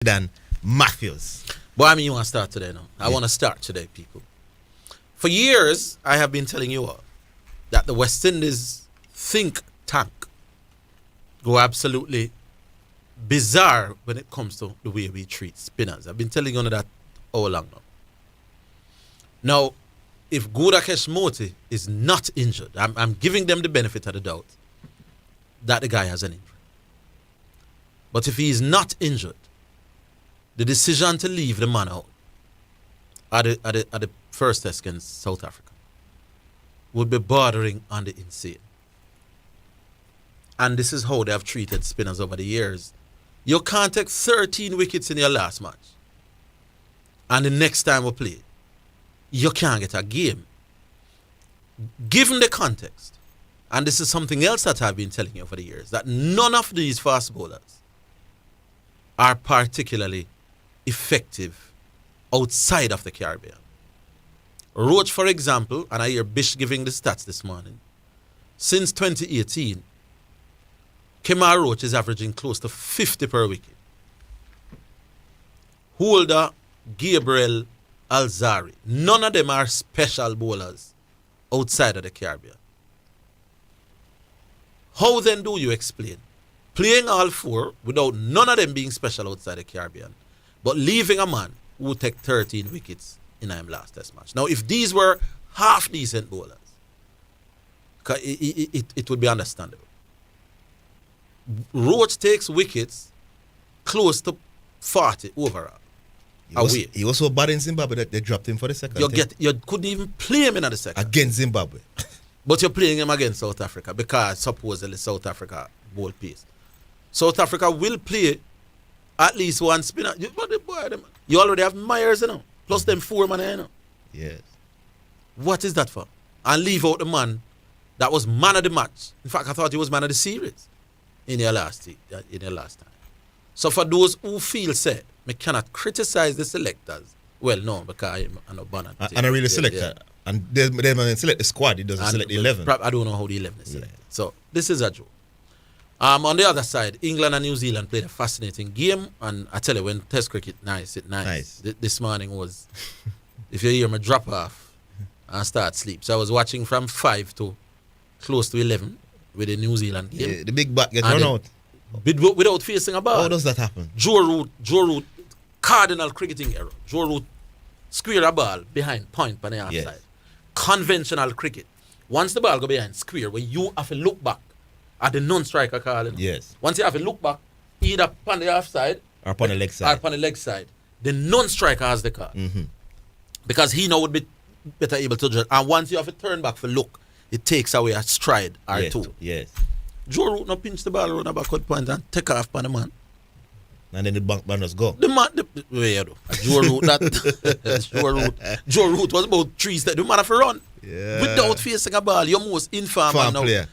than Mathews. But I mean, you want to start today now. I want to start today, people. For years, I have been telling you all that the West Indies think tank go absolutely bizarre when it comes to the way we treat spinners. I've been telling you that all along now. Now, if Gudakesh Moti is not injured, I'm giving them the benefit of the doubt that the guy has an injury. But if he is not injured, the decision to leave the man out at the first test against South Africa would be bordering on the insane. And this is how they have treated spinners over the years. You can't take 13 wickets in your last match. And the next time we play, you can't get a game. Given the context, and this is something else that I've been telling you for the years, that none of these fast bowlers are particularly effective outside of the Caribbean. Roach, for example, and I hear Bish giving the stats this morning, since 2018, Kemar Roach is averaging close to 50 per wicket. Holder, Gabriel, Alzari, none of them are special bowlers outside of the Caribbean. How then do you explain playing all four without none of them being special outside the Caribbean, but leaving a man who take 13 wickets in him last test match? Now, if these were half decent bowlers, it would be understandable. Roach takes wickets close to 40 overall. He was so bad in Zimbabwe that they dropped him for the second. You couldn't even play him in the second. Against Zimbabwe. But you're playing him against South Africa because supposedly South Africa bowl pace. South Africa will play at least one spinner. You already have Myers, plus them four man, Yes. What is that for? And leave out the man that was man of the match. In fact, I thought he was man of the series in your last time. So for those who feel sad, I cannot criticize the selectors. Well, no, because I'm not born at And a really selector. Yeah. And they select the squad, he doesn't select the 11. I don't know how the 11 is selected. Yeah. So this is a joke. On the other side, England and New Zealand played a fascinating game. And I tell you, when Test cricket, nice. This morning was, if you hear me drop off and start sleep. So I was watching from 5 to close to 11 with the New Zealand game. Yeah, the big bat gets run out. Without facing a ball. How does that happen? Joe Root, cardinal cricketing error. Joe Root square a ball behind point on the outside. Yes. Conventional cricket. Once the ball go behind square, where you have to look back at the non-striker calling. Yes. Once you have to look back, either on the half side or upon the leg side. Or upon the leg side. The non-striker has the card. Mm-hmm. Because he now would be better able to judge. And once you have to turn back for look, it takes away a stride or two. Yes. Joe Root now pinch the ball around the backward point and take off on the man. And then the bank banners go. The man, Joe Root, Joe Root was about 3 steps. The man have to run. Yeah. Without facing a ball, your most infamous now. Player.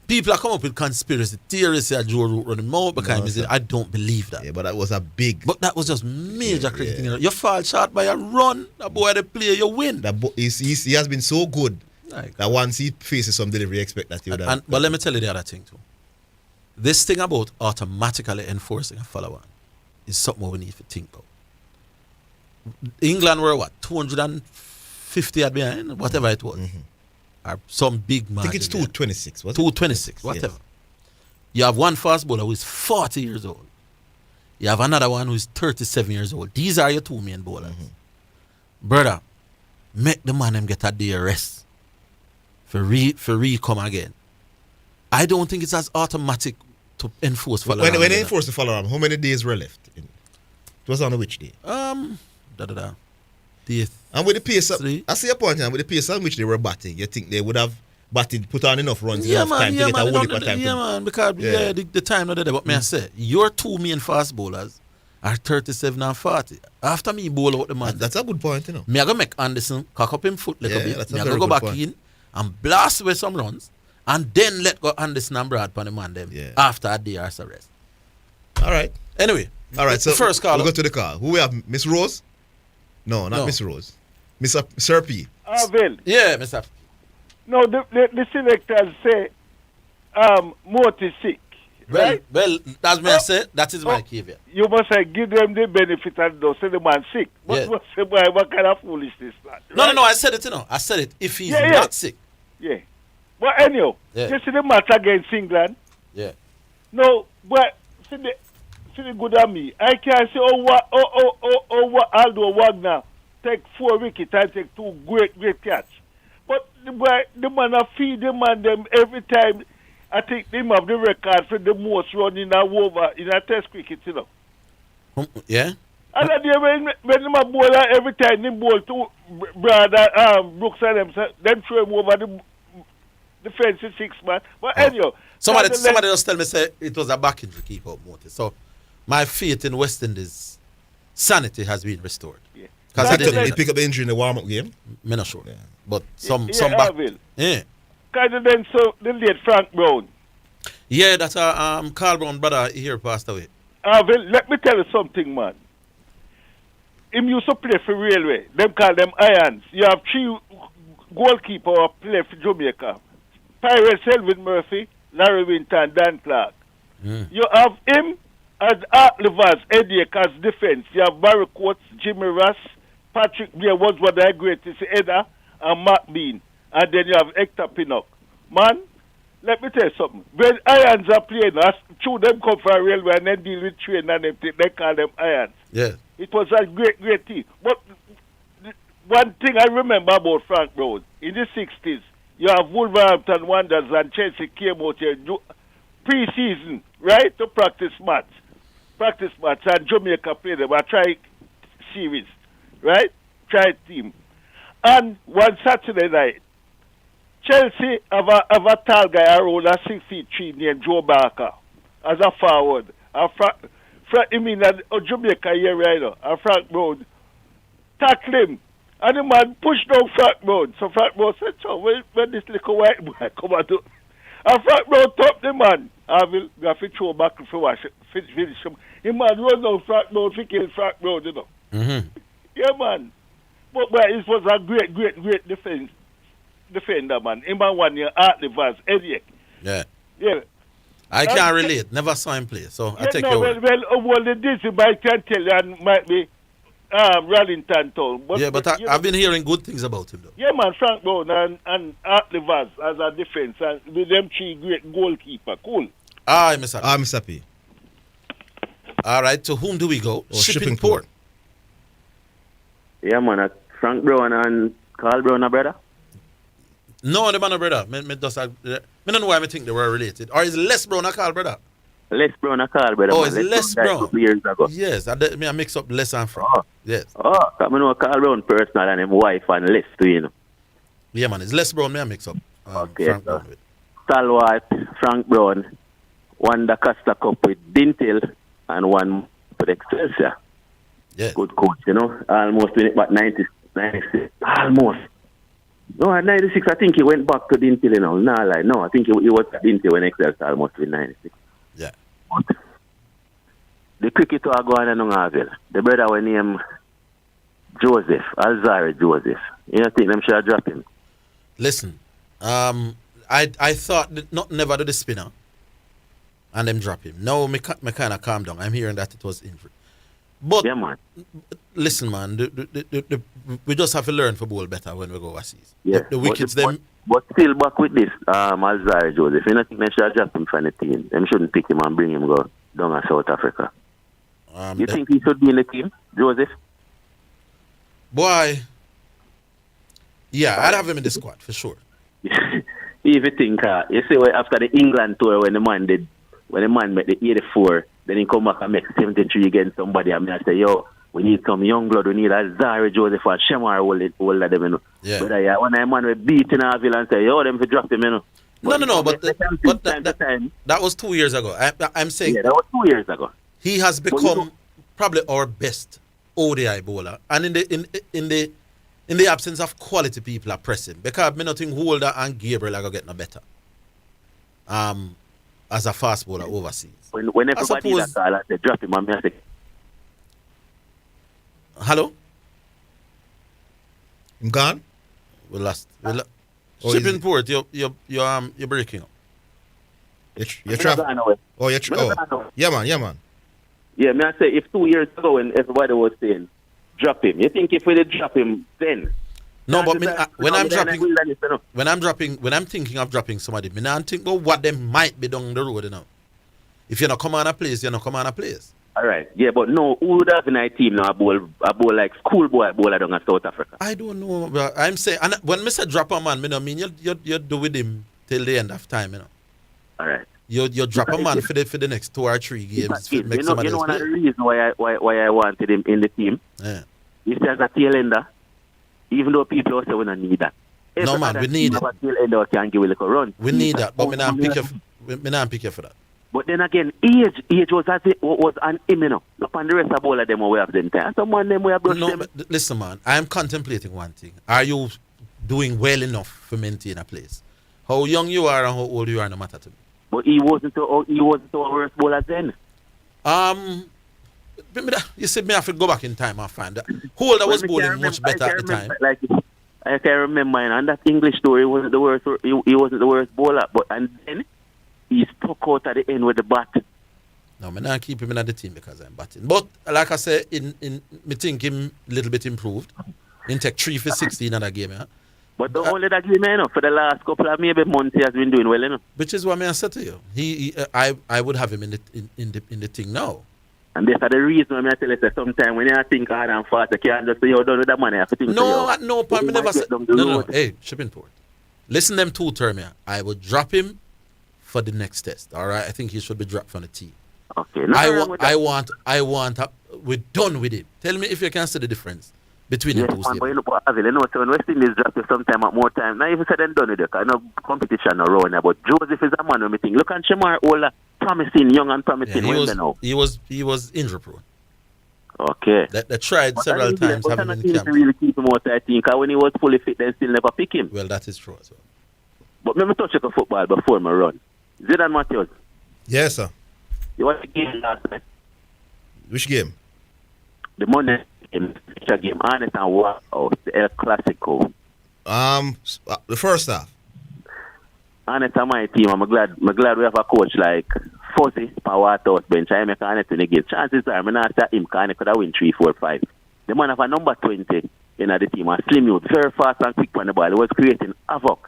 People are coming up with conspiracy theories that Joe Root running more because I don't believe that. Yeah, but that was a big. But that was just major cricketing. You fall short by a run. That boy, the player, you win. He has been so good that once he faces some delivery, expect that he would have. But let me tell you the other thing too. This thing about automatically enforcing a follow-on is something we need to think about. England were 250 at behind, whatever it was. Mm-hmm. Or some big man. I think it's 226. 226, whatever. Yes. You have one fast bowler who is 40 years old. You have another one who is 37 years old. These are your two main bowlers. Mm-hmm. Brother, make the man them get a day rest for come again. I don't think it's as automatic to enforce follow-on. When they enforce the follow-on, how many days were left? It was on which day? The and with the pace, I see a point now, with the pace on which they were batting, you think they would have batted, put on enough runs, enough time to get a whole heap of time? Yeah, man, because the time not there. But may I say, your two main fast bowlers are 37 and 40. After me bowl out the man. That's a good point, Me I go make Anderson cock up him foot little bit. Me I go back in and blast away some runs. And then let go Anderson and Brad on the man them after a day or so rest. All right. Anyway. All right. So first call. We'll go to the call. Who we have? Miss Rose? No, not Miss Rose. Mr. Sir P. Orville. Yeah, Mr. No, the selectors say Mort is sick. Well, that's what I said. That is my caveat. You must say give them the benefit and don't say the man sick. What kind of foolishness that? Right? No. I said it. I said it. If he's not sick. Yeah. But anyhow, you see the match against England. Yeah. No, but see the good at me. I can say Aldo Wagner take 4 wickets and take 2 great catch. But the man feed the man them every time. I think they have the record for the most run in a test cricket, you know. Yeah. And when the bowl every time they bowl to brother Brooks and them throw him over the fence 6 man. But anyhow. Somebody just tell me say it was a back injury keep up motive. So my faith in West Indies sanity has been restored. Yeah. Because he pick up the injury in the warm-up game. I'm not sure. Yeah. But some back. Yeah. Kind of then so the late Frank Brown. Yeah, that's Carl Brown brother here passed away. Orville, let me tell you something, man. Him used to play for Railway. Them call them Irons. You have 3 goalkeepers play for Jamaica. Pirates Elvin Murphy, Larry Winton, Dan Clark. You have him as Art Levers, Eddie as defense. You have Barry Coates, Jimmy Ross, Patrick Blair was one of the greatest header, and Mark Bean. And then you have Hector Pinnock. Man, let me tell you something. When Irons are playing, them come from Railway and then deal with train and everything, they call them Irons. Yeah. It was a great team. But one thing I remember about Frank Brown, in the 60s, you have Wolverhampton Wanderers and Chelsea came out here pre-season, right, to practice match. And Jamaica played them, a try-series, right? Try-team. And one Saturday night, Chelsea have a tall guy around a 6'3" named Joe Barker as a forward. Jamaica here right now. And Frank Brown tackle him. And the man pushed down Frank Brown. So Frank Brown said, so when this little white boy come out, and Frank Brown top the man. I will have to throw back for wash finish him. The man run down Frank Brown to kill Frank Brown, you know. Mm-hmm. Yeah, man. But it was a great defender, man. Him and 1 year Art Levers, Eddie. Yeah. Yeah. I can't relate. Never saw him play, so I take your word. Well, the DC I can tell you and might be Rallington Town. But I've been hearing good things about him, though. Yeah, man, Frank Brown and Art Levers as a defense, and with them 3 great goalkeeper. Cool. Mr. P. All right, to whom do we go? Shipping Port. Yeah, man, Frank Brown and Carl Brown are brother? No, the man are brother. I don't know why I think they were related. Or is Les Brown a Carl brother? Les Brown a Carl brother. Oh, it's Les Brown. Years ago. Yes, I mix up Les and Frank. Oh. Yes. Oh, I know Carl Brown personal and his wife and Les too, you know. Yeah, man, it's Les Brown I mix up. Okay, Frank so Brown with. Stalwart, Frank Brown, won the Costa Cup with Dintil and one with Excelsior. Yeah. Good coach, you know. Almost win it back 96. Almost. No, at 96, I think he went back to Dintil, you know. No, I think he was at Dintil when Excelsior almost win 96. Yeah. But the cricketer are going on in Orville. The brother was named Joseph, Alzari Joseph. You don't think them should drop him? Listen, I thought that never do the spinner and them drop him. Now, me kind of calm down. I'm hearing that it was injury. But, yeah, man. Listen, man, we just have to learn for bowl better when we go overseas. Yeah. The wickets, but still back with this, Alzari Joseph. You don't think they should drop him from the team? Them shouldn't pick him and bring him go down to South Africa. You think he should be in the team, Joseph? Boy, yeah, I'd have him in the squad for sure. If you think, you see, after the England tour when the man made the 84, then he come back and make 73 against somebody, and I say, yo, we need some young blood, we need Alzari Joseph and Shemar all of them, you know. Yeah. But when a man was beating Orville and say, yo, them to drop him, you know. But that was 2 years ago. I'm saying, yeah, that was 2 years ago. He has become probably our best ODI bowler, and in the absence of quality people are pressing, because me not think Holder and Gabriel are gonna get no better. As a fast bowler overseas. When everybody that call, they drop him, and I say, hello? I'm gone? We lost. Shipping Port, you're breaking up. You travel. Oh, you yeah, man. Yeah, me I say if 2 years ago when everybody was saying drop him, you think if we did drop him then? No, but when I'm thinking of dropping somebody, me not think about what they might be down the road, you know. If you're not come on a place, you're not come on a place. All right, yeah, but no, who would have in our team now a ball like schoolboy bowler down in South Africa? I don't know, but I'm saying, and when me say drop a man, me no mean you do with him till the end of time, you know. All right. You drop a man for the next 2 or 3 games. You know one of the reasons why I wanted him in the team. Yeah. He says a tail ender, even though people also we don't need that. No man, we need it. A tail ender can give a little run. We need that, but me not pick you for that. But then again, age was an him, you know. Not on the rest of all of them we have them time. Someone them we have no, them. But listen, man, I am contemplating one thing. Are you doing well enough for maintain a place? How young you are and how old you are no matter to me. But he wasn't our worst bowler then. You said me have to go back in time and find that. Holder was bowling much better at the time. Like, I can remember, and that English story wasn't the worst. He wasn't the worst bowler, and then he stuck out at the end with the bat. No, I'm not keep him in the team because I'm batting. But like I said, me think him a little bit improved. In take 3 for 16 in that game, yeah. But the only that game, you know, for the last couple of maybe months, he has been doing well, you know. Which is what I said to you. I would have him in the thing now. And that's the reason I tell you, sometimes when you think hard and fast, you can't just say, you're done with that money. No, at no point, I never said. No. Hey, shipping port. Listen them two term here. I would drop him for the next test. All right, I think he should be dropped from the team. Okay. We're done with him. Tell me if you can see the difference between the two. But you know, so when West Indies drop you sometime at more time. Now, if you said them done with it, I know competition around there. But Joseph is a man who me think. Look at Shemar Ola, promising, young and promising. Yeah, he was injury prone. Okay. They tried several times having him in camp. Really keep him out, I think. When he was fully fit, they still never pick him. Well, that is true as well. But let me touch the football before I run. Zidane Mathews. Yes, sir. You watched the game last night? Which game? The Monday game. Honest and what? Oh, the El Clasico. The first half. Honest and my team. I'm glad we have a coach like Fuzzy Power House bench. I make honest in the game. Chances are, I'm not him because he could have win 3, 4, 5. The man have a number 20 in the team. A slim youth, very fast and quick on the ball. He was creating havoc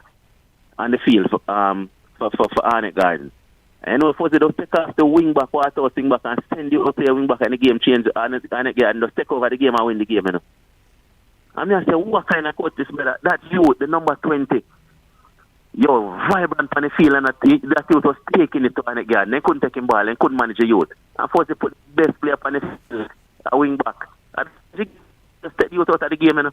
on the field for Arnett Gardens. And if Fuzzy don't take off the wing back, Waterhouse wing back, and send you up to your wing back and the game change, Arnett Gardens just take over the game and win the game, you know. I mean, I say, what kind of coach is better? That youth, the number 20, vibrant on the field, and that youth was taking it to Arnett Gardens. They couldn't take him ball, and couldn't manage the youth. And Fuzzy put the best player on the field, a wing back. And just take the youth out of the game, you know.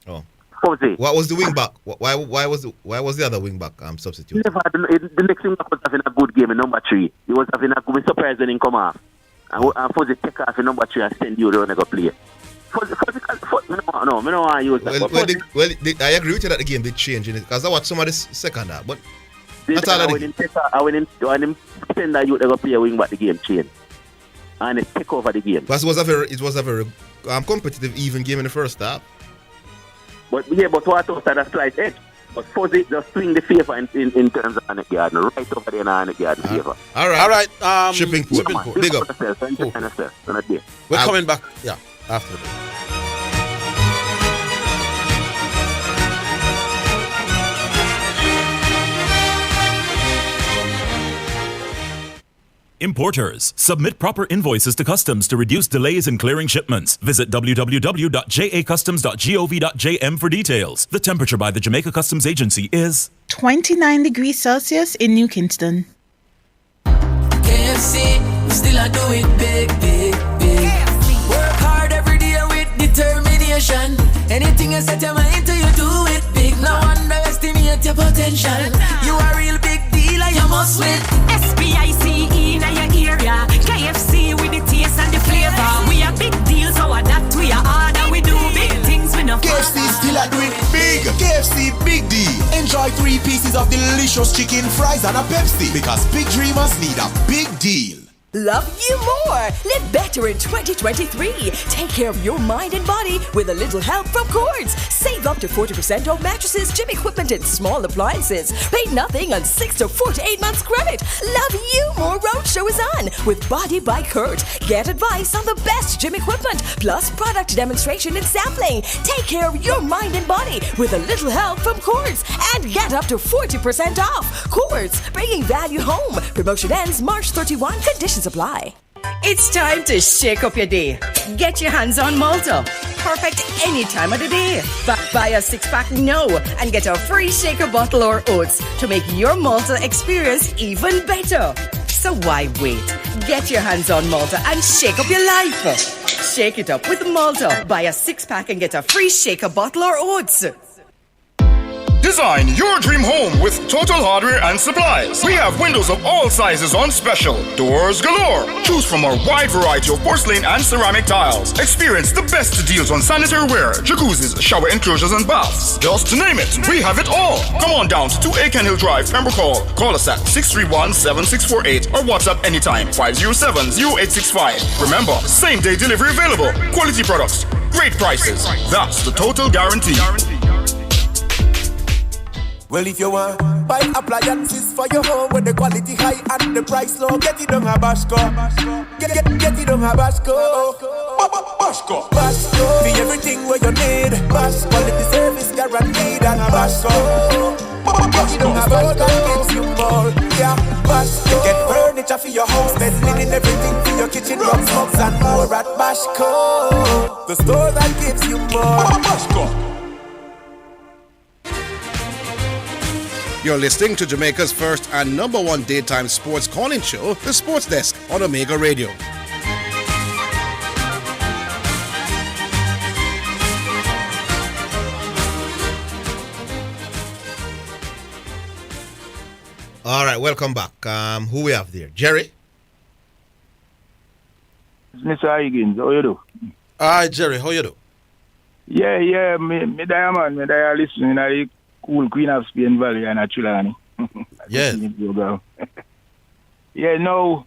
Oh. Fuzzy. What was the wing back? Why was the other wing back substitute? The next wing back was having a good game in number 3. He was having a good surprise when he come off. And Fuzzy take off in number 3 and send you to go play. Fuzzy, I don't want to use that. I agree with you that the game did change in it because I watched some of the second half, but that's all when him send that you to go play a wing back, the game changed. And it take over the game. But it was a very competitive, even game in the first half. But what else had a slight edge? But Fuzzy just swing the favor in terms of Arnett Garden, right over there in Arnett Garden favor. All right. Shipping port. Big up. We're coming back. Yeah, after the break. Importers, submit proper invoices to customs to reduce delays in clearing shipments. Visit www.jacustoms.gov.jm for details. The temperature by the Jamaica Customs Agency is 29 degrees Celsius in New Kingston. KFC, we still a do it big. Work hard every day with determination. Anything you set your mind to, you do it big. No underestimate your potential. You are a real big deal and you must win. SPICE in your area. KFC with the taste and the flavor. We are big deals, so that we are harder. We do big things with no KFC still are doing big. KFC Big Deal. Enjoy 3 pieces of delicious chicken, fries and a Pepsi. Because big dreamers need a big deal. Love you more. Live better in 2023. Take care of your mind and body with a little help from Cords. Save up to 40% off mattresses, gym equipment, and small appliances. Pay nothing on 6 to 4 to 8 months credit. Love you more roadshow is on with Body by Kurt. Get advice on the best gym equipment, plus product demonstration and sampling. Take care of your mind and body with a little help from Cords and get up to 40% off. Cords, bringing value home. Promotion ends March 31. Conditions apply. It's time to shake up your day. Get your hands on Malta. Perfect any time of the day. Buy a 6-pack now and get a free shaker bottle or oats to make your Malta experience even better. So why wait? Get your hands on Malta and shake up your life. Shake it up with Malta. Buy a 6-pack and get a free shaker bottle or oats. Design your dream home with Total Hardware and Supplies. We have windows of all sizes on special. Doors galore. Choose from our wide variety of porcelain and ceramic tiles. Experience the best deals on sanitary ware, jacuzzis, shower enclosures, and baths. Just to name it, we have it all. Come on down to 2 Aiken Hill Drive, Pembroke Hall. Call us at 631-7648 or WhatsApp anytime 507-0865. Remember, same-day delivery available. Quality products, great prices. That's the Total Guarantee. Well, if you want buy appliances for your home with the quality high and the price low, get it on a Bashco. Get it on a Bashco. Bashco. Bashco. For everything where you need. Bashco. Quality service guaranteed and Bashco. Get it on a Bashco. That gives you more. Yeah, Bashco. Get furniture for your house, bed linen, everything for your kitchen, rugs, mugs, and more at Bashco. The store that gives you more. Bashco. You're listening to Jamaica's first and number one daytime sports calling show, The Sports Desk on Omega Radio. All right, welcome back. Who we have there? Jerry? Mr. Higgins, how you do? Hi, Jerry, how you do? Yeah, me diamond, me there listening. I cool Queen of Spain Valley and a Chulani. Yes. Yeah, no.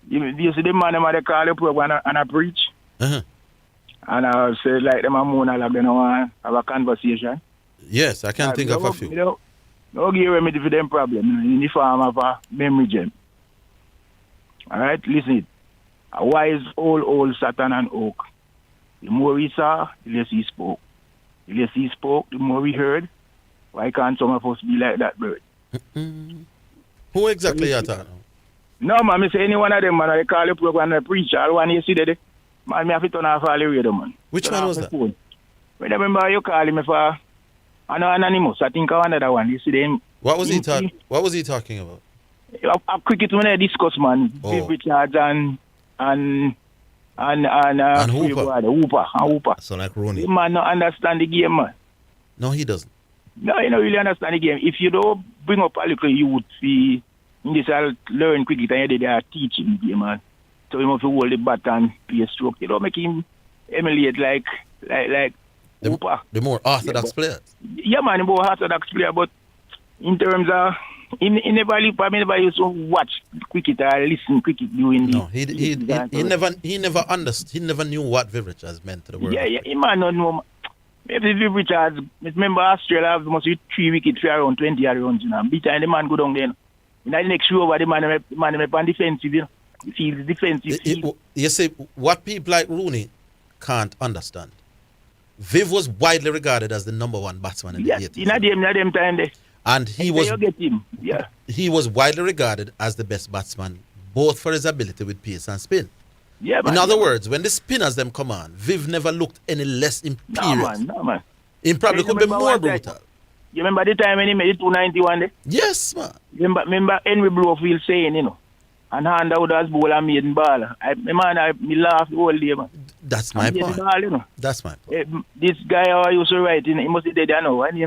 You see the man them they call the program and I preach. Uh-huh. And I say like them a monologue, they want have a conversation. Yes, I can think of a few. No give remedy for them problem in the form of a memory gem. Alright, listen. A wise old Saturn and oak. The more we saw, the less he spoke. The less he spoke, the more we heard. Why can't some of us be like that bird? Who exactly are that? No, man, I say any one of them, man, they call the program and preach. All one you see there, man, I have to turn off all the radio, man. Which one was that? Phone. When I remember you calling me for anonymous. I think I another one. You see them. What was he talking about? A cricket when I discuss, man. Bill Richards and Hooper. So like Rooney. The man don't understand the game, man. No, he doesn't. No, you don't really understand the game. If you don't bring up a little youth, in this I'll learn cricket and they are teaching the game, man. So you have to hold the bat and play a stroke. You don't make him emulate like Hooper. The more orthodox players. Yeah, man, the more orthodox player, but in terms of he never used to watch cricket or listen cricket during no, he never understood. He never knew what Viv has meant to the world. Yeah, he might not know. Maybe Viv Richards, remember Australia must be 3 wickets for around 20 runs, you know. Beat time the man go down there. In the next show over the man on defensive, you know. He feels defensive. You see, what people like Rooney can't understand. Viv was widely regarded as the number one batsman in the 80s. In them time there. And he was widely regarded as the best batsman, both for his ability with pace and spin. Yeah, man. In other words, when the spinners them come on, Viv never looked any less imperious. No, man. He probably could be more brutal. You remember the time when he made it 291 there? Yes, man. Remember Henry Blofield saying, you know, and hand out as bowl and maiden ball. I laughed the whole day, man. That's my point. Ball, you know. That's my point. This guy I used to write in, he must be dead, I know. He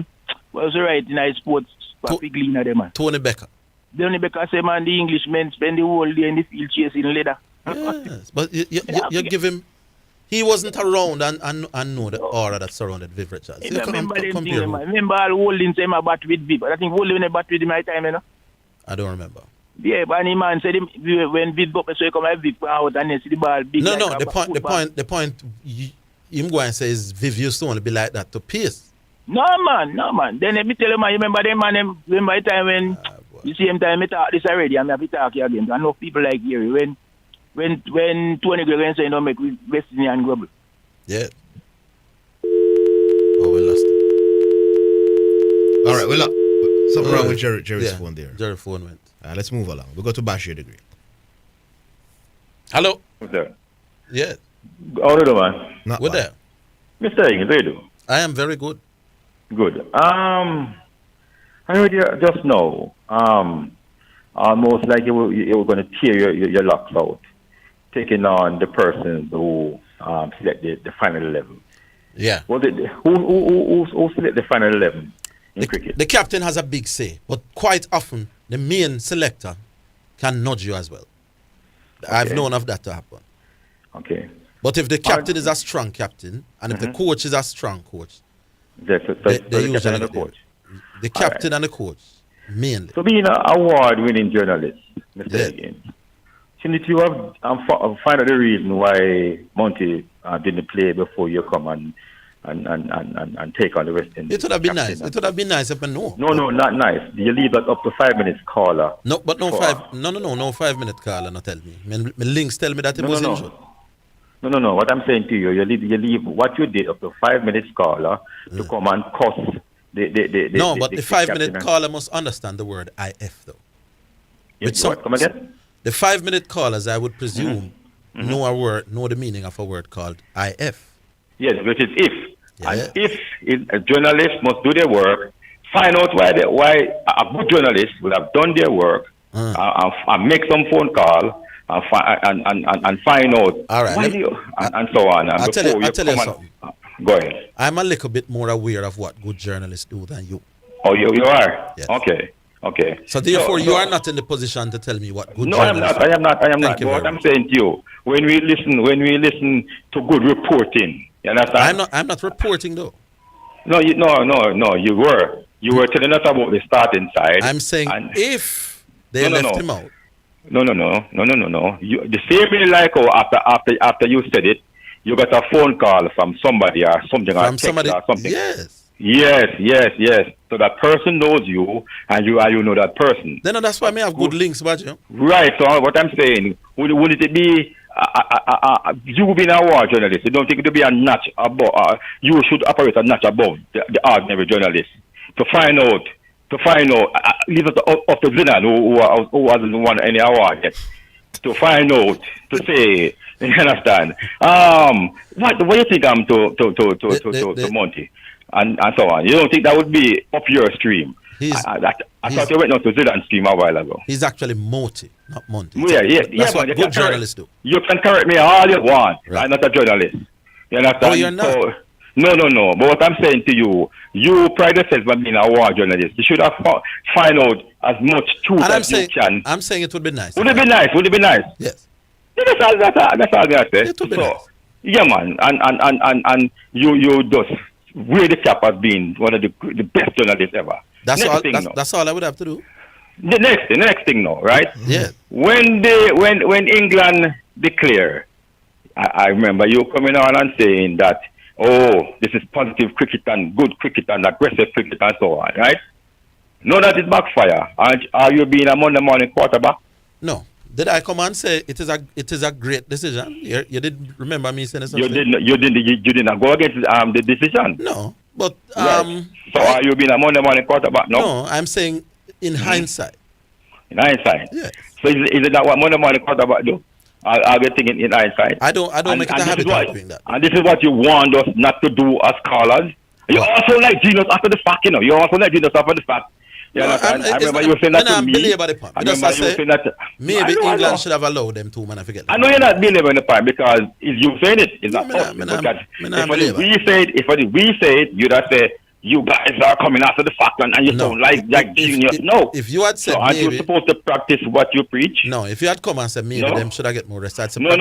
was writing in sports for big leaner there, man. Tony Becker. Tony Becker said, man, the Englishmen spend the whole day in the field chasing leather. Yes, but you give him. He wasn't around and know the aura that surrounded Viv Richards. Remember all Holding say my bat with Viv. I think Holding bat with him my time, you know. I don't remember. Yeah, but any man said when Vid Buck so he come and Viv out and then see the ball big. No, like no. The point. Him go and say is Viv used to only be like that to Pierce. No man. Then let me tell you, man. You remember them man? Remember the time when you see him time I talk this already? I'm happy to talk here again. I know people like Gary when Tony Gregory say don't make West Indian grumble. Yeah. Oh, we lost it. All right, well, something wrong with Jerry's phone there. Jerry's phone went. Let's move along. We go to Bashir the Great. Hello. What's there? Yeah. How do you do, man? What there? Mr. Higgins, how do you do? I am very good. Good. I heard you just now, almost like you were going to tear your locks out, taking on the person who select the final 11. Yeah. Was it who select the final 11 in cricket? The captain has a big say, but quite often the main selector can nudge you as well. Okay. I've known of that to happen. Okay. But if the captain is a strong captain, and if the coach is a strong coach, they usually the coach. The captain and the coach, mainly. So being an award-winning journalist, Mr. Higgins, shouldn't you have find out the reason why Monty didn't play before you come and take on the West Indies? It would have been nice. It would have been nice if I know. No, not nice. You leave that up to 5 minutes caller. No, but no 5 minute caller. Not tell me. My links tell me that it was injured. No. What I'm saying to you, you leave what you did up to 5 minutes caller to come and cuss the 5 minute caller must understand the word IF though. Come again? The 5 minute callers, I would presume, know the meaning of a word called IF. Yes, which is if. Yeah. And if a journalist must do their work, find out why a good journalist would have done their work, and make some phone call and find out. All right. And so on. And I'll tell you something. Go ahead. I'm a little bit more aware of what good journalists do than you. Oh, you are? Yes. Okay. So therefore, you are not in the position to tell me what good. No, I am not. I am not. But what I'm saying to you, when we listen to good reporting, you understand? I'm not reporting though. No. You were telling us about the starting side. I'm saying if they left him out. No. The same way like after you said it, you got a phone call from somebody or something or text or something. Yes. So that person knows you and you know that person. Then that's why I have good links, Badger. Right. So what I'm saying, would it be you being a war journalist? You don't think it would be a notch above? You should operate a notch above the ordinary journalist to find out. Leave it up to Zidane, who hasn't won any award yet. To find out, to say, you understand? What do you think to Monty and so on? You don't think that would be up your stream? I thought you went on to Zidane's stream a while ago. He's actually Monty, not Monty. Yeah. That's what good journalists do. You can correct me all you want. Right. I'm not a journalist. You understand? Oh, you're not? So, no. But what I'm saying to you, you pride yourself on being a war journalist. You should have find out as much truth as you can. I'm saying it would be nice. Would it be nice? Yes. That's all I'm gonna say. It would be nice. Yeah, man. And you just wear the cap as being one of the best journalists ever. That's all I would have to do. The next thing now, right? Yeah. When England declare, I remember you coming on and saying that, this is positive cricket and good cricket and aggressive cricket and so on, right? No, that is backfire. Are you being a Monday morning quarterback? No. Did I come and say it is a great decision? You didn't remember me saying something? You didn't go against the decision. No, but right. So are you being a Monday morning quarterback? No, I'm saying in hindsight. In hindsight. Yes. So is it not what Monday morning quarterback do? Are you thinking in hindsight? I don't make it a habit of doing that. And this is what you warned us not to do as callers. You also like genius after the fact, You also like genius after the fact. I remember you saying that to me. Maybe England should have allowed them to, man. I forget. I know you're not believing the point because it's you saying it. It's not us. If we say it, you'd have said, you guys are coming after the fact and you don't like genius. No. If you had said aren't you supposed to practice what you preach? No. If you had come and said maybe them should I get more rest? No. But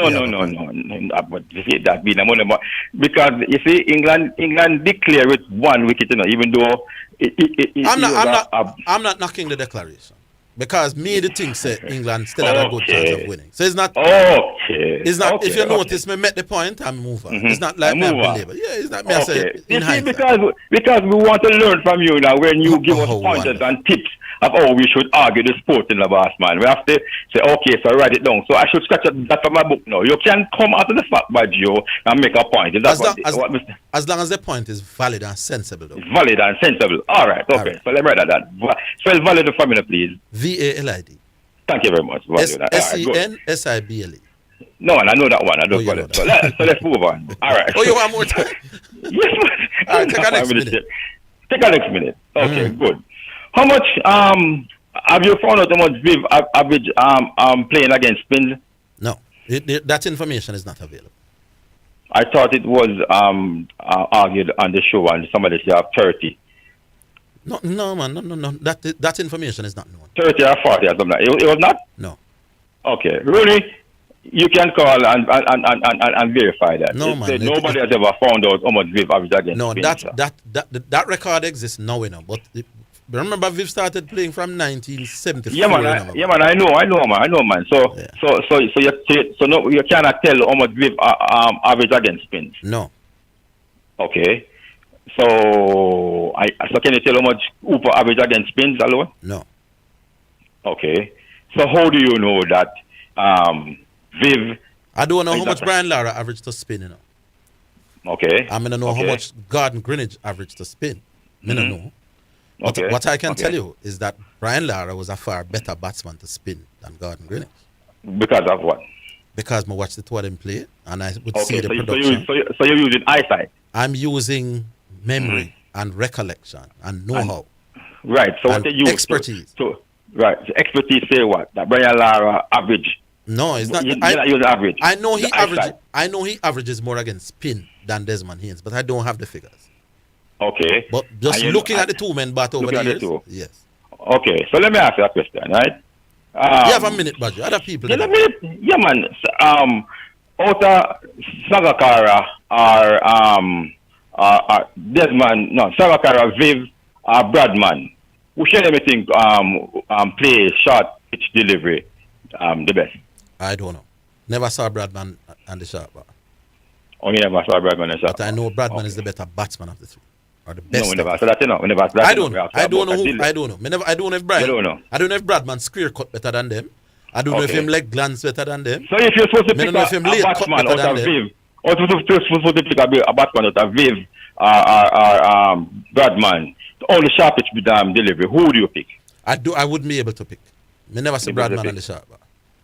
that being a more because you see England declare with one wicket, even though I'm not knocking the declaration. Because me the thing say England still have a good chance of winning. So it's not. Okay. It's not. Okay. If you notice, me make the point, I move on. It's not like me a believer. Yeah, it's not me. I say You see, because we want to learn from you now. When you give us pointers and tips of how we should argue the sport in the boss, man, we have to say, okay, so write it down. So I should scratch that from my book now. You can come out of the fact by Joe and make a point. Is that as long as the point is valid and sensible, though. It's valid and sensible. All right. Okay. So let me write that down. Spell valid for me, please. VALID. Thank you very much. SENSIBLE. No, I know that one. I don't follow it. So let's move on. All right. Oh, you want more time? Yes. All right, take our next minute. Take our next minute. Okay, good. How much have you found out how much Viv average playing against spins? No, that information is not available. I thought it was argued on the show, and somebody said 30. No, man, no. That information is not known. 30 or 40 or something. It was not? No. Okay, Rooney, you can call and verify that. No, man. Nobody has ever found out how much Viv average against. No, spins, that record exists now, but. Remember, Viv started playing from 1974. Yeah, man. I know, man. So you cannot tell how much Viv average against spins. No. Okay. So can you tell how much Hooper average against spins alone? No. Okay. So how do you know that Viv? I don't know how much Brian Lara averaged to spin. You know. Okay. I'm gonna know how much Gordon Greenidge averaged to spin. I don't know. Okay. What I can tell you is that Brian Lara was a far better batsman to spin than Gordon Greenidge. Because of what? Because I watched the two of them play and I would see the production. So you're using eyesight? I'm using memory and recollection and know-how. Right. So what they use? Expertise. Right. So expertise say what? That Brian Lara average. No, it's not. You're not using average. I know he averages more against spin than Desmond Haynes, but I don't have the figures. Okay. But just looking at the two men bat over the years. Yes. Okay. So let me ask you a question, right? You have a minute, Badger. Other people. Yeah, man. Outer Sagakara or Desmond, no, Sagakara, Viv, Bradman. Who should anything play short pitch delivery the best? I don't know. Never saw Bradman and the short bar. Oh, you never saw Bradman and the short bar. But I know Bradman is the better batsman of the three. Or the best. No, we never saw that, you know. I don't know. I don't know if Brian. You don't know. I don't know if Bradman square cut better than them. I don't know if him leg glance better than them. So if you're supposed to pick a batsman out of Viv, or you're supposed to pick a batsman out of Viv or Bradman, all the sharp pitch delivery, who would you pick? I wouldn't be able to pick. I never see Bradman on the sharp bar.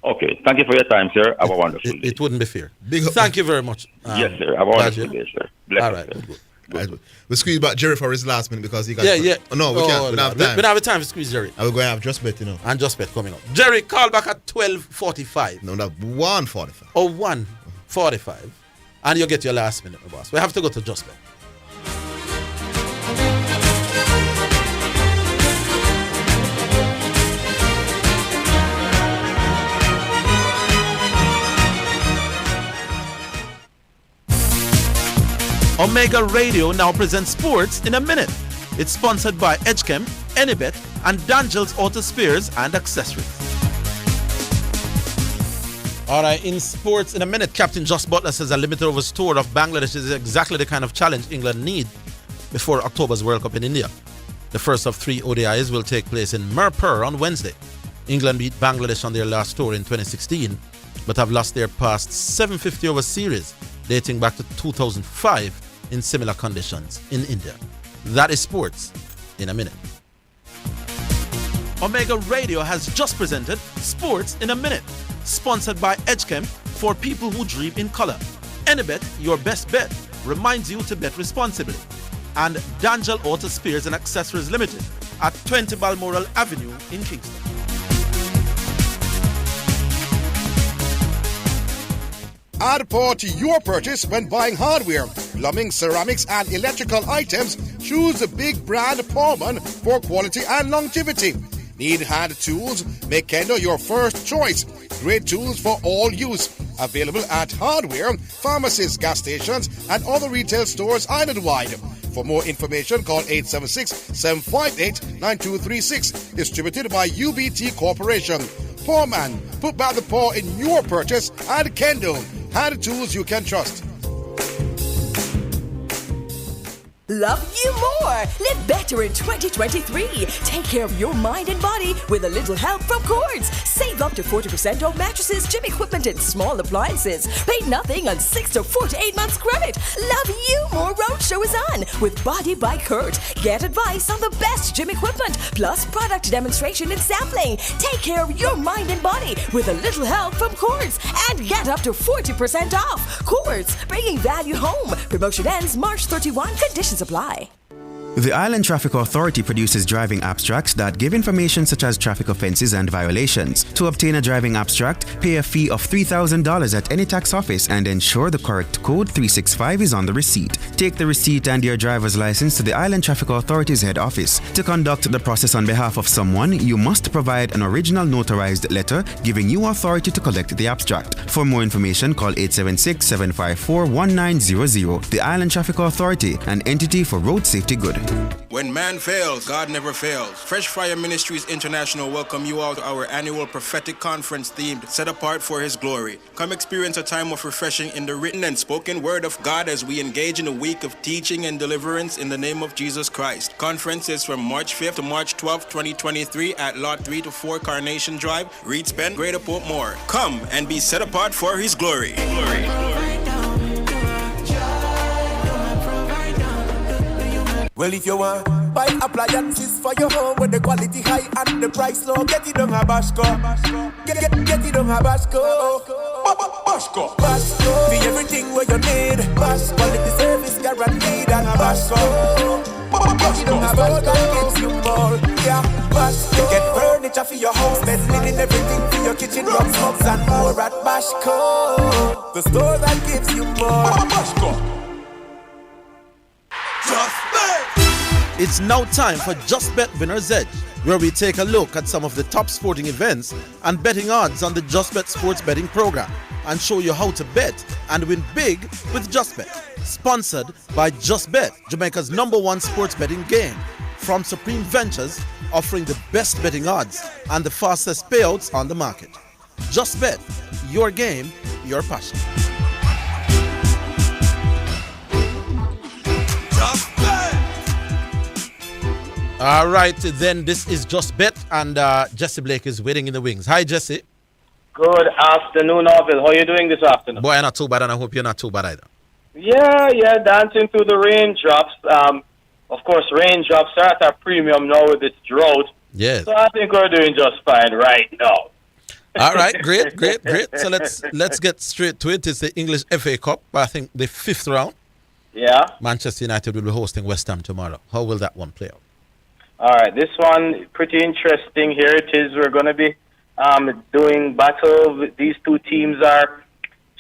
Okay, thank you for your time, sir. Have a wonderful day. It wouldn't be fair. Thank you very much. Yes, sir. Have a wonderful day, sir. Bless all right, you, Right. We'll squeeze back Jerry for his last minute because he got. Yeah. Oh, no, we can't. We don't have time. We don't have time to squeeze Jerry. And we're going to have Just Bet, you know. And Just Bet coming up. Jerry, call back at 12:45. No, that 1:45. Oh, 1:45. And you get your last minute, my boss. We have to go to Just Bet. Omega Radio now presents Sports in a Minute. It's sponsored by Edgechem, Enibet, and Dangel's Auto Spares and Accessories. All right, in Sports in a Minute, Captain Just Butler says a limited overs tour of Bangladesh is exactly the kind of challenge England need before October's World Cup in India. The first of 3 ODIs will take place in Mirpur on Wednesday. England beat Bangladesh on their last tour in 2016, but have lost their past 750 over series dating back to 2005 in similar conditions in India. That is Sports in a Minute. Omega Radio has just presented Sports in a Minute, sponsored by Edgechem for people who dream in color. Enibet, your best bet, reminds you to bet responsibly. And Dangel Auto Spares and Accessories Limited at 20 Balmoral Avenue in Kingston. Add power to your purchase when buying hardware, plumbing, ceramics, and electrical items. Choose the big brand Powerman for quality and longevity. Need hand tools? Make Kendo your first choice. Great tools for all use. Available at hardware, pharmacies, gas stations, and other retail stores island-wide. For more information, call 876-758-9236. Distributed by UBT Corporation. Poor man, put back the paw in your purchase and Kendo. Hand tools you can trust. Love you more. Live better in 2023. Take care of your mind and body with a little help from Cords. Save up to 40% off mattresses, gym equipment, and small appliances. Pay nothing on 6 to 4 to 8 months credit. Love you more roadshow is on with Body by Kurt. Get advice on the best gym equipment, plus product demonstration and sampling. Take care of your mind and body with a little help from Cords and get up to 40% off. Cords, bringing value home. Promotion ends March 31. Conditions apply. The Island Traffic Authority produces driving abstracts that give information such as traffic offences and violations. To obtain a driving abstract, pay a fee of $3,000 at any tax office and ensure the correct code 365 is on the receipt. Take the receipt and your driver's license to the Island Traffic Authority's head office. To conduct the process on behalf of someone, you must provide an original notarized letter giving you authority to collect the abstract. For more information, call 876-754-1900. The Island Traffic Authority, an entity for road safety good. When man fails, God never fails. Fresh Fire Ministries International welcome you all to our annual prophetic conference themed Set Apart for His Glory. Come experience a time of refreshing in the written and spoken word of God as we engage in a week of teaching and deliverance in the name of Jesus Christ. Conference is from March 5th to March 12th, 2023 at Lot 3 to 4 Carnation Drive, Reeds Bend, Greater Portmore. Come and be set apart for His glory. Well, if you want buy appliances for your home with the quality high and the price low, get it on a Bashco. Get it on a Bashco. Bashco. Bashco. Be everything where you need. Bashco. Quality service guaranteed and a Bashco. Get it on a Bashco that gives you more. Yeah, Bashco. Get furniture for your house, bed linen, everything for your kitchen, rugs, mugs and more at Bashco. The store that gives you more. Bashco. It's now time for Just Bet Winner's Edge, where we take a look at some of the top sporting events and betting odds on the Just Bet sports betting program and show you how to bet and win big with Just Bet. Sponsored by Just Bet, Jamaica's #1 sports betting game, from Supreme Ventures, offering the best betting odds and the fastest payouts on the market. Just Bet, your game, your passion. All right, then this is Just Bet, and Jesse Blake is waiting in the wings. Hi, Jesse. Good afternoon, Orville. How are you doing this afternoon? Boy, I'm not too bad, and I hope you're not too bad either. Yeah, dancing through the raindrops. Of course, raindrops are at a premium now with this drought. Yes. So I think we're doing just fine right now. All right, great. So let's get straight to it. It's the English FA Cup, I think the 5th round. Yeah. Manchester United will be hosting West Ham tomorrow. How will that one play out? All right, this one pretty interesting. Here it is. We're going to be doing battle. These two teams are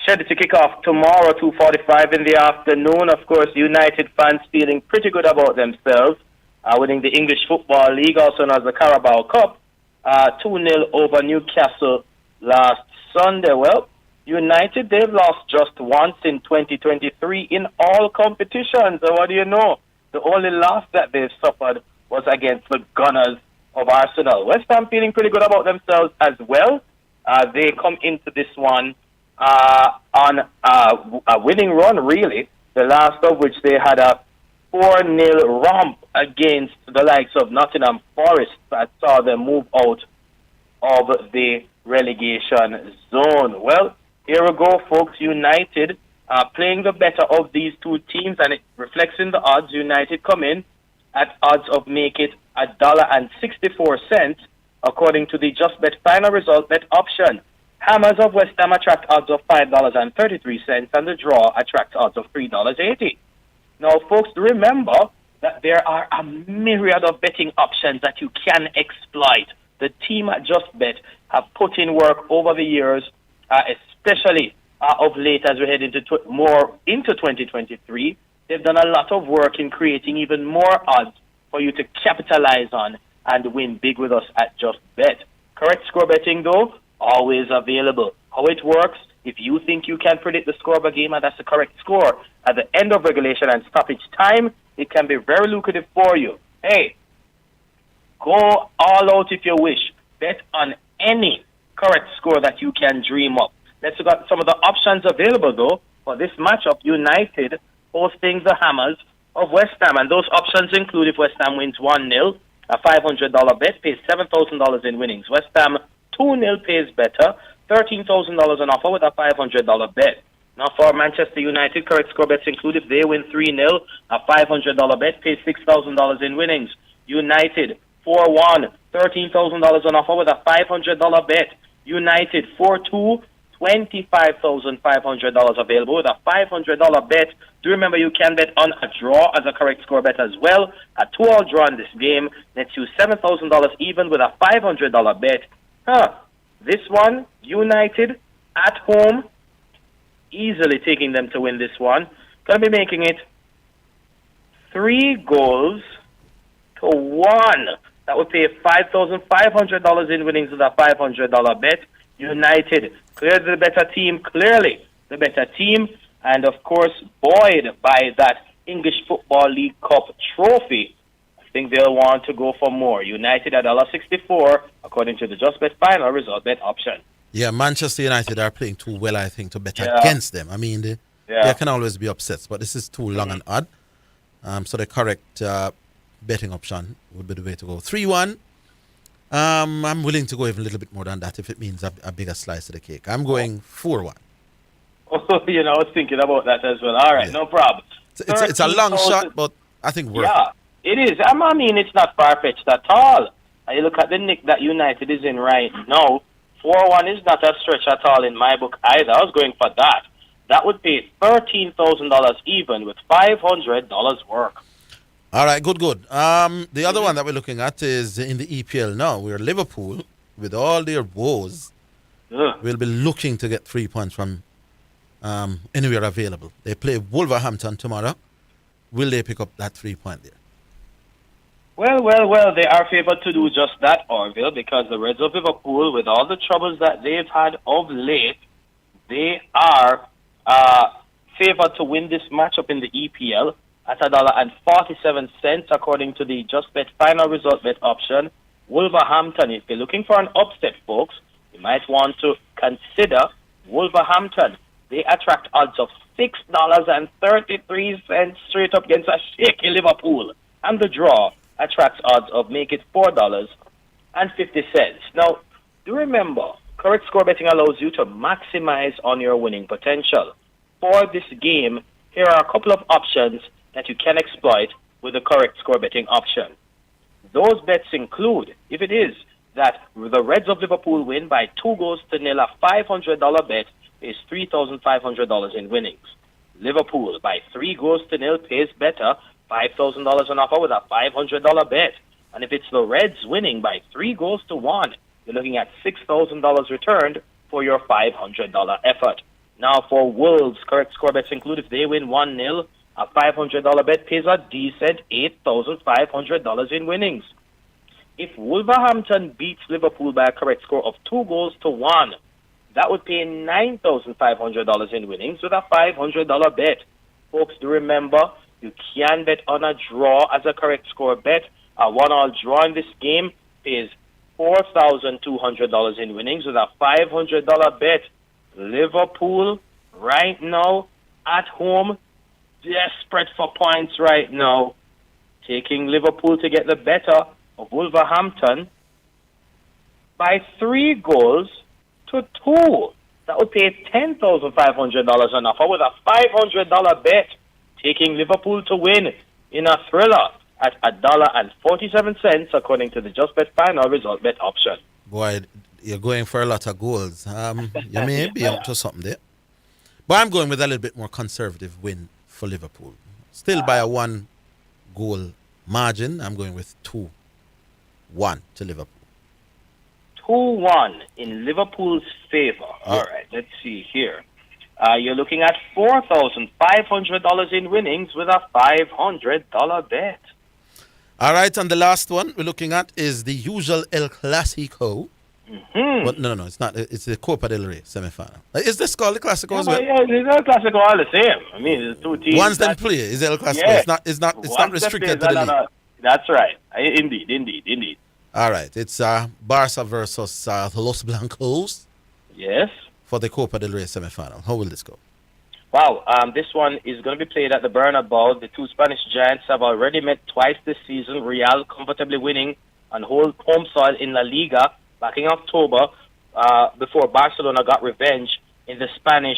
scheduled to kick off tomorrow, 2:45 in the afternoon. Of course, United fans feeling pretty good about themselves, winning the English Football League, also known as the Carabao Cup, 2-0 over Newcastle last Sunday. Well, United, they've lost just once in 2023 in all competitions. So what do you know? The only loss that they've suffered was against the Gunners of Arsenal. West Ham feeling pretty good about themselves as well. They come into this one on a winning run, really, the last of which they had a 4-0 romp against the likes of Nottingham Forest that saw them move out of the relegation zone. Well, here we go, folks. United playing the better of these two teams, and it reflects in the odds. United come in at odds of make it $1.64, according to the Just Bet final result bet option. Hammers of West Ham attract odds of $5.33, and the draw attracts odds of $3.80. Now, folks, remember that there are a myriad of betting options that you can exploit. The team at Just Bet have put in work over the years, especially of late as we head into more into 2023. They've done a lot of work in creating even more odds for you to capitalize on and win big with us at Just Bet. Correct score betting, though, always available. How it works, if you think you can predict the score of a game and that's the correct score, at the end of regulation and stoppage time, it can be very lucrative for you. Hey, go all out if you wish. Bet on any correct score that you can dream up. Let's look at some of the options available, though, for this matchup. United hosting the Hammers of West Ham. And those options include if West Ham wins 1-0, a $500 bet pays $7,000 in winnings. West Ham 2-0 pays better, $13,000 on offer with a $500 bet. Now for Manchester United, correct score bets include if they win 3-0, a $500 bet pays $6,000 in winnings. United 4-1, $13,000 on offer with a $500 bet. United 4-2, $25,500 available with a $500 bet. Do remember you can bet on a draw as a correct score bet as well. A 2-all draw in this game nets you $7,000 even with a $500 bet. This one, United at home, easily taking them to win this one. Going to be making it 3-1. That would pay $5,500 in winnings with a $500 bet. United, clearly the better team, and of course, buoyed by that English Football League Cup trophy. I think they'll want to go for more. United at $1.64, according to the Just Bet final result bet option. Yeah, Manchester United are playing too well, I think, to bet against them. I mean, there can always be upsets, but this is too long and odd. So the correct betting option would be the way to go. 3-1. I'm willing to go even a little bit more than that if it means a bigger slice of the cake. I'm going 4-1. Oh, I was thinking about that as well. All right, no problem. It's a long shot, but I think worth it. It is. I mean, it's not far-fetched at all. You look at the nick that United is in right now. 4-1 is not a stretch at all in my book either. I was going for that. That would pay $13,000 even with $500 work. All right, good. The other one that we're looking at is in the EPL now. We're Liverpool, with all their woes, will be looking to get 3 points from anywhere available. They play Wolverhampton tomorrow. Will they pick up that 3 point there? Well, they are favored to do just that, Orville, because the Reds of Liverpool, with all the troubles that they've had of late, they are favored to win this matchup in the EPL at $1.47, according to the Just Bet final result bet option. Wolverhampton, if you're looking for an upset, folks, you might want to consider Wolverhampton. They attract odds of $6.33 straight up against a shaky Liverpool. And the draw attracts odds of make it $4.50. Now, do remember, correct score betting allows you to maximize on your winning potential. For this game, here are a couple of options that you can exploit with the correct score betting option. Those bets include, if it is that the Reds of Liverpool win by 2-0, a $500 bet is $3,500 in winnings. Liverpool by 3-0 pays better, $5,000 on offer with a $500 bet. And if it's the Reds winning by 3-1, you're looking at $6,000 returned for your $500 effort. Now for Wolves, correct score bets include if they win 1-0, a $500 bet pays a decent $8,500 in winnings. If Wolverhampton beats Liverpool by a correct score of 2-1, that would pay $9,500 in winnings with a $500 bet. Folks, do remember, you can bet on a draw as a correct score bet. A 1-all draw in this game pays $4,200 in winnings with a $500 bet. Liverpool, right now, at home, desperate for points right now. Taking Liverpool to get the better of Wolverhampton by 3-2. That would pay $10,500 on offer with a $500 bet. Taking Liverpool to win in a thriller at $1.47, according to the Just Bet final result bet option. Boy, you're going for a lot of goals. You may be up to something there. But I'm going with a little bit more conservative win for Liverpool. Still by a 1-goal margin. I'm going with 2-1 to Liverpool. 2-1 in Liverpool's favor. All right, let's see here. You're looking at $4,500 in winnings with a $500 bet. All right, and the last one we're looking at is the usual El Clasico. But no, it's not. It's the Copa del Rey semi-final. Is this called the Clasico as well? Yeah, it's El Clasico all the same. I mean, it's two teams. Once them play, is El Clasico. Yeah. It's not restricted to the league. That's right. Indeed. All right. It's Barca versus Los Blancos. Yes. For the Copa del Rey semi-final. How will this go? Wow, this one is going to be played at the Bernabeu. The two Spanish giants have already met twice this season. Real comfortably winning on home soil in La Liga back in October before Barcelona got revenge in the Spanish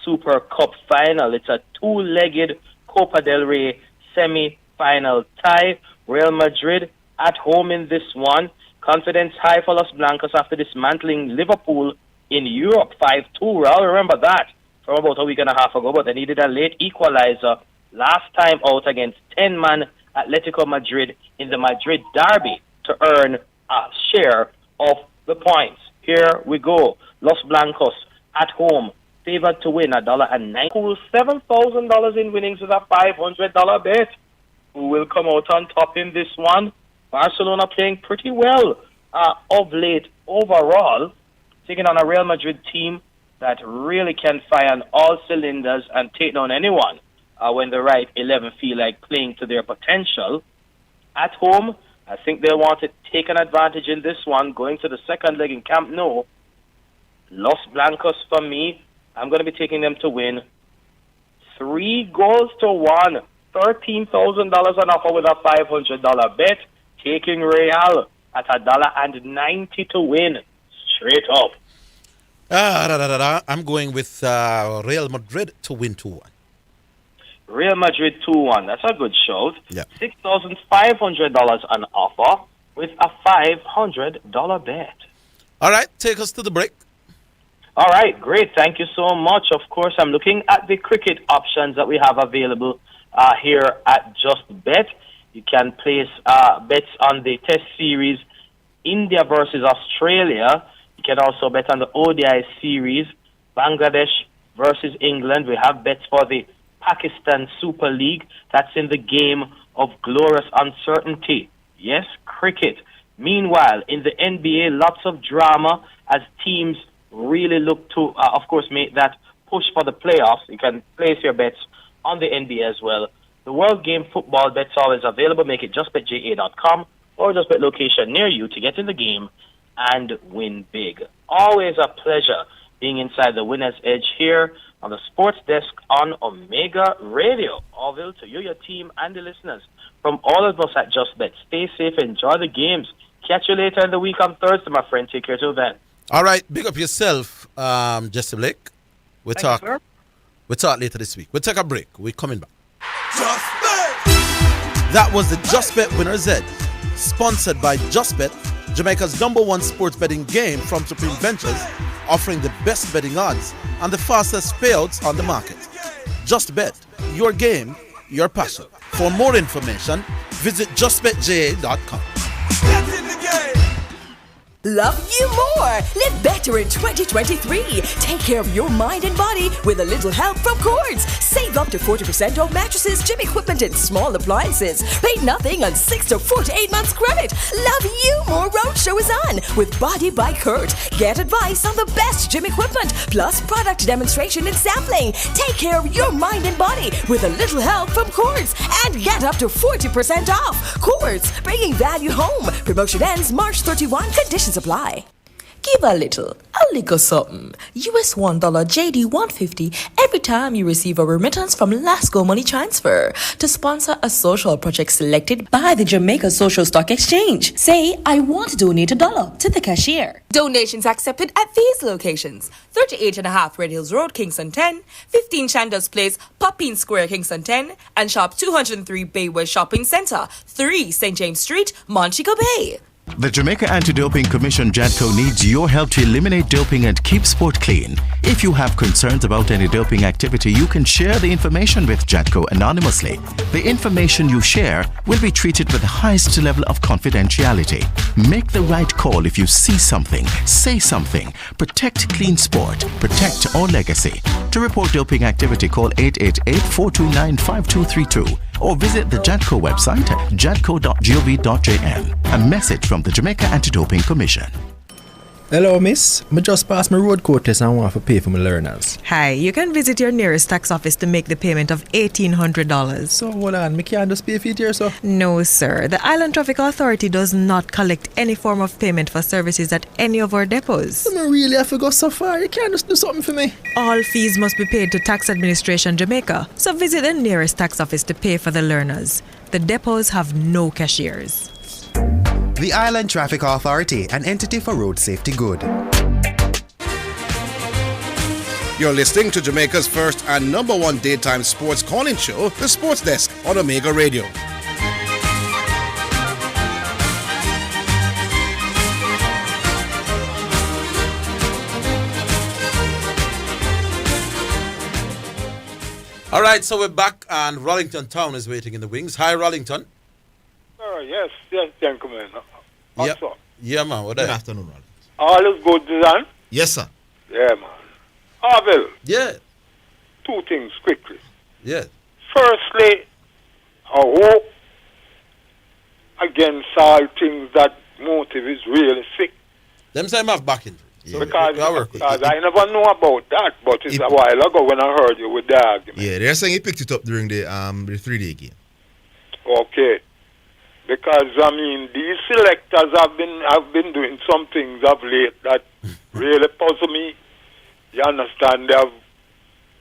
Super Cup final. It's a two-legged Copa del Rey semi-final tie. Real Madrid at home in this one. Confidence high for Los Blancos after dismantling Liverpool in Europe 5-2. I'll remember that from about a week and a half ago, but they needed a late equalizer last time out against 10-man Atletico Madrid in the Madrid derby to earn a share of the points. Here we go. Los Blancos at home, favored to win $1.09. Cool $7,000 in winnings with a $500 bet. Who will come out on top in this one? Barcelona playing pretty well of late overall, taking on a Real Madrid team that really can fire on all cylinders and take down anyone when the right 11 feel like playing to their potential. At home, I think they'll want to take an advantage in this one, going to the second leg in Camp Nou. Los Blancos, for me, I'm going to be taking them to win 3-1. $13,000 on offer with a $500 bet. Taking Real at $1.90 to win. Straight up. I'm going with Real Madrid to win 2-1. Real Madrid 2-1. That's a good shout. Yeah. $6,500 on offer with a $500 bet. All right, take us to the break. All right, great. Thank you so much. Of course, I'm looking at the cricket options that we have available here at Just Bet. You can place bets on the Test Series, India versus Australia. You can also bet on the ODI Series, Bangladesh versus England. We have bets for the Pakistan Super League. That's in the game of glorious uncertainty. Yes, cricket. Meanwhile, in the NBA, lots of drama as teams really look to, of course, make that push for the playoffs. You can place your bets on the NBA as well. The World Game Football bets always available. Make it justbetja.com or just bet location near you to get in the game and win big. Always a pleasure being inside the Winner's Edge here on the Sports Desk on Omega Radio. Orville, to you, your team, and the listeners from all of us at Just Bet. Stay safe, enjoy the games. Catch you later in the week on Thursday, my friend. Take care till then. All right, big up yourself, Jesse Blake. We'll talk later this week. We'll take a break. We're coming back. Just Bet. That was the Just Bet Winner's Edge, sponsored by Just Bet, Jamaica's #1 sports betting game from Supreme Ventures, offering the best betting odds and the fastest payouts on the market. Just Bet, your game, your passion. For more information, visit justbetja.com. Love you more. Live better in 2023. Take care of your mind and body with a little help from Cords. Save up to 40% off mattresses, gym equipment, and small appliances. Pay nothing on 6 to 48 months credit. Love you more roadshow is on with Body by Kurt. Get advice on the best gym equipment, plus product demonstration and sampling. Take care of your mind and body with a little help from Cords and get up to 40% off. Cords, bringing value home. Promotion ends March 31. Conditions apply. Give a little something. US $1 JD 150 every time you receive a remittance from Lasco Money Transfer to sponsor a social project selected by the Jamaica Social Stock Exchange. Say, I want to donate $1 to the cashier. Donations accepted at these locations: 38.5 Red Hills Road, Kingston 10, 15 Chandos Place, Poppin Square, Kingston 10, and Shop 203 Bayway Shopping Center, 3 St. James Street, Montego Bay. The Jamaica Anti-Doping Commission JADCO needs your help to eliminate doping and keep sport clean. If you have concerns about any doping activity, you can share the information with JADCO anonymously. The information you share will be treated with the highest level of confidentiality. Make the right call if you see something, say something. Protect clean sport. Protect our legacy. To report doping activity, call 888-429-5232 or visit the JADCO website at jadco.gov.jm. A message from the Jamaica Anti-Doping Commission. Hello, miss. I just passed my road court test and I want to pay for my learners. Hi, you can visit your nearest tax office to make the payment of $1,800. So, hold on, me can't just pay for it here, so? No, sir. The Island Traffic Authority does not collect any form of payment for services at any of our depots. I really have to go so far. You can't just do something for me. All fees must be paid to Tax Administration Jamaica, so visit the nearest tax office to pay for the learners. The depots have no cashiers. The Island Traffic Authority, an entity for road safety good. You're listening to Jamaica's first and number one daytime sports calling show, The Sports Desk on Omega Radio. All right, so we're back, and Rollington Town is waiting in the wings. Hi, Rollington. Yes, gentlemen. Yeah, yeah, man. What Good afternoon, Rollington. All is good, Zidane? Yes, sir. Yeah, man. Orville. Yeah. Two things quickly. Yeah. Firstly, I hope against all things that Motive is really sick. Them say have back injury. So because I never know about that, but it's a while ago when I heard you with the argument. Yeah, they're saying he picked it up during the 3-day game. Okay. Because I mean these selectors have been doing some things of late that really puzzle me. You understand?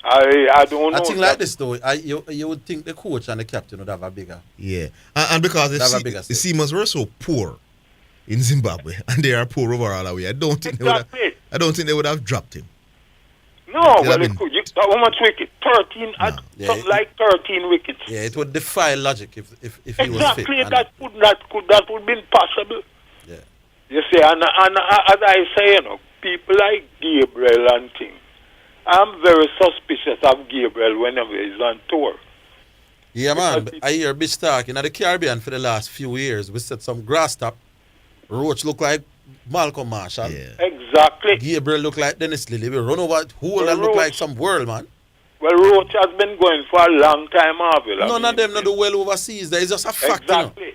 I don't know. I think like this though, you would think the coach and the captain would have a bigger. Yeah, and because the Seamers were so poor in Zimbabwe, and they are poor overall away, I don't think they would have dropped him. No, well, it could. How much wicket? 13, something like 13 wickets. Yeah, it would defy logic if he was fit. Exactly, that would be impossible. Yeah. You see, and as I say, you know, people like Gabriel and things, I'm very suspicious of Gabriel whenever he's on tour. Yeah, man, I hear bitch talking at the Caribbean for the last few years. We set some grass top. Roach look like Malcolm Marshall. Yeah. Exactly. Gabriel look like Dennis Lilly. We run over whole and look like some world, man. Well, Roach has been going for a long time, Orville. None of them not do well overseas. There is just a fact. Exactly.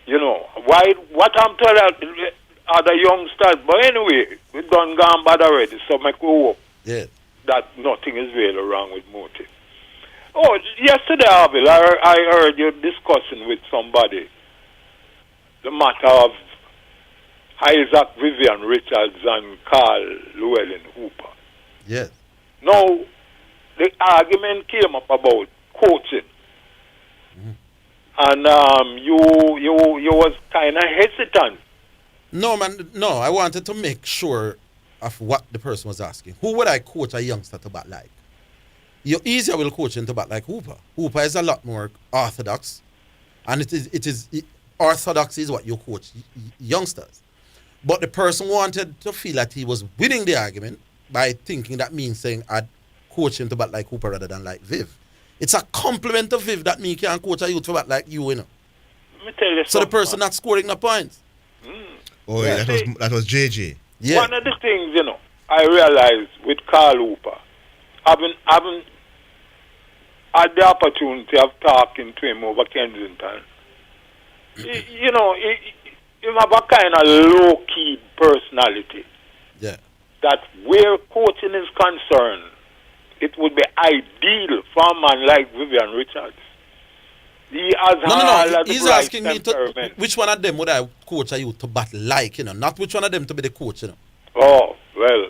You know, what I'm telling other youngsters, but anyway, we done gone bad already, so I hope that nothing is really wrong with Motive. Oh, yesterday, Orville, I heard you discussing with somebody the matter of Isaac Vivian Richards and Carl Llewellyn Hooper. Yes. Now, the argument came up about coaching. And you was kind of hesitant. No, man, no. I wanted to make sure of what the person was asking. Who would I coach a youngster to bat like? You easier will coach him to bat like Hooper. Hooper is a lot more orthodox. And orthodox is what you coach youngsters. But the person wanted to feel that he was winning the argument by thinking that means saying I'd coach him to bat like Hooper rather than like Viv. It's a compliment to Viv that me can coach a youth to bat like you know. Let me tell you so the person not scoring the points. Oh, yeah, that was JJ. Yeah. One of the things, you know, I realized with Carl Hooper, having had the opportunity of talking to him over Kensington, you know, he have a kind of low-key personality. Yeah. That where coaching is concerned, it would be ideal for a man like Vivian Richards. He has no. He's asking me to which one of them would I coach a youth to bat like, you know, not which one of them to be the coach, you know. Oh, well.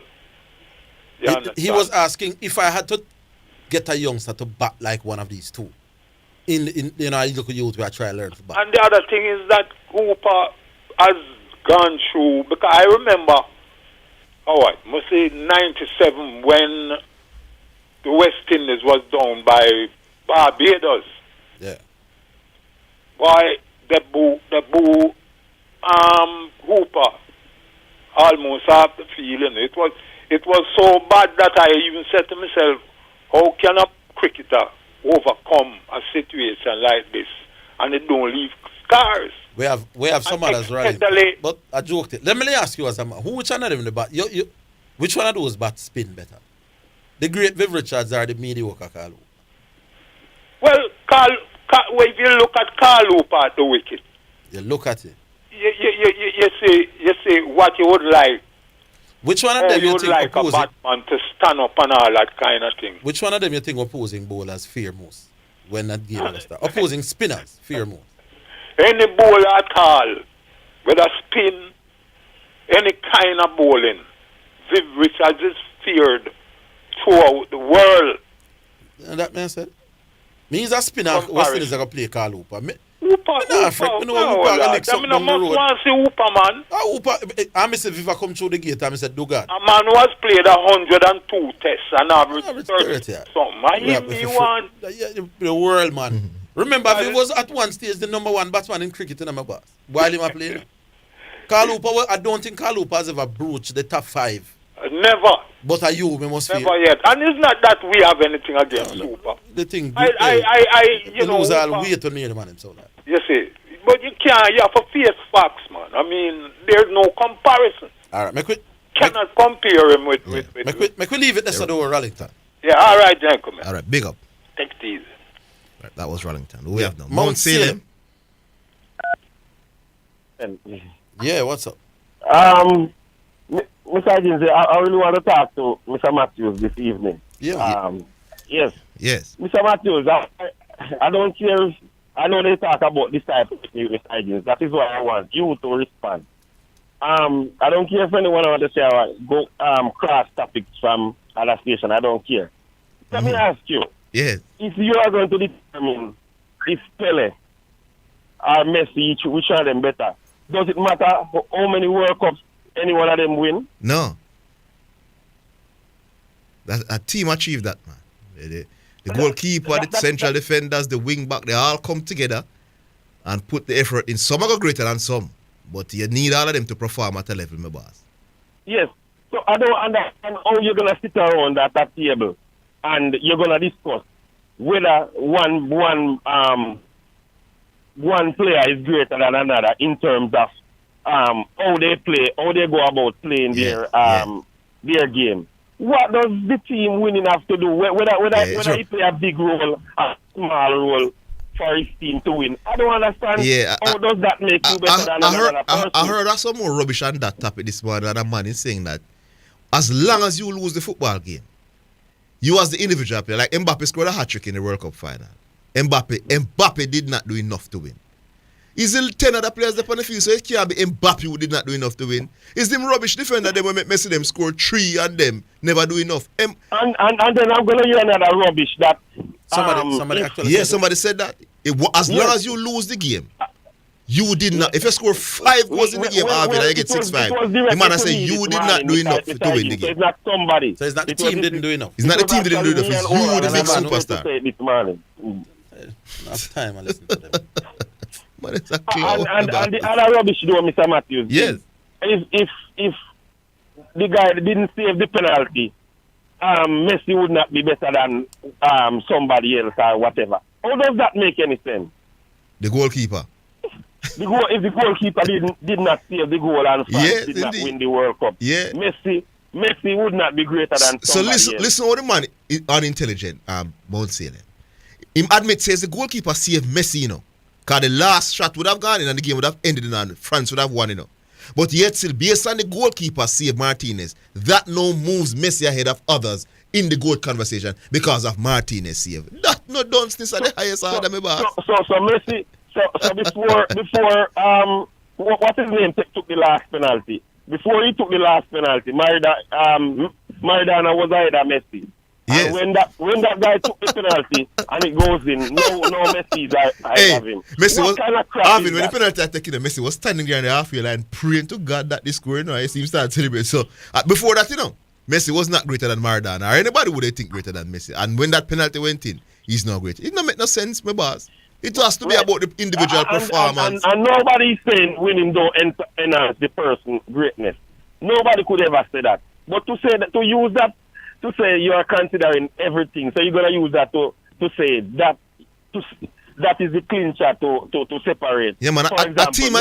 He was asking if I had to get a youngster to bat like one of these two. In you know, I look at youth where I try to learn to bat. And the other thing is that Hooper has gone through, because I remember, must say 97 when the West Indies was down by Barbados. Yeah. Why the boo Hooper almost half the feeling. It was so bad that I even said to myself, how can a cricketer overcome a situation like this and it don't leave scars? We have some others right. But I joked it. Let me ask you as a man, which one of them the bat? Which one of those bats spin better? The great Viv Richards or the mediocre Carl? Well, if you look at Carl Hooper at the wicket, you look at it. You see what you would like Which one of them you think like a Batman to stand up and all that kind of thing? Which one of them you think opposing bowlers fear most when that game will start? Opposing spinners fear most. Any bowler at all, whether spin, any kind of bowling, Viv Richards is feared throughout the world. And that man said, me is a spinner. West Indies are going to play Carl Hooper. Hooper, I must want to see Hooper, man. I miss if I come through the gate, I said, do God. A man who has played 102 tests and averaged 30 something. I hear me one. The world, man. Remember, he was at one stage the number one batsman in cricket in my boss. While he was playing. Carl Hooper, I don't think Carl Hooper has ever broached the top 5. Never. But are you, we must never yet. And it's not that we have anything against Hooper. The thing, you know, lose all weight to near the man himself. You see, but you can't. You have to face facts, man. I mean, there's no comparison. All right, cannot compare him with. Make we leave it there, so do Rallington. Yeah, all right, gentlemen. All right, big up. Take it easy. Right, that was Rallington. Who we have now? Mount Salem. Yeah, what's up? Mr. Higgins, I really want to talk to Mr. Mathews this evening. Yeah. Yes. Yes. Mr. Mathews, I don't care. I know they talk about this type of thing, Mr. Higgins. That is what I want you to respond. I don't care if anyone wants to say go cross topics from other station. I don't care. Let me ask you. Yes. If you are going to determine if Pele or Messi, which are them better, does it matter how many World Cups any one of them win? No. A team achieved that, man. The goalkeeper, the central defenders, the wing back, they all come together and put the effort in. Some are go greater than some, but you need all of them to perform at a level, my boss. Yes. So I don't understand how you're going to sit around at that table and you're going to discuss whether one player is greater than another in terms of how they play, how they go about playing their game. What does the team winning have to do? Whether he play a big role, a small role for his team to win. I don't understand how does that make you better than another person. I heard some more rubbish on that topic this morning, and a man is saying that as long as you lose the football game, you as the individual player, like Mbappe scored a hat-trick in the World Cup final. Mbappe did not do enough to win. Is the 10 other players up on the field, so it can't be Mbappe who did not do enough to win. Is them rubbish defender them when Messi them score 3 and them never do enough. And then I'm going to hear another rubbish that somebody said that. As long as you lose the game, you did not. If you score 5 goals in the game, you get 6-5. The man say you did not do enough to win the game. It's not somebody. So it's not the team didn't do enough. It's not the team didn't do enough. It's you, the big superstar. Last time I listened to them. But it's a and the other rubbish though, Mr. Mathews. Yes. If the guy didn't save the penalty, Messi would not be better than somebody else or whatever. How does that make any sense? The goalkeeper. If the goalkeeper did not save the goal and France did not win the World Cup, Messi would not be greater than somebody else. So listen how the man is unintelligent, Mount Salem. Him admit says the goalkeeper saved Messi, you know. Because the last shot would have gone in and the game would have ended and France would have won, you know. But yet still, based on the goalkeeper save Martinez, that now moves Messi ahead of others in the GOAT conversation because of Martinez save. That no dunceness at the highest order, my boss. So Messi, so before what his name took the last penalty? Before he took the last penalty, Maradona was ahead of Messi. Yes. And when that guy took the penalty and it goes in, no Messi is ahead of him. Messi what kind of crap Arvin, is when that? the penalty taken, Messi was standing there in the halfway line praying to God that they score. You know, I see him start celebrating. So before that, you know, Messi was not greater than Maradona or anybody would they think greater than Messi. And when that penalty went in, he's not great. It don't make no sense, my boss. It has to be about the individual performance. And nobody's saying winning don't enhance the person's greatness. Nobody could ever say that. But to say that, to use that, to say you are considering everything, so you're gonna use that to say that that is the clincher to separate. Yeah, man. For example, a team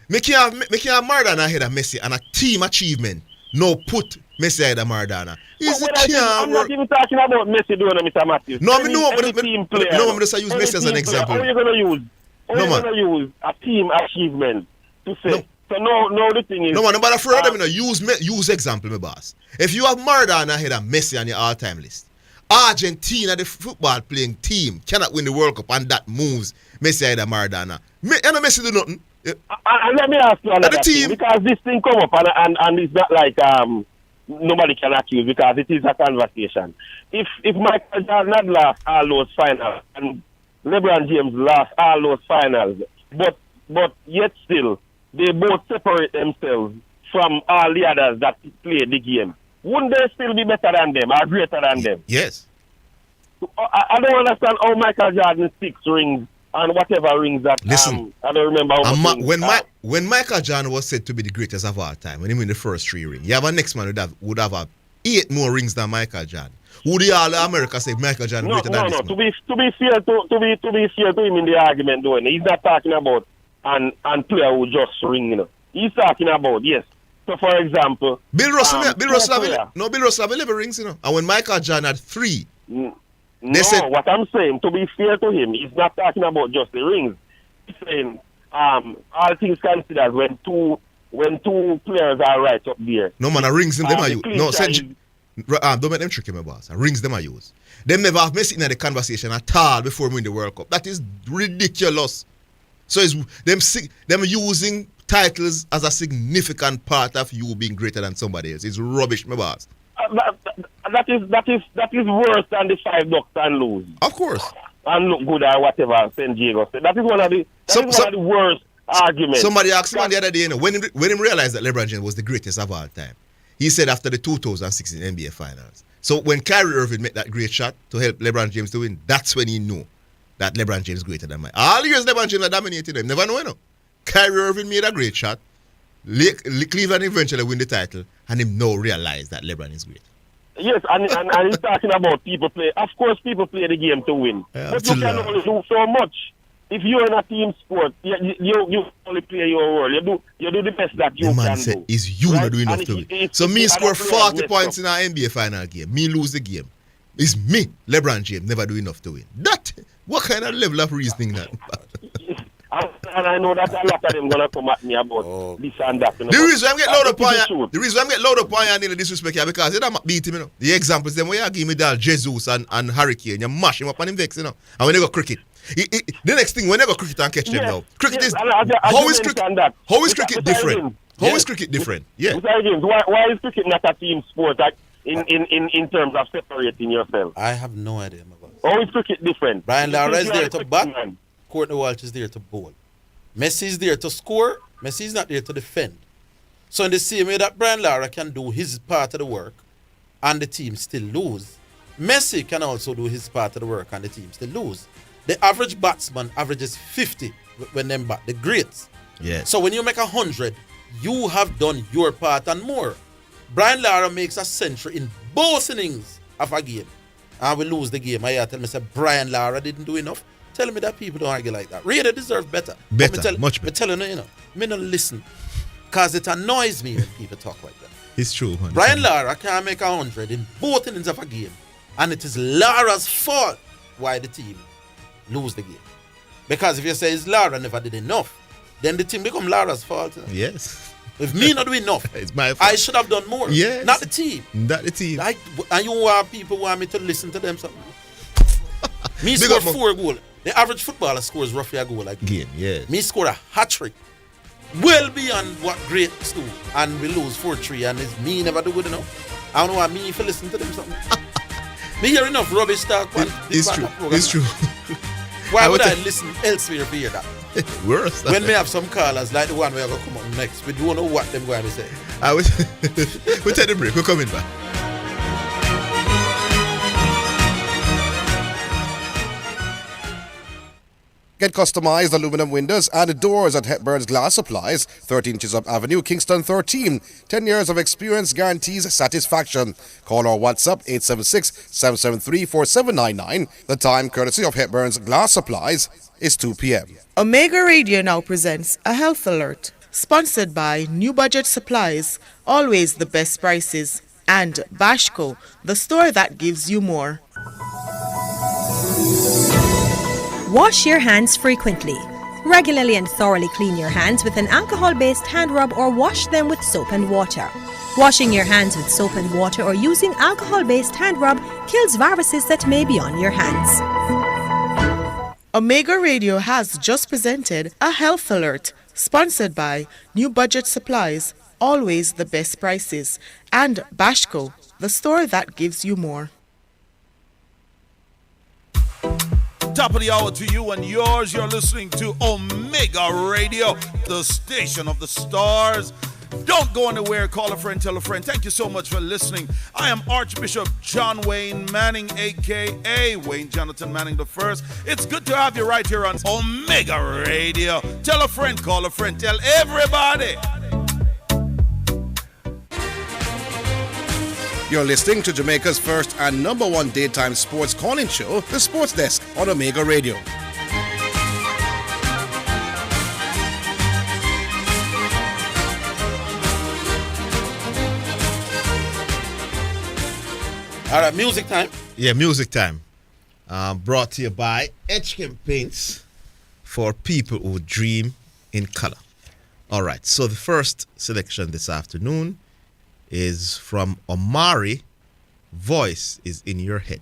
make you have Maradona ahead of Messi and a team achievement. No, put Messi ahead of Maradona. I'm not even talking about Messi doing it, Mr. Mathews. No, I mean, team player. No, I'm just use Messi as an example. How are you gonna use a team achievement to say So no, the thing is. No man, nobody afraid of them. Use example, my boss. If you have Maradona ahead of Messi on your all-time list, Argentina, the football playing team, cannot win the World Cup, and that moves Messi ahead of Maradona. Messi do nothing. And let me ask you another thing, because this thing come up and it's not like nobody can accuse, because it is a conversation. If Michael Jordan had lost all those finals and LeBron James lost all those finals, but yet still they both separate themselves from all the others that played the game, wouldn't they still be better than them or greater than them? Yes. I don't understand how Michael Jordan 6 rings and whatever rings that. Listen, I don't remember how much when Michael Jordan was said to be the greatest of all time, when he won the first 3 rings, you have a next man would have 8 more rings than Michael Jordan. Would the all America say Michael Jordan greater than this man? To be fair to him in the argument, though, he's not talking about an player who just ring. You know, he's talking about, yes. So for example, Bill Russell have 11 rings, you know, and when Michael Jordan had 3. What I'm saying, to be fair to him, he's not talking about just the rings. He's saying, all things considered, when two players are right up there. No man, rings them are used. No, don't make them tricky, my boss. Rings them are used. Them never have Messi in the conversation at all before we win the World Cup. That is ridiculous. So it's them using titles as a significant part of you being greater than somebody else. It's rubbish, my boss. That is worse than the 5 ducks and lose. Of course. And look good or whatever St. Diego said. That is one of the worst arguments. Somebody asked me the other day, you know, when he realized that LeBron James was the greatest of all time, he said after the 2016 NBA Finals. So when Kyrie Irving made that great shot to help LeBron James to win, that's when he knew that LeBron James is greater than mine. All the years LeBron James dominated him. Never know, you know. Kyrie Irving made a great shot. Cleveland eventually win the title, and him now realize that LeBron is great. Yes, and he's talking about people play. Of course, people play the game to win. But you can only do so much. If you're in a team sport, you only play your role. You do the best that you can do. Is you not doing enough to win. So me score 40 points in an NBA final game. Me lose the game. It's me, LeBron James, never do enough to win. What kind of level of reasoning that? And I know that a lot of them gonna come at me about this and that. You know? The reason I'm getting loud up on you and disrespect you because you don't beat him, you know. The examples them where you give me that Jesus and Hurricane, you mash him up on him vex, you know. And when they go cricket. The next thing, when they go cricket and catch them now. Cricket is how is cricket different? How is cricket different? Yeah. Why is cricket not a team sport in terms of separating yourself? I have no idea, my boss. How is cricket different? Brian Lara is there to bat. Courtney Walsh is there to bowl. Messi is there to score. Messi is not there to defend. So in the same way that Brian Lara can do his part of the work and the team still lose, Messi can also do his part of the work and the team still lose. The average batsman averages 50 when they bat, the greats. Yeah. So when you make 100, you have done your part and more. Brian Lara makes a century in both innings of a game. And we lose the game. I tell me, say, Brian Lara didn't do enough. Telling me that people don't argue like that. Really deserve better. Much better. I'm telling you, me not listen. Because it annoys me when people talk like that. It's true, man. Brian Lara can't make 100 in both innings of a game. And it is Lara's fault why the team lose the game. Because if you say it's Lara never did enough, then the team become Lara's fault. You know? Yes. If me not do enough, it's my fault. I should have done more. Yes. Not the team. And you want people want me to listen to them something. Me score 4 goals. The average footballer scores roughly a goal a game. Yeah. Me score a hat-trick. Well beyond what greats do. And we lose 4-3 and it's me never do good enough. I don't know why me if you listen to them something. Me hear enough rubbish talk. It's true. It's true. Why would I listen elsewhere to hear that? Worse. When we have some callers like the one we're going to come up next, we don't know what them going to say. We'll take a break. We're coming back. Get customized aluminum windows and doors at Hepburn's Glass Supplies, 13 Chisholm Avenue, Kingston 13. 10 years of experience guarantees satisfaction. Call or WhatsApp 876-773-4799. The time, courtesy of Hepburn's Glass Supplies, is 2 p.m. Omega Radio now presents a health alert, sponsored by New Budget Supplies, always the best prices, and Bashco, the store that gives you more. Wash your hands frequently. Regularly and thoroughly clean your hands with an alcohol-based hand rub or wash them with soap and water. Washing your hands with soap and water or using alcohol-based hand rub kills viruses that may be on your hands. Omega Radio has just presented a health alert, sponsored by New Budget Supplies, always the best prices, and Bashco, the store that gives you more. Top of the hour to you and yours. You're listening to Omega Radio, the station of the stars. Don't go anywhere. Call a friend, tell a friend. Thank you so much for listening. I am Archbishop John Wayne Manning, a.k.a. Wayne Jonathan Manning I. It's good to have you right here on Omega Radio. Tell a friend, call a friend, tell everybody. You're listening to Jamaica's first and number one daytime sports calling show, The Sports Desk, on Omega Radio. All right, music time. Yeah, music time. Brought to you by Edgecombe Paints for people who dream in color. All right, so the first selection this afternoon is from Omari. Voice is in your head.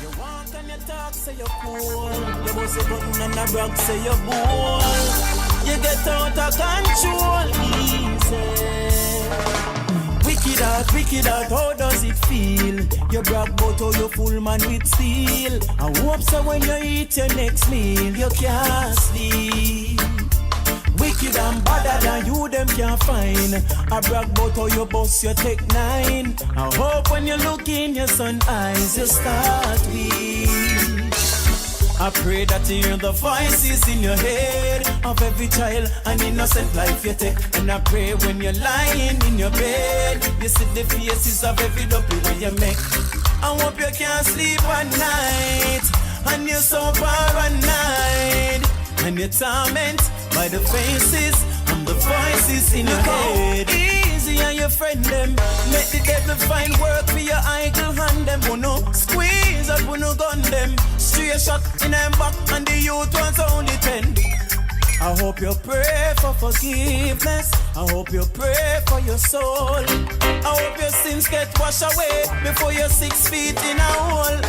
You walk and you talk, say you're cool. You bust a button and a brag, say you're bold. You get out of control, easy. Wicked out, how does it feel? You brag about how you full man with steel. I hope so when you eat your next meal, you can't sleep. Wicked and badder than you, them can't find. I brag about how you bust your Tech 9. I hope when you look in your son eyes, you start weak. I pray that you hear the voices in your head of every child and innocent life you take. And I pray when you're lying in your bed, you see the faces of every double way you make. I hope you can't sleep one night and you're so paranoid and you're tormented by the faces and the voices in your head. Easy on your friend them, make the devil find work for your idle hand them. Who squeeze up, who gun them. Straight shot in them back and the youth ones only 10. I hope you pray for forgiveness. I hope you pray for your soul. I hope your sins get washed away before you're 6 feet in a hole.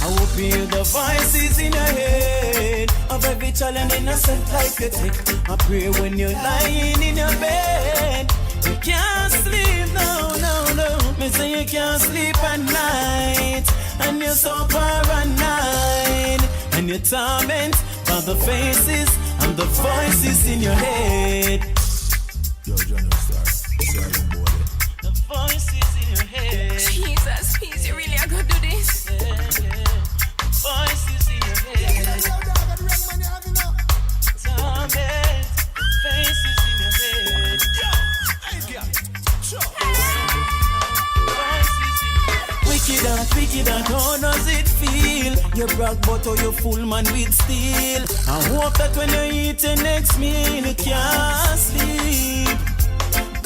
I hope you hear the voices in your head of every child and innocent life you take. I pray when you're lying in your bed, you can't sleep, no. Me say you can't sleep at night, and you're so paranoid, and you're tormented by the faces and the voices in your head. Yo, Johnny Star, the voices in your head. Jesus, please, you really are gonna do this? Voices in your head. Torment, faces in your head. Wicked out, how does it feel? You brag about how you full man with steel. I hope that when you eat your next meal, you can't sleep.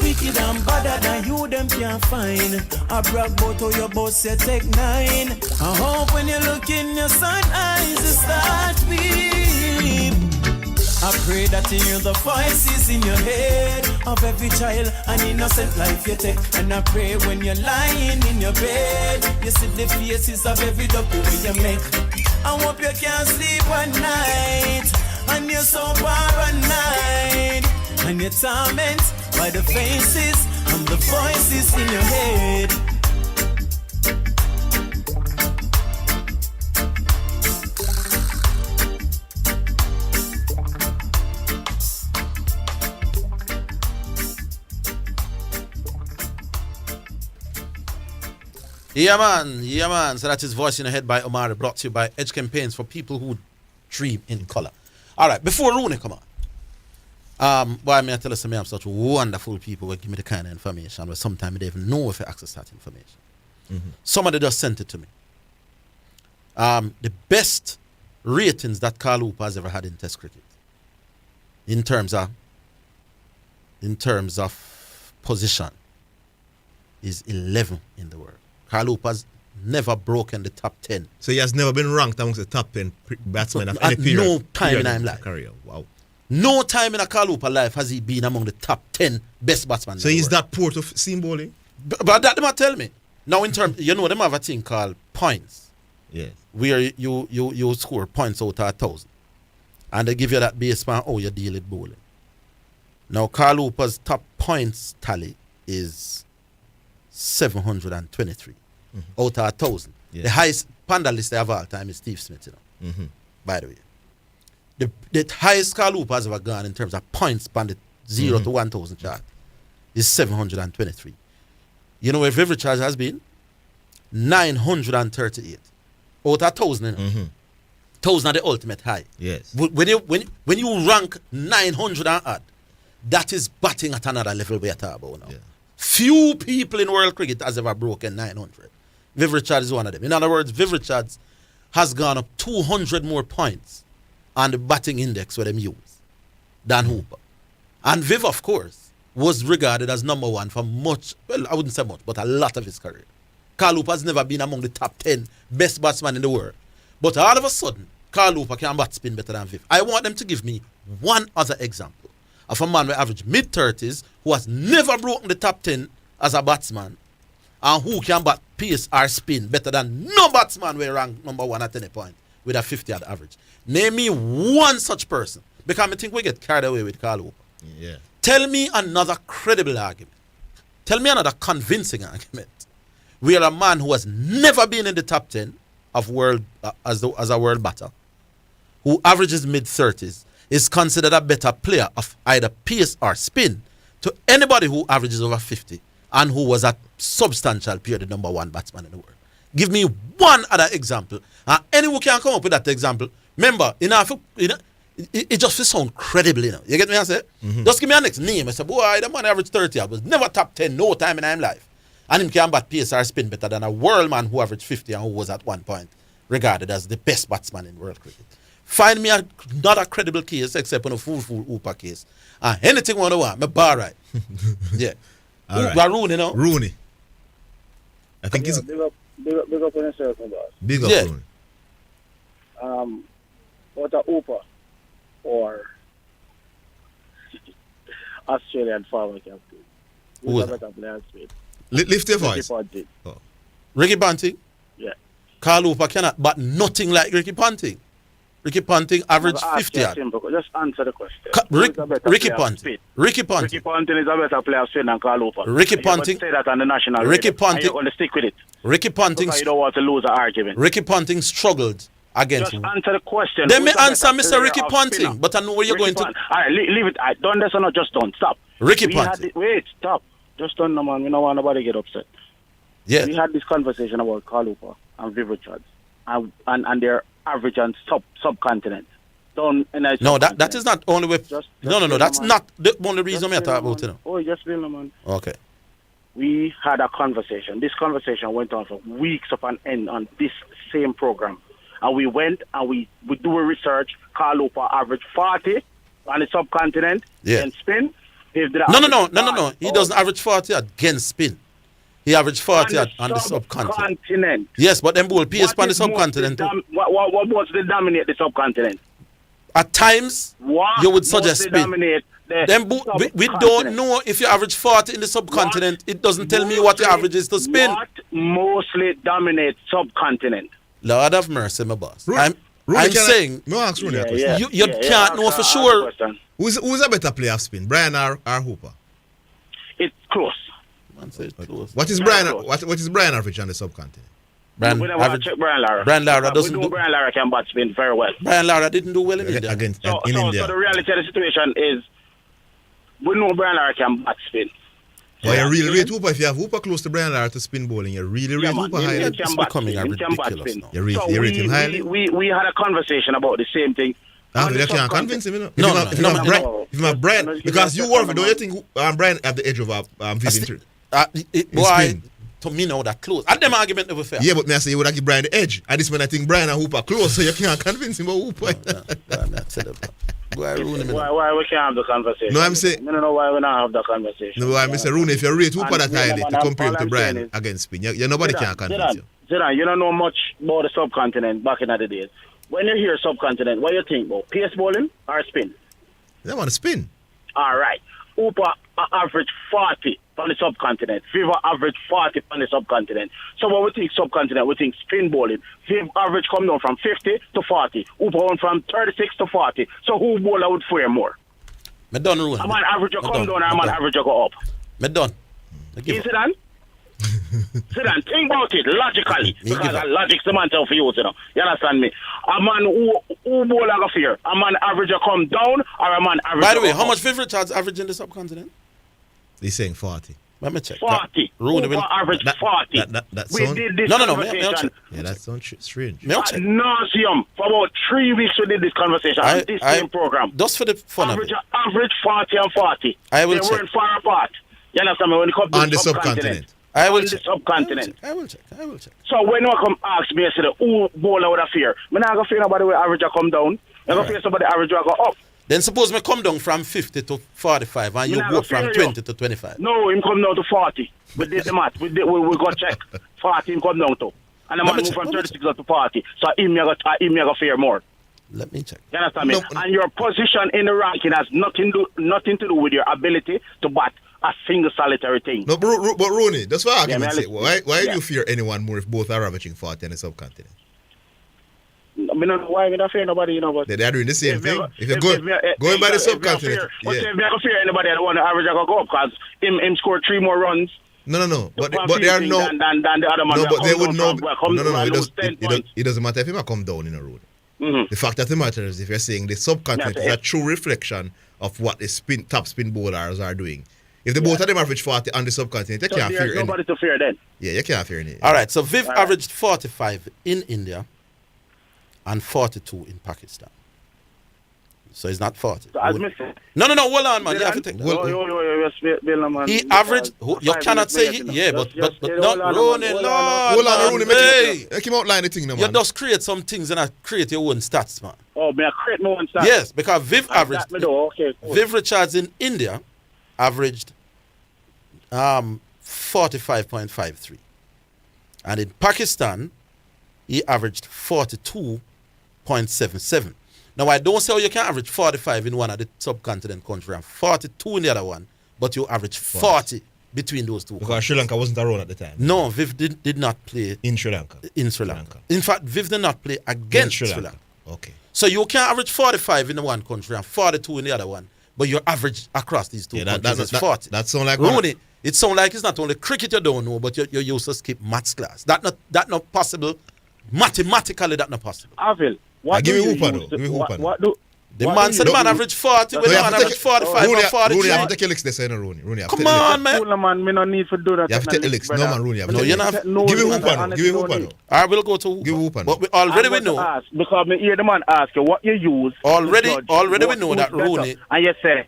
Wicked and badder than you, them can't find. I brag about how you bust your Tech 9. I hope when you look in your son eyes, you start weep. I pray that you hear the voices in your head of every child and innocent life you take. And I pray when you're lying in your bed, you see the faces of every double way you make. I hope you can't sleep one night and you're so paranoid and you're tormented by the faces and the voices in your head. Yeah, man. So that is Voice in the Head by Omari, brought to you by Edge Campaigns for people who dream in color. All right, before Rooney come on, why may I tell us I have such wonderful people who give me the kind of information where sometimes they don't even know if they access that information. Mm-hmm. Somebody just sent it to me. The best ratings that Carl Hooper has ever had in Test cricket, in terms of position, is 11 in the world. Carl Hooper's never broken the top 10. So he has never been ranked amongst the top 10 batsmen of any At period. no time in his life. Career. Wow. No time in a Carl Hooper life has he been among the top 10 best batsmen. So he's that poor to seam bowling? But that they might tell me. Now in terms, you know, them have a thing called points. Yeah. Where you score points out of 1,000. And they give you that base man, oh, you deal with bowling. Now Carl Hooper's top points tally is 723 out of 1,000. Yeah. The highest panda list of all time is Steve Smith, you know. By the way. The highest Carl Hooper has ever gone in terms of points on the 0 to 1,000 chart is 723. You know where Viv Richards has been? 938. Out of 1,000, you know. 1,000 are the ultimate high. Yes. When you rank 900 and odd, that is batting at another level we are talking about now. Yeah. Few people in world cricket has ever broken 900. Viv Richards is one of them. In other words, Viv Richards has gone up 200 more points on the batting index where them use than Hooper. And Viv, of course, was regarded as number one for much, well, I wouldn't say much, but a lot of his career. Carl Hooper has never been among the top 10 best batsmen in the world. But all of a sudden, Carl Hooper can bat spin better than Viv. I want them to give me one other example of a man with average mid-30s who has never broken the top 10 as a batsman and who can bat pace or spin better than no batsman will rank number one at any point with a 50 at average. Name me one such person, because I think we get carried away with Carl Hooper. Yeah. Tell me another credible argument. Tell me another convincing argument where a man who has never been in the top 10 of world as a world batter, who averages mid-30s, is considered a better player of either pace or spin to anybody who averages over 50 and who was a substantial period number one batsman in the world. Give me one other example. And anyone can come up with that example. Remember, it just feels sound credible, you know. You get me? I say? Just give me a next name. I say, boy, the man averaged 30. I was never top 10, no time in his life. And him can bat pace or spin better than a world man who averaged 50 and who was at one point regarded as the best batsman in world cricket. Find me another credible case except on a full Hooper case. And anything one want, me bar right. Yeah. All right. Rooney, no? Rooney. I think he's... Big up on yourself, my boss. Big up, Rooney. What a Hooper or Australian farmer captain. Who's a better player speed? Lift your voice. Ricky Ponting? Yeah. Carl Hooper cannot bat nothing like Ricky Ponting. Ricky Ponting averaged 50. Just answer the question. Ricky Ponting. Ricky Ponting. Ricky Ponting is a better player spin than Carl Hooper. Ricky Ponting. Say that on the national Ricky radio. Ponting. You're going to stick with it. Ricky Ponting. Because you don't want to lose an argument. Ricky Ponting struggled against. Just answer the question. Then me answer Mr. Ricky Ponting, but I know where you're going to. All right, leave it. Don't listen or just don't. Stop. Ricky Ponting. Wait, stop. Just don't, no, man. We don't want nobody to get upset. Yes. We had this conversation about Carl Hooper and Viv Richards and their average and subcontinent. No, that is not only with. No. That's not the only reason we are talking about it. Oh, just leave them, man. Okay. We had a conversation. This conversation went on for weeks upon end on this same program. And we went and we do a research. Carl Hooper averaged 40 on the subcontinent and spin. No. He doesn't average 40 against spin. He averaged 40 on the subcontinent. Yes, but them bowl pace on the subcontinent. What was the dominate the subcontinent? At times, you would suggest spin. We don't know if you average 40 in the subcontinent. It doesn't tell me what the average is to spin. What mostly dominates subcontinent? Lord have mercy, my boss. I'm saying no, ask Rooney you can't know for sure. Who's a better player of spin, Brian or Hooper? It's close. What is Brian? What is Brian average on the subcontinent? Brian Lara. Brian Lara doesn't do. Brian Lara can bat spin very well. Brian Lara didn't do well in India. In India. So the reality of the situation is, we know Brian Lara can bat spin. Well, you really rate Hooper. If you have Hooper close to Brian Lara to spin bowling, you really rate Hooper highly. It's becoming ridiculous now. You rate him highly? We had a conversation about the same thing. You can't convince him, you know? No. If you have Brian, because you work, don't you think Brian at the edge of Vivian? Boy, to me now that close. And them argument never fair. Yeah, but me I say you would have give Brian the edge. At this point I think Brian and Hooper close, so you can't convince him about Hooper. Why we can't have the conversation? No, I'm saying. I don't know why we not have the conversation. No, I'm saying Rooney, if you rate Hooper that highly to compare him to Brian against spin, nobody can convince you. Zidane, you don't know much about the subcontinent back in the days. When you hear subcontinent, what do you think about? Pace bowling or spin? They want to spin. All right. Upa average 40 on the subcontinent. Viva average 40 on the subcontinent. So when we think subcontinent, we think spin bowling. Viva average come down from 50 to 40. Upa went from 36 to 40. So who bowler would fare more? Me done, Rooney. I'm on average you come down, I'm on average you go up. Me done. Is it done? Zidane, think about it logically. Because logic's the man tell for you, you know. You understand me? A man who bowl like a fear. A man average come down or a man average. By the way, go how up? much Viv Richards average in the subcontinent? He's saying 40. Let me check. 40. Rooney will average 40. That we sound, did this No. conversation. Yeah, that sounds strange. Ad nauseum. For about 3 weeks we did this conversation on this same program. Just for the fun average 40 and 40. I will they check. weren't far apart. You understand me? When it comes to On the subcontinent. I will on check. the subcontinent. I will check. So when you come ask me, I say, who bowler would I fear? I'm not going to fear nobody where average will come down. I'm going to fear somebody average will go up. Then suppose me come down from 50 to 45 and you go from 20 to 25. No, him come down to 40. We did the math. We got check. 40 him come down to. And the man move from 36 to 40. So him you got fear more. Let me check. You understand me? And your position in the ranking has nothing to do with your ability to bat a single solitary thing. No, but Rooney, that's why argument's Yeah, sake. Why do you fear anyone more if both are averaging 40 on the subcontinent? I mean, why I fear nobody, you know, but They're doing the same thing. If you're going by the subcontinent. But if I fear anybody, I don't want the average I go up because him score 3 more runs. No. But they are no. Than the other man. No, but they would know. No. It doesn't matter if he might come down in a road. Mm-hmm. The fact that the matter is, if you're saying the subcontinent is a true reflection of what the top spin bowlers are doing. If the both of them average 40 on the subcontinent, you So can't fear there's any. nobody to fear then. Yeah, you can't fear any. All right, so Viv averaged 45 in India and 42 in Pakistan. So it's not 40. So as me say, No, hold on, man. You have to take that. He averaged. You cannot say but not Rooney. Hold on, Rooney. Make him outline the thing, no, man. You just create some things and create your own stats, man. Oh, may I create my own stats? Yes, because Viv averaged. Okay, cool. Viv Richards in India averaged 45.53. And in Pakistan, he averaged 42.77. Now, I don't say you can average 45 in one of the subcontinent country and 42 in the other one, but you average 40 between those two. Because Sri Lanka wasn't around at the time. No, Viv did not play in Sri Lanka. In fact, Viv did not play against Sri Lanka. Okay. So you can average 45 in the one country and 42 in the other one, but your average across these two countries is 40. That sounds like Rooney. It sounds like it's not only cricket you don't know, but you used to skip maths class. That not possible. Mathematically, that not possible. Orville, give me Hooper though. Give me Hooper. The man said the man average 40, when the man average 45 or 43. Rooney, you have to take Elix this, Rooney. Come on, man. Me no need to do that. You have to take Elix. No, man, Rooney. No, you have. Give me Hooper though. Give me Hooper though. I will go to Hooper. Give Hooper. But already we know. Because me hear the man ask you what you use. Already we know that Rooney. And you say,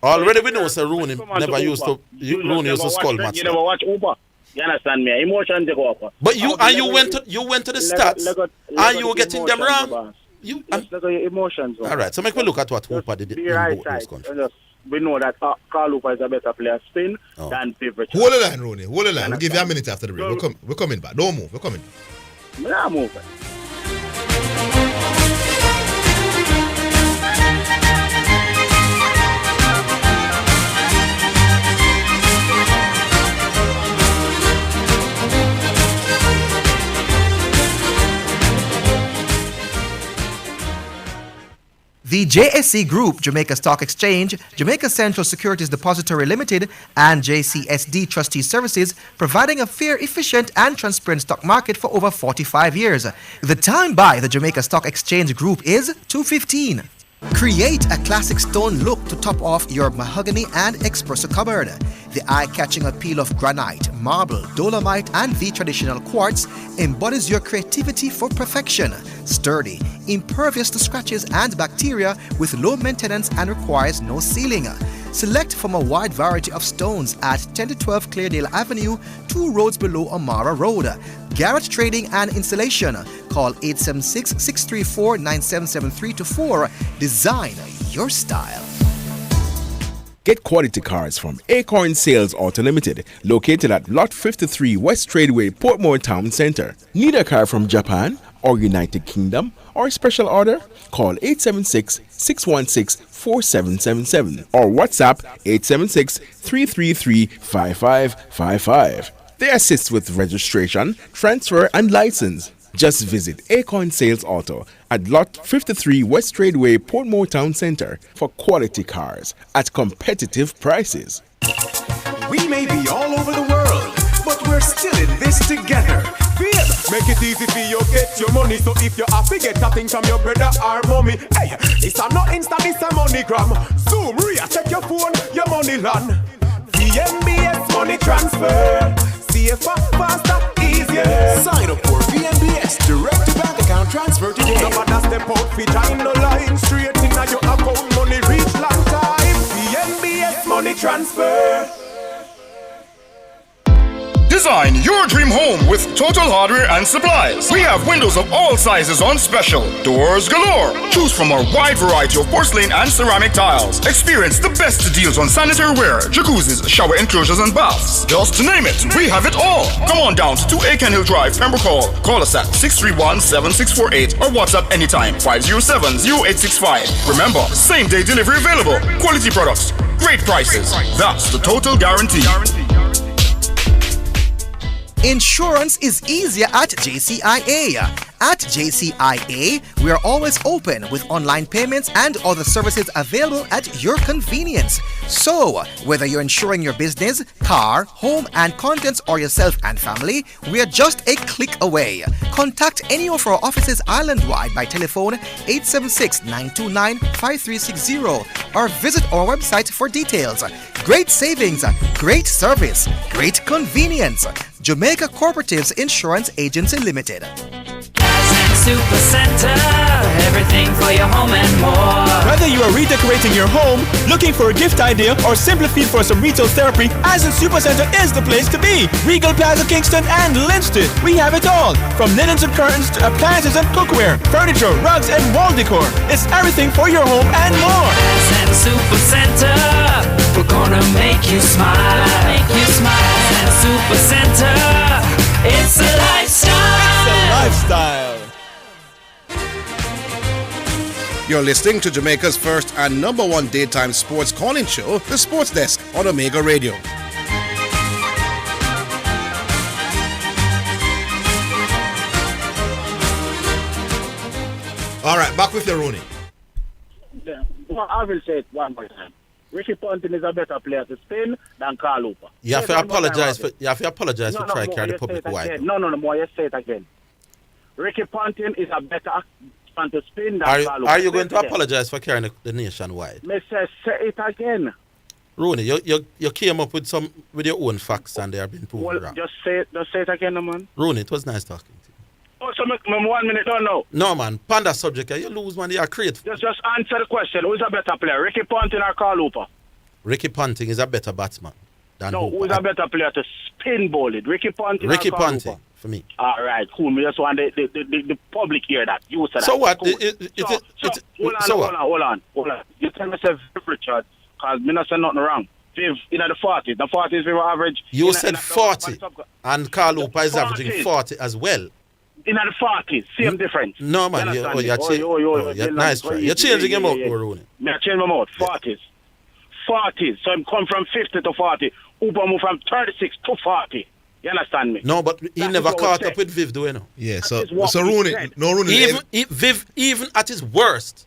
already we know, sir, Rooney never used to. Rooney used to skull match. You never watch Uber. You understand me? Emotions go up. But you went to the stats and you were getting them wrong. Look at your emotions. All right, so make me look at what Hooper did in both those countries. We know that Carl Hooper is a better player spin than Viv Richards. Hold the line, Rooney. Hold the line. We'll give you a minute after the break. We're coming back. Don't move. We're coming. I'm not moving. The JSC Group, Jamaica Stock Exchange, Jamaica Central Securities Depository Limited, and JCSD Trustee Services, providing a fair, efficient, and transparent stock market for over 45 years. The time by the Jamaica Stock Exchange Group is 2:15. Create a classic stone look to top off your mahogany and espresso cupboard. The eye-catching appeal of granite, marble, dolomite, and the traditional quartz embodies your creativity for perfection. Sturdy, impervious to scratches and bacteria with low maintenance and requires no sealing. Select from a wide variety of stones at 10 to 12 Cleardale Avenue, 2 roads below Amara Road. Garrett Trading and Installation. Call 876-634-9773 to 4. Design your style. Get quality cars from Acorn Sales Auto Limited, located at Lot 53 West Tradeway, Portmore Town Center. Need a car from Japan or United Kingdom or special order? Call 876-616-4777 or WhatsApp 876-333-5555. They assist with registration, transfer, and license. Just visit Acorn Sales Auto at Lot 53 West Tradeway, Portmore Town Center for quality cars at competitive prices. We may be all over the world, but we're still in this together. Feel? Make it easy for you get your money. So if you have to get a thing from your brother or mommy, hey, it's a not Insta, it's a MoneyGram. Zoom, Ria, check your phone, your money land. VNBS money transfer. Safer, faster, easier. Sign up for VNBS direct to bank account transfer today. No matter step out, fit in the line. Straight in your account, money reach long time. VNBS money transfer. Design your dream home with Total Hardware and Supplies. We have windows of all sizes on special. Doors galore. Choose from our wide variety of porcelain and ceramic tiles. Experience the best deals on sanitary ware, jacuzzis, shower enclosures, and baths. Just to name it, we have it all. Come on down to 2 Aiken Hill Drive, Pembroke Hall. Call us at 631-7648 or WhatsApp anytime 507-0865. Remember, same day delivery available. Quality products, great prices. That's the Total Guarantee. Insurance is easier at JCIA. At JCIA, we are always open with online payments and other services available at your convenience. So, whether you're insuring your business, car, home and contents or yourself and family, we are just a click away. Contact any of our offices island-wide by telephone 876-929-5360 or visit our website for details. Great savings, great service, great convenience. Jamaica Cooperatives Insurance Agency Limited. Super Center, everything for your home and more. Whether you are redecorating your home, looking for a gift idea, or simply feel for some retail therapy, Asden Super Center is the place to be. Regal Plaza Kingston and Linston. We have it all, from linens and curtains to appliances and cookware, furniture, rugs and wall decor. It's everything for your home and more. Asden Super Center, we're gonna make you smile. Asden Super Center, it's a lifestyle. It's a lifestyle. You're listening to Jamaica's first and #1 daytime sports call-in show, The Sports Desk, on Omega Radio. All right, back with you, Rooney. Well, I will say it one more time. Ricky Ponting is a better player to spin than Carl Hooper. You have to apologize for trying to carry the public wide. No, more. You say it again. Ricky Ponting is a better man to spin than Carl Hooper. Are you going to apologize for carrying the nation wide? Me say it again. Rooney, you came up with your own facts and they have been proven wrong. Just say it again, man. Rooney, it was nice talking to you. Oh, so 1 minute, don't know. No, man. Panda subject, you lose, man. You are creative. Just answer the question. Who is a better player, Ricky Ponting or Carl Hooper? Ricky Ponting is a better batsman than Hooper. Who is a better player to spin bowl it? Ricky Ponting or Carl Hooper? For me. All right, cool. Me just want the public hear that. You said so that. What? Cool. Hold on. You tell me, Richard, because me not say nothing wrong. Viv, in the 40s. The 40s we were average. You said 40, and Carl Hooper is averaging 40 as well. In the 40s, same difference. No, man. Nice try. You're changing him out, Rooney. Me change him out. 40s. So I'm come from 50 to 40. Hooper move from 36 to 40. You understand me? No, but he never caught up with Viv, do you know? Yeah, so Rooney, Viv, even at his worst,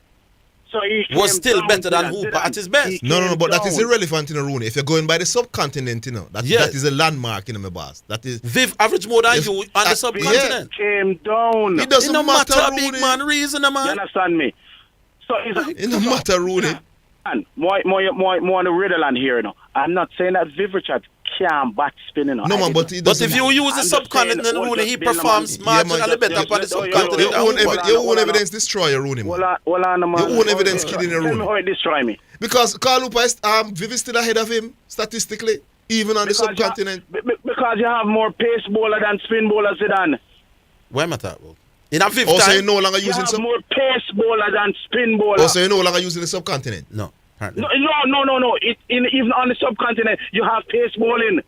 so he was still better than Hooper at his best. No, but that is irrelevant, Rooney. If you're going by the subcontinent, that is a landmark, my boss. That is Viv average more than you on the subcontinent. Came down. It doesn't matter, Rooney. Big man, reason, man. You understand me? So it doesn't matter, Rooney. And more on the Riddleland here, I'm not saying that Viv Richards can't bat spinning. No, man, but it doesn't. But if you use the subcontinent, Rooney, he performs marginally better on the subcontinent. Your own evidence destroy you, Rooney, man. Hold on, man. Your own evidence killing you, Rooney. Tell me how it destroy me. Because Carl Hooper Viv is still ahead of him, statistically, even on the subcontinent. Because you have more pace bowler than spin bowler, Zidane. Why am I talking about? In a 5th also, time, you no longer using more pace bowler than spin bowler. Also, you no longer using the subcontinent. No. apparently. No. Even on the subcontinent, you have pace bowling.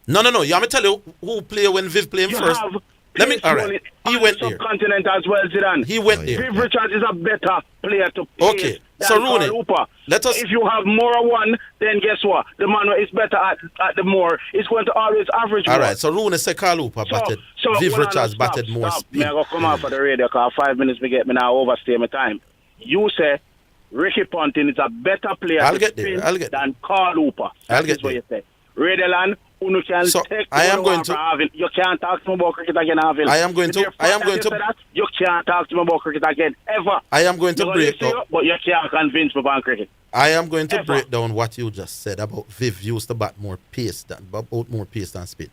No. You want me to tell you who play when Viv played him first? Let me. All right. He went there. Subcontinent as well, Zidane. He went there. Viv Richards is a better player to pace. Okay. So Rooney, let us. If you have more one, then guess what? The man who is better at the more is going to always average more. All right. So Rooney said Carl Hooper batted. Viv Richards batted more speed. I'm going to come out for the radio because 5 minutes me get me now overstay my time. You say Ricky Ponting is a better player than Carl Hooper. I'll get what you say. Radio Land, you can take I am going to. You can't talk to me about cricket again, Orville. I am going to. You can't talk to me about cricket again, ever. I am going to break down. But you can't convince me about cricket. I am going to break down what you just said about Viv used to bat more pace than speed.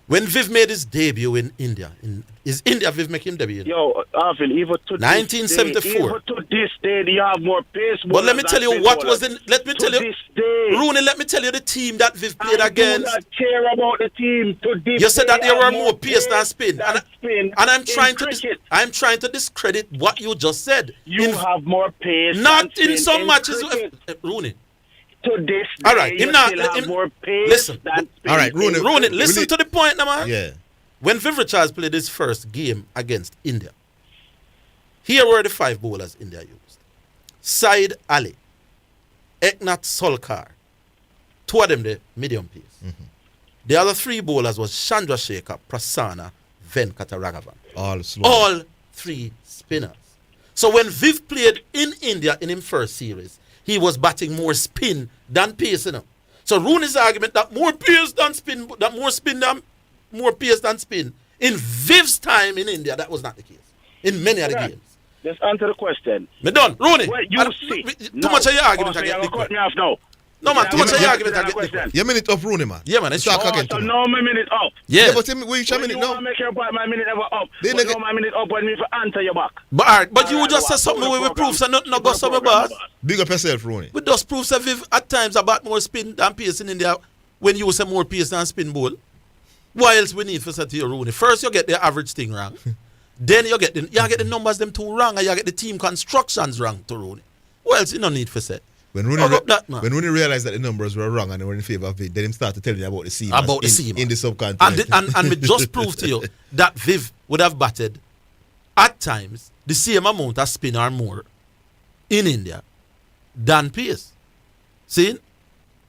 When Viv made his debut in India, is India Viv make him debut? Yo, Orville, even to 1974. To this day, you have more pace. But let me tell you what was in. Let me tell you, Rooney. Let me tell you the team that Viv played against. I do not care about the team. To this you said that day, there were more pace than spin, and I'm trying to discredit what you just said. You have more pace. Not in some matches, Rooney. To this day, all right, him not more pace. Listen, all right, Rooney, listen to the point, now, man. Yeah. When Viv Richards played his first game against India, here were the 5 bowlers India used: Said Ali, Eknath Solkar, 2 of them the medium pace. Mm-hmm. The other 3 bowlers was Chandrasekhar, Prasanna, Venkataragavan. All slow. All 3 spinners. So when Viv played in India in his first series, he was batting more spin than pace. So Rooney's argument that more pace than spin, more pace than spin. In Viv's time in India, that was not the case. In many other games. Just answer the question. Me done, Rooney. Too much of your argument. I get cut me off now. No man, too much of your argument. I get your minute up, Rooney, man. Yeah, man. It's talk again. So now my minute up. Yeah, but we each a minute now. Make sure my minute ever up. But now my minute up when me for answer your back. But alright, but you just said something with proofs and nothing go somewhere, boss. Big up yourself, Rooney. With those proofs that Viv at times about more spin than pace in India when you say more pace than spin bowl. What else we need for say to you, Rooney? First you get the average thing wrong. Then you get the numbers them too wrong, and you get the team constructions wrong to Rooney. What else you no need for say? When Rooney realized that the numbers were wrong and they were in favor of it, then him started telling you about the seam. About the seam. In the subcontinent. And we just proved to you that Viv would have batted at times the same amount of spin or more in India than pace. See?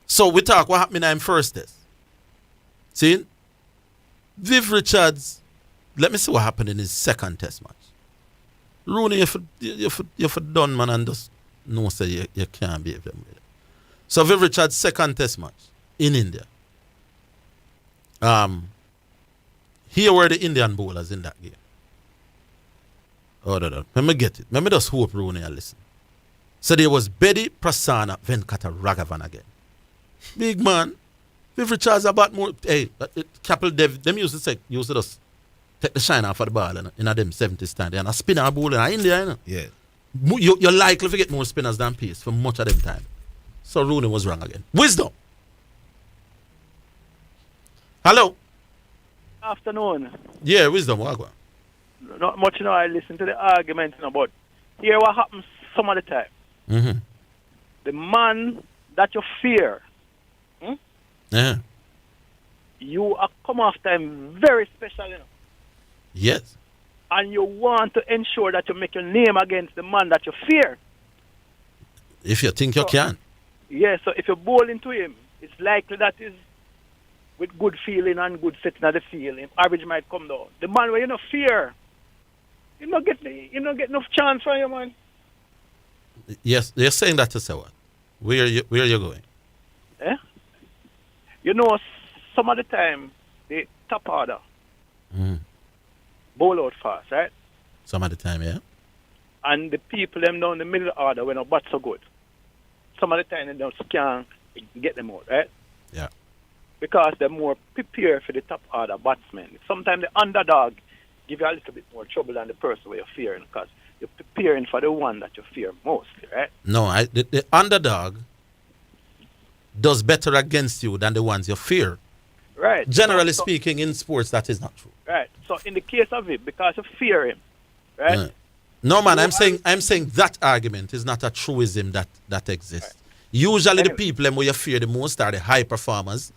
So we talk what happened in him first test. See? Viv Richards, let me see what happened in his second test match. Rooney, you for done, man, and just no say you can't behave them with it. So Viv Richards' second test match in India. Here were the Indian bowlers in that game. Hold on. Let me get it. Let me just hope Rooney and listen. So there was Bedi, Prasanna, Venkataragavan again. Big man. Viv Richards about more. Hey, Capel Dev, them used to just take the shine off of the ball in them 70s time. And a spinner bowler in India, you know? Yeah. You're likely to get more spinners than pace for much of them time. So Rooney was wrong again. Wisdom. Hello. Afternoon. Yeah, Wisdom. What? Not much, I listen to the argument, but here what happens some of the time. Mm-hmm. The man that you fear, you come after him very special, Yes. And you want to ensure that you make your name against the man that you fear. If you think you can. Yeah, so if you bowl into him, it's likely that is with good feeling and good setting of the field, average might come down. The man where you no fear, you don't get enough chance for you, man. Yes, you're saying that to say what? Where are you going? Some of the time, the top order bowl out fast, right? Some of the time, yeah. And the people them down the middle order when not bat so good. Some of the time they don't can't get them out, right? Yeah. Because they're more prepared for the top order batsmen. Sometimes the underdog give you a little bit more trouble than the person where you're fearing, because you're preparing for the one that you fear mostly, right? No, the underdog does better against you than the ones you fear. Right. Generally speaking, in sports, that is not true. Right. So in the case of it, because you fear him, right? No, man, I'm saying that argument is not a truism that exists. Usually the people who you fear the most are the high performers.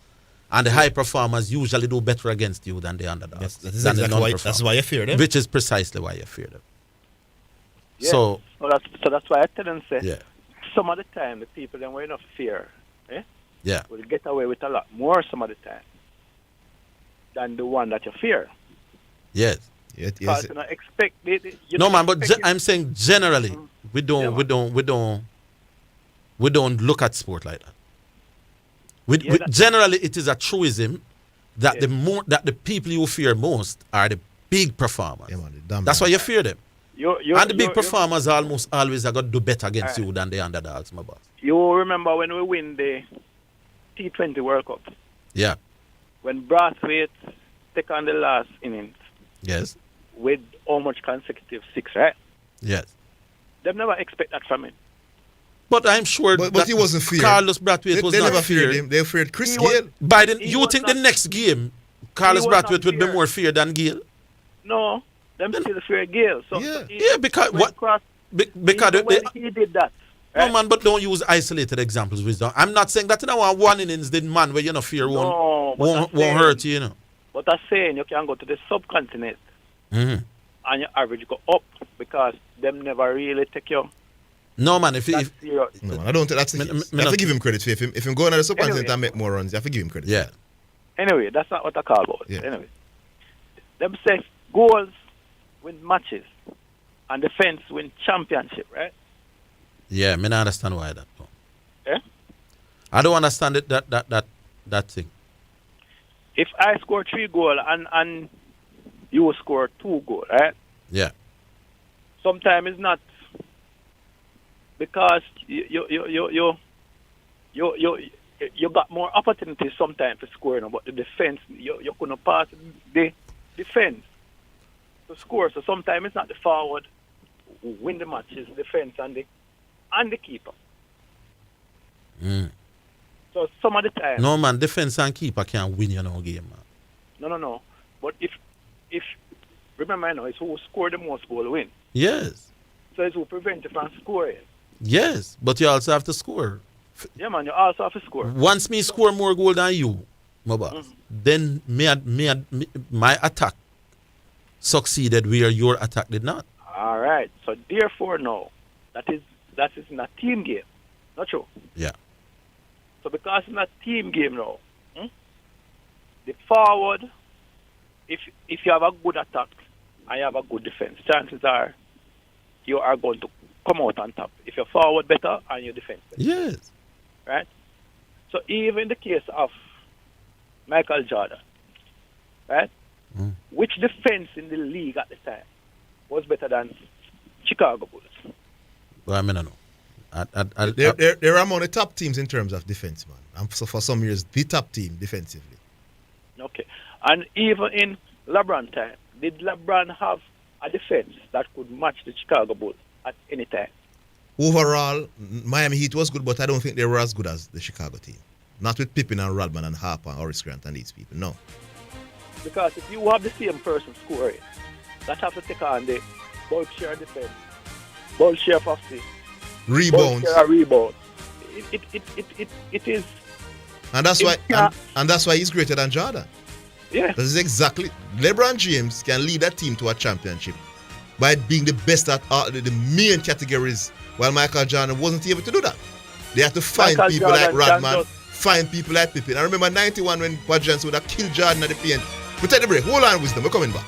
And the high performers usually do better against you than the underdogs. That's why you fear them. Which is precisely why you fear them. Yeah. So that's why I tell them, say, yeah. some of the time, the people that were enough fear, yeah, will get away with a lot more some of the time than the one that you fear. Yes. Because you don't expect it. No, man, but I'm saying generally, we don't look at sport like that. Generally, it is a truism that the people you fear most are the big performers. That's why you fear them. And the big performers almost always are going to do better against you than the underdogs, my boss. You remember when we win the T20 World Cup? Yeah. When Brathwaite take on the last innings. Yes. With almost consecutive 6, right? Yes. They never expect that from him. But I'm sure but he wasn't feared. Carlos Brathwaite was they not never feared him. They feared Chris Gayle. You think the next game, Carlos Brathwaite would be more feared than Gayle? No, them still fear Gayle. So because he did that. No, man, but don't use isolated examples, wisdom. I'm not saying that in our one innings, the man where you know fear won't hurt you, you know. But I'm saying you can go to the subcontinent and your average go up because them never really take you. No, man, I don't think that's the case. You have to give him credit. If him going to the subcontinent and make more runs, you have to give him credit. Yeah. Anyway, that's not what I call about. Yeah. Anyway, them say goals win matches and defense win championship, right? Yeah, I don't understand why that. Yeah? I don't understand it, that thing. If I score 3 goals and you score 2 goals, right? Yeah. Sometimes it's not because you got more opportunities sometimes to score, but the defense you couldn't pass the defense to score. So sometimes it's not the forward who win the match, it's the defense and the keeper. So some of the time. No, man, defense and keeper can't win your no game, man. No. But if remember now, it's who scored the most goal win. Yes. So it's who prevent you from scoring. Yes, but you also have to score. Yeah, man, you also have to score. Once me score more goal than you, my boss, then my attack succeeded where your attack did not. All right. So therefore, no, that is not team game. Not true. Yeah. So because it's not team game now, the forward, if you have a good attack and you have a good defense, chances are you are going to come out on top. If you're forward better and you defense better. Yes. Right? So even in the case of Michael Jordan, right? Which defense in the league at the time was better than Chicago Bulls? Well, I mean, I know. They're among the top teams in terms of defense, man. And so for some years, the top team defensively. Okay. And even in LeBron time, did LeBron have a defense that could match the Chicago Bulls at any time? Overall, Miami Heat was good, but I don't think they were as good as the Chicago team. Not with Pippen and Rodman and Harper and Horace Grant and these people, no. Because if you have the same person scoring, that have to take on the ball share defense, ball share of the rebounds. It is. And that's why he's greater than Jordan. Yeah. This is exactly. LeBron James can lead that team to a championship by being the best at the main categories, while Michael Jordan wasn't able to do that. They had to find Michael people Jordan like Rodman, find people like Pippen. I remember 91 when Quadrants would have killed Jordan at the paint. We take the break. Hold on, Wisdom. We're coming back.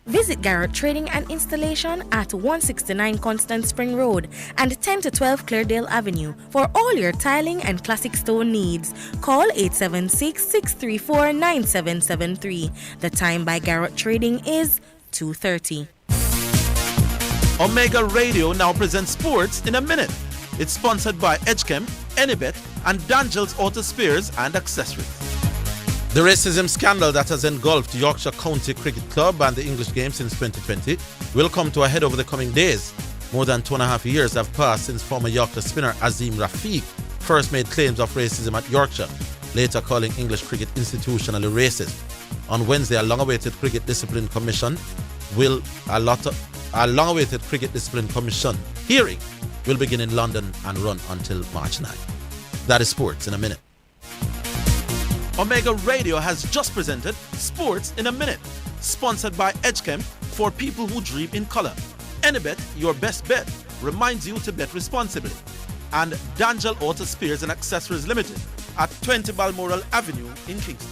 Visit Garrett Trading and Installation at 169 Constant Spring Road and 10 to 12 Cleardale Avenue for all your tiling and classic stone needs. Call 876-634-9773. The time by Garrett Trading is 2:30. Omega Radio now presents Sports in a Minute. It's sponsored by Edgechem, Enibet, and Dangel's Auto Spares and Accessories. The racism scandal that has engulfed Yorkshire County Cricket Club and the English game since 2020 will come to a head over the coming days. More than 2.5 years have passed since former Yorkshire spinner Azim Rafiq first made claims of racism at Yorkshire, later calling English cricket institutionally racist. On Wednesday, a long-awaited Cricket Discipline Commission hearing will begin in London and run until March 9. That is Sports in a Minute. Omega Radio has just presented Sports in a Minute, sponsored by EdgeChem for people who dream in color. Anybet, your best bet, reminds you to bet responsibly. And Dangel Auto Spares and Accessories Limited at 20 Balmoral Avenue in Kingston.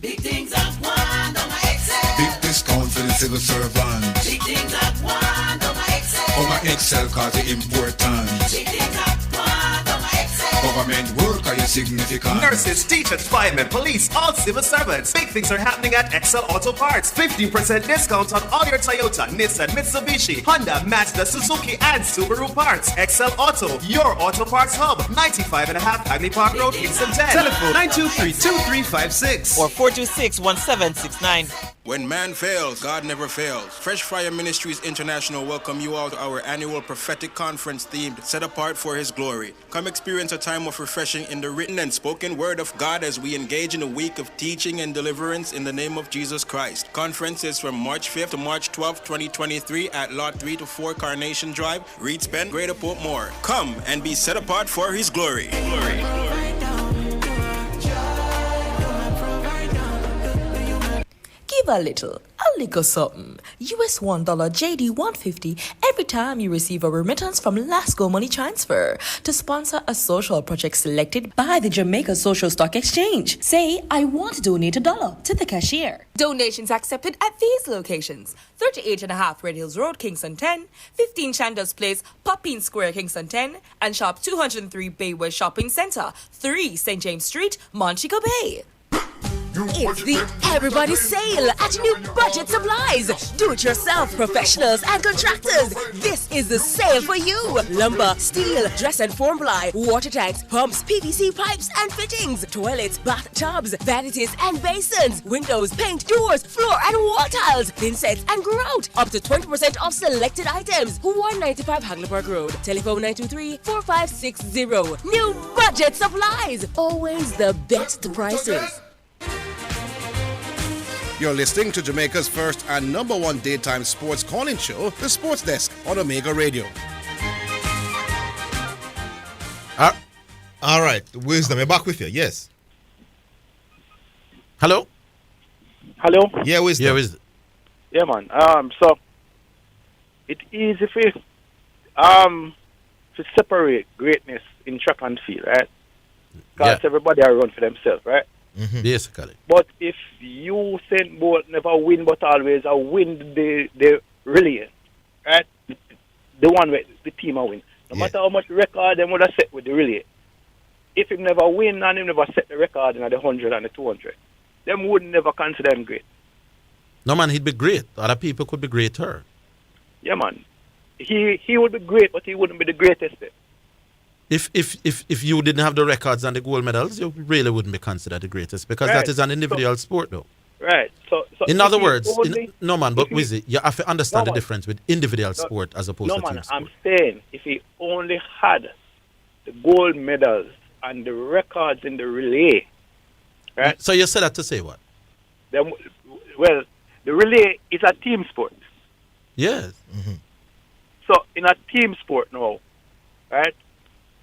Big things at one on my Excel. Big discount for the civil servant. Big things at one on my Excel. On my Excel cause it important. Big things at one on my Excel. Government work are you significant. Nurses, teachers, firemen, police, all civil servants. Big things are happening at Excel Auto Parts. 15% discount on all your Toyota, Nissan, Mitsubishi, Honda, Mazda, Suzuki, and Subaru parts. Excel Auto, your auto parts hub. 95.5 Hagley Park Road, Kingston 10. Telephone 923-2356 or 426-1769. When man fails, God never fails. Fresh Fire Ministries International welcome you all to our annual prophetic conference themed Set Apart for His Glory. Come experience a time of refreshing in the written and spoken word of God as we engage in a week of teaching and deliverance in the name of Jesus Christ. Conference is from March 5th to March 12th, 2023 at Lot 3 to 4 Carnation Drive, Reeds Bend, Greater Portmore. Come and be set apart for His glory. Give a little something. US $1 JD 150 every time you receive a remittance from Lasco Money Transfer to sponsor a social project selected by the Jamaica Social Stock Exchange. Say, I want to donate $1 to the cashier. Donations accepted at these locations: 38.5 Red Hills Road, Kingston 10, 15 Chandos Place, Poppin Square, Kingston 10, and Shop 203 Bayway Shopping Centre, 3 St. James Street, Montego Bay. It's the Everybody Sale at New Budget Supplies. Do-it-yourself professionals and contractors. This is the sale for you. Lumber, steel, dress and form ply, water tanks, pumps, PVC pipes and fittings, toilets, bathtubs, vanities and basins, windows, paint, doors, floor and wall tiles, thin sets and grout. Up to 20% off selected items. 195 Hagley Park Road. Telephone 923-4560. New Budget Supplies. Always the best prices. You're listening to Jamaica's first and number one daytime sports calling show, The Sports Desk on Omega Radio. All right, Wisdom, you're back with you. Yes. Hello? Hello? Yeah, Wisdom. Yeah, Wisdom. Yeah, man. So it's easy to separate greatness in track and field, right? Because everybody are run for themselves, right? Mm-hmm. Basically. But if you Saint Bolt never win, but always win the relay, right? The one where the team will win. No matter how much record they would have set with the relay. If he never win and he never set the record in the 100 and the 200, them would never consider him great. No, man, he'd be great. Other people could be greater. Yeah, man. He would be great, but he wouldn't be the greatest. If you didn't have the records and the gold medals, you really wouldn't be considered the greatest because that is an individual sport, though. Right. So in other words, no, man, but Wizzy, you have to understand the difference with individual sport as opposed to team sport. I'm saying if he only had the gold medals and the records in the relay, right? So you said that to say what? Then, well, the relay is a team sport. Yes. Mm-hmm. So in a team sport now, right?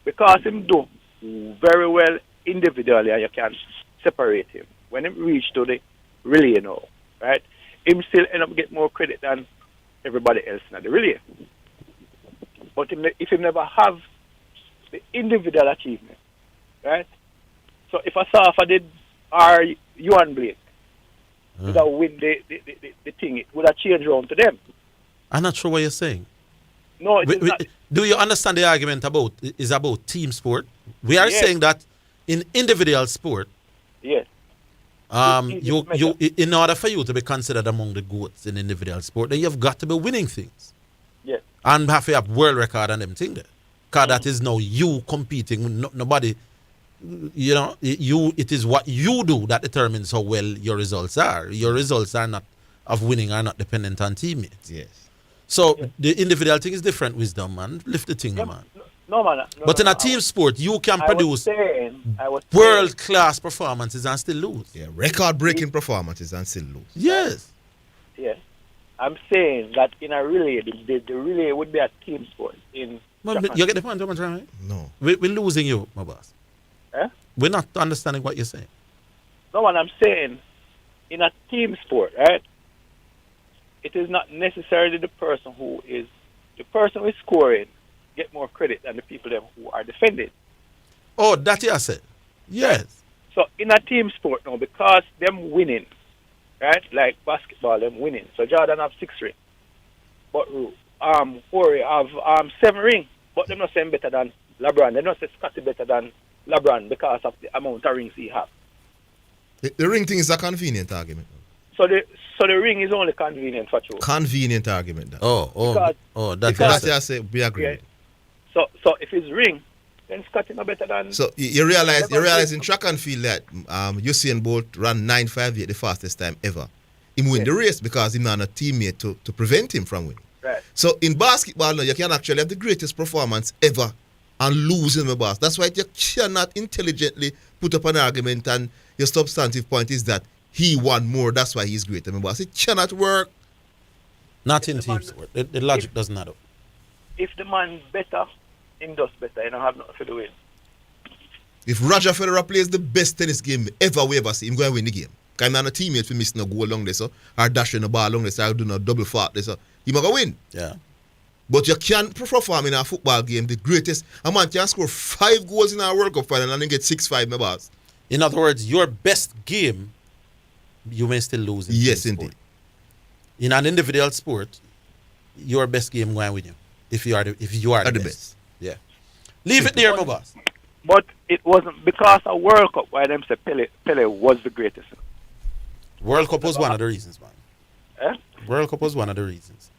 Because him do very well individually and you can separate him. When him reach to the relay now, right? Him still end up get more credit than everybody else in the relay. But if he never have the individual achievement, right? So if I saw if I did Yuan Blake, would have win the thing, it would have changed around to them. I'm not sure what you're saying. No, it's not. Do you understand the argument about team sport? We are saying that in individual sport, yes. You in order for you to be considered among the GOATs in individual sport, then you've got to be winning things. Yes. And have to have world record and them thing there. Because that is now you competing with nobody. You know, it is what you do that determines how well your results are. Your results are not of winning are not dependent on teammates. Yes. So the individual thing is different, Wisdom, man. Lift the thing, man. No, man. But in a team sport, you can produce world-class performances and still lose. Yeah, record-breaking performances and still lose. Yes. Yes. I'm saying that in a relay, the relay would be a team sport. You get the point, Thomas, right? No. We're losing you, my boss. Eh? We're not understanding what you're saying. No, what I'm saying, in a team sport, right? It is not necessarily the person who is scoring get more credit than the people them who are defending. Oh, that you said. Yes. So in a team sport now, because them winning, right? Like basketball, them winning. So Jordan have 6 rings, but Corey have 7 rings. But them not saying better than LeBron. They not say Scotty better than LeBron because of the amount of rings he have. The ring thing is a convenient argument. So the ring is only convenient for you. Convenient argument. That. That's I say we agree. Yeah. So if it's ring, then Scotty no better than. So you realize in track and field that Usain Bolt ran 9.58 the fastest time ever. He win the race because he's not a teammate to prevent him from winning. Right. So in basketball now you can actually have the greatest performance ever and lose in the boss. That's why you cannot intelligently put up an argument and your substantive point is that he won more, that's why he's greater than the boss. It cannot work. Not in team sport. The logic doesn't add up. If the man better, him does better. You don't have nothing to do with it. If Roger Federer plays the best tennis game ever we ever see, him going to win the game. Because I'm not a teammate for missing a goal along there, so, or dashing the ball along there, so, or doing a double fault there, so he might go win. Yeah. But you can't perform in a football game, the greatest. A man can score 5 goals in a World Cup final and then get 6-5, my boss. In other words, your best game, you may still lose. Yes, indeed. In an individual sport, your best game going with you. If you are the best. Yeah. Leave it there, my boss. But it wasn't because of World Cup why them say Pele was the greatest. World Cup was one of the reasons, man. Eh? World Cup was one of the reasons.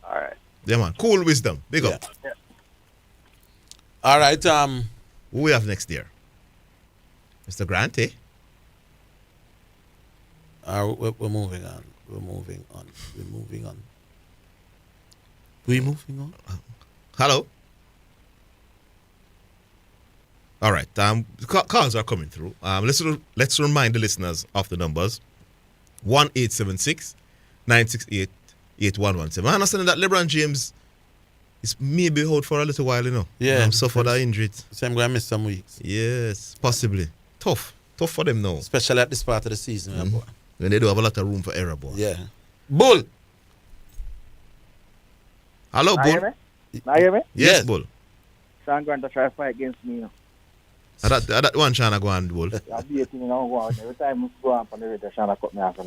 All right. Yeah, man. Cool wisdom. Big up. Yeah. All right. Who we have next year? Mr. Grant, eh? We're moving on. We're moving on. Hello. All right. Calls are coming through. Let's remind the listeners of the numbers. 1-876-968-8117. I understand that LeBron James is maybe out for a little while, you know. Yeah. Suffered an injury. Same guy missed some weeks. Yes, possibly. Tough for them now. Especially at this part of the season, boy. When they do have a lot of room for error, boy. Yeah. Bull. Hello, Bull. Hear me? Yes, Bull. Sean going to try to fight against me. That one Sean go on, Bull. I'll be every time I go on from the radio, Sean cut me off.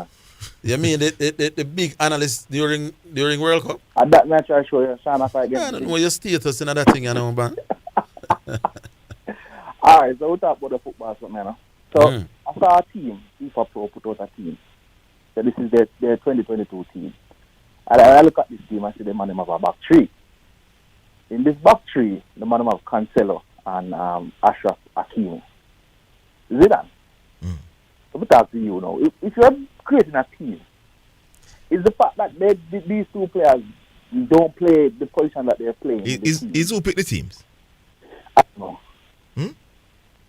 You mean the big analyst during World Cup? And that match I show you, Sean fight against me. I don't know your status in that thing, you know, man. Alright, so we talk about the football something, you know. So I saw a team, FIFA Pro put out a team. So this is their 2022 team. And I look at this team, I see the man have a back three. In this back three, the man have Cancelo and Ashraf Hakimi. Zidane. So we talk to you now. If you're creating a team, is the fact that these two players don't play the position that they're playing. Is who pick the teams? I don't know.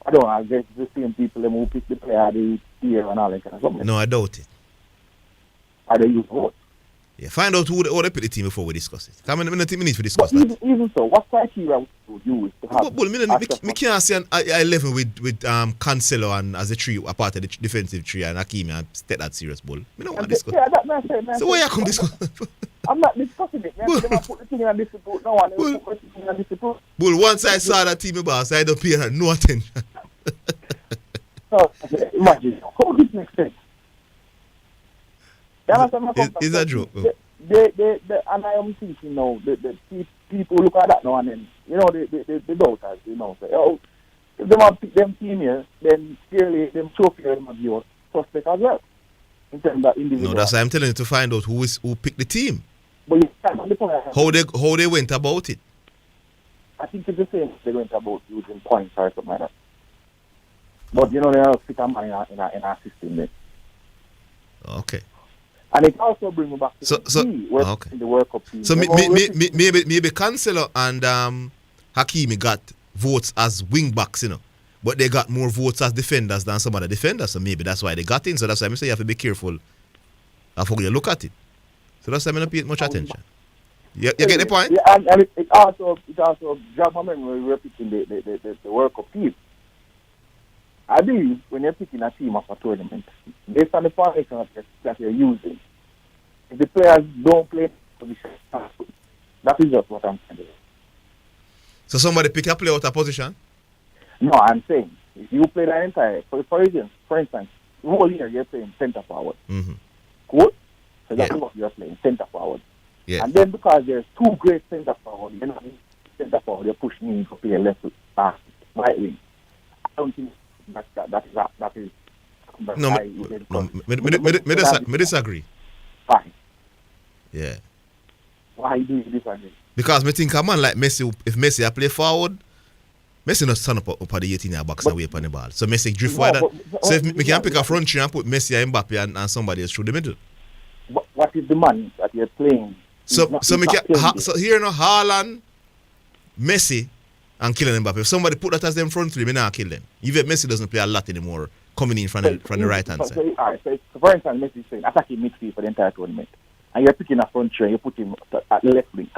I don't know. I guess the same people who pick the player, the year and all that kind of stuff. No, I doubt it. Are they use vote? Yeah, find out who they pick the team before we discuss it. Come on, we need to discuss but that. Even so, what criteria would you use to have? But me can't see an 11 with Cancelo and as a tree, a part of the defensive tree and Hakimi and take that serious, Bull. Me don't want to discuss. Yeah, that's not saying. So why you come discuss? I'm not discussing it. Man. They put the thing in a dispute. No one put the thing in a dispute. Bull, once I saw that team boss, I don't pay her no attention. So imagine how this makes sense. Is that joke? And I am thinking now, the people look at that now and then, you know, the doubters, you know, say, oh, if they want to pick them team here, then clearly them trophy must be a suspect as well. In terms of individual. No, that's why I'm telling you to find out who picked the team. But you can't how they went about it. I think it's the same they went about using points or something like that. But you know, they have to fit a man in our system there. Okay. And it also brings me back to in the World Cup team. So maybe Cancelo and Hakimi got votes as wing backs, you know, but they got more votes as defenders than some other defenders. So maybe that's why they got in. So that's why I say you have to be careful of how you look at it. So that's why I don't pay it much attention. You get the point? Yeah, and it also jogged my memory when we were picking the World Cup team. I believe when you're picking a team of a tournament, based on the formation that you're using, if the players don't play position, that is just what I'm saying. So somebody pick a player out of position? No, I'm saying if you play the entire, for instance, the whole year you're playing centre forward. Mm-hmm. Cool? So that's what you're playing, centre forward. Yeah. And then because there's two great centre forward, you're not centre forward, you're pushing in to play left right wing. I don't think that is. No, me disagree. Fine. Yeah. Why do you disagree? Because me think a man like Messi, if Messi I play forward, Messi not stand up at the 18-yard box and wait on the ball. So Messi drift wide. So if we can pick a front three and put Messi and Mbappe and somebody else through the middle. What is the man that you're playing? So here now Haaland, Messi, and killing Mbappe. If somebody put that as them front three, me not kill them. Even Messi doesn't play a lot anymore, coming in from the right hand side. So for instance, Messi is saying attacking midfield for the entire tournament, and you're picking a front three and you put him at the left wing.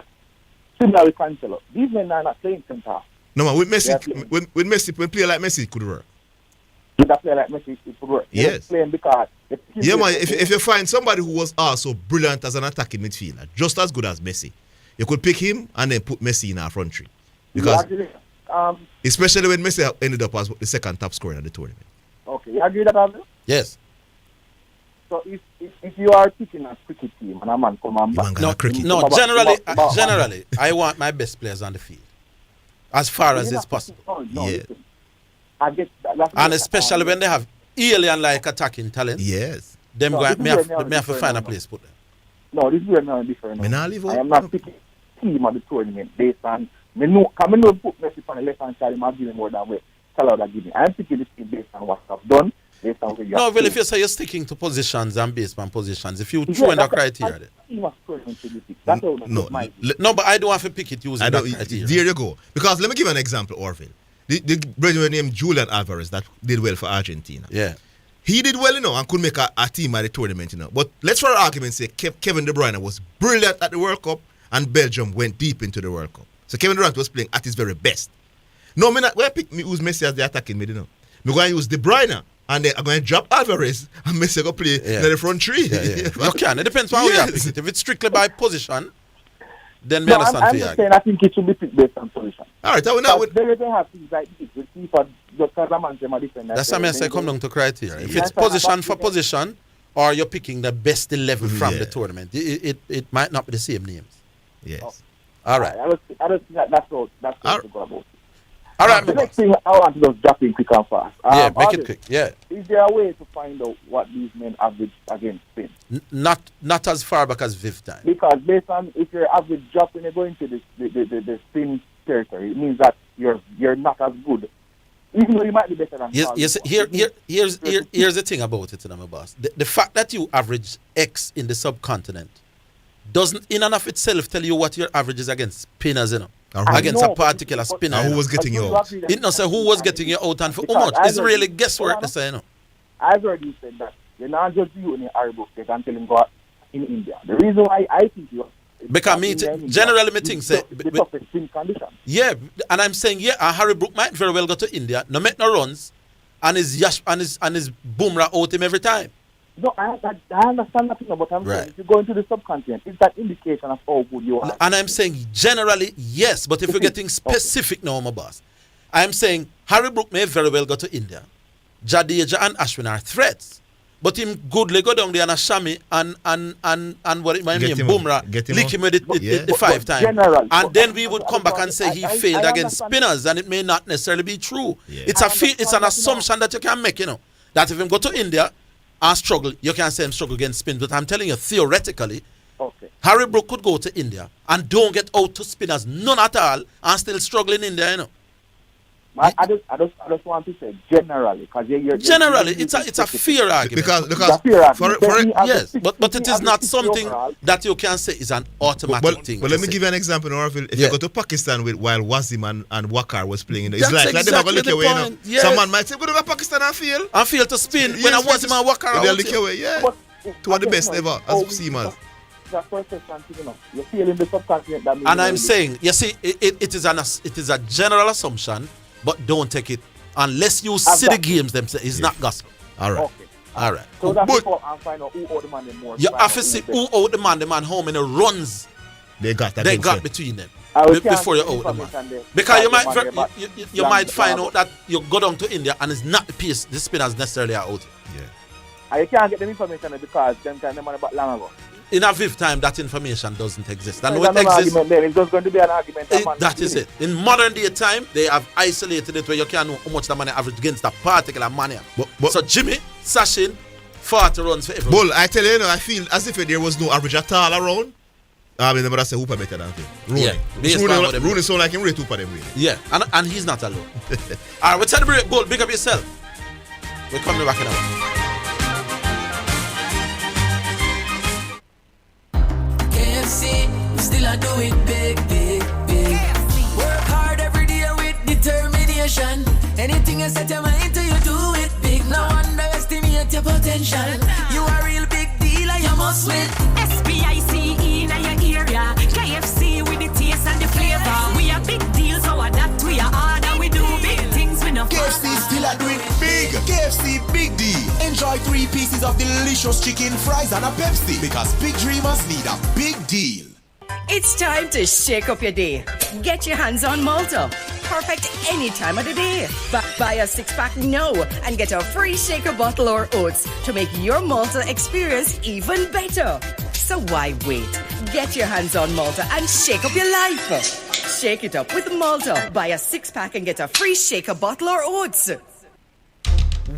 Similar with Cancelo. These men are not playing centre. No man, with Messi, when Messi, when play like Messi, it could work. With a player like Messi, it could work. Yes. Playing because yeah, man. If you find somebody who was also brilliant as an attacking midfielder, just as good as Messi, you could pick him and then put Messi in our front three. Because especially when Messi ended up as the second top scorer in the tournament. Okay, you agree with that, Orville? Yes. So if you are picking a cricket team and a man come and back, generally, I want my best players on the field as far as it's possible. Yeah. I get that, and especially when they have alien-like attacking talent. Yes. Them may have to find a place to put them. No, this is where I'm different. I am not picking team of the tournament based on me know put Messi on the left hand side, I'm giving more than what Salah that give me. I'm picking this team based on what I've done. Based on where you no, well, if you say you're sticking to positions and based on positions, if you throw in the criteria, no, but I don't have to pick it using that criteria. There you go. Because let me give you an example, Orville. The brother named Julian Alvarez that did well for Argentina. Yeah. He did well, and could make a team at the tournament, But let's, for argument's sake, Kevin De Bruyne was brilliant at the World Cup, and Belgium went deep into the World Cup. So Kevin Durant was playing at his very best. No, when I pick me use Messi as the attacking mid, I'm going to use De Bruyne, and then I'm going to drop Alvarez, and Messi go play in the front three. You can. It depends on how you pick it. If it's strictly by position, then we understand. I'm just saying I think it should be picked based on position. All right, they have things like this with FIFA, just because a man are different. That's why I say come down to criteria. If it's position for position, or you're picking the best 11 from the tournament, it might not be the same names. Yes. Oh. All right. I don't think that's all to go about. All right. The next thing I want to just drop in quick and fast. Make it quick. Yeah. Is there a way to find out what these men average against Spain? Not as far back as Viv time. Because based on if your average drop when you're going to the Spain territory, it means that you're not as good. Even though you might be better than yes. Here's the thing about it, my boss. The fact that you average X in the subcontinent doesn't in and of itself tell you what your average is against spinners, against a particular spinner. Who was getting you out? It not say who was getting you out and for how much. It's really guesswork to say, I've heard you said that you're not just using the Arabic, they can tell him go in India. The reason why I think you because generally me think say the toughest spin condition. Yeah, and I'm saying Harry Brook might very well go to India, no make no runs, and his Bumrah out him every time. No, I understand nothing about him. Right. If you go into the subcontinent, it's that indication of how good you are. And I'm saying generally, yes, but if you're getting specific now, my boss, I'm saying Harry Brook may very well go to India. Jadeja and Ashwin are threats. But him goodly go down there and a Shami and what it might mean, Bumrah, lick him with the 5 times. And then we would come back and say he failed against spinners, and it may not necessarily be true. Yeah. It's an assumption that you can make, that if him go to India and struggle, you can say him struggle against spin. But I'm telling you, theoretically, Harry Brook could go to India and don't get out to spinners, none at all, and still struggle in India, I just want to say generally, because generally it's a fear argument. Because yes, but it is not something that you can say is an automatic thing. But let me give you an example, Orville. If you go to Pakistan while Wasim and Wakar was playing, it's like they have a look away. Yes. Someone might say, "Go to Pakistan and fail." And fail to spin when I Wasim and Wakar. They look away, yeah. To one of the best ever as seamers. a perception thing, you know. You feel in the subcontinent that means. And I'm saying, you see, it is a general assumption, but don't take it unless you see the games themselves. It's not gospel. All right. Okay. All right. So that's before I find out who out the man more. You have to see who out the man how many runs they got between them before you out the man. Because you might find out that you go down to India and it's not the spinners necessarily are out. Yeah. And you can't get the information because them time them about long ago. In a Viv time, that information doesn't exist. And No, when it exists, it's just going to be an argument. that is it. In modern day time, they have isolated it where you can't know how much the money average against a particular money. So Jimmy, Sashin, 40 runs for everyone. Bull, I tell you, I feel as if there was no average at all around. I mean, the say Hooper better than him. Rooney. Rooney sound like him rate Hooper them really. Yeah, and he's not alone. All right, we'll celebrate. Bull, big up yourself. We're coming back in a while. We still a do it big. Work hard every day with determination. Anything you set your mind to, you do it big. No underestimate your potential. You a real big deal and you must win. SPICE in your area. KFC with the taste and the flavor. We a big deal, so adapt we are hard and we do big things. We no KFC still a do it big. KFC big deal. Enjoy 3 pieces of delicious chicken, fries and a Pepsi. Because big dreamers need a big deal. It's time to shake up your day. Get your hands on Malta. Perfect any time of the day. Buy a 6-pack now and get a free shaker bottle or oats to make your Malta experience even better. So why wait? Get your hands on Malta and shake up your life. Shake it up with Malta. Buy a 6-pack and get a free shaker bottle or oats.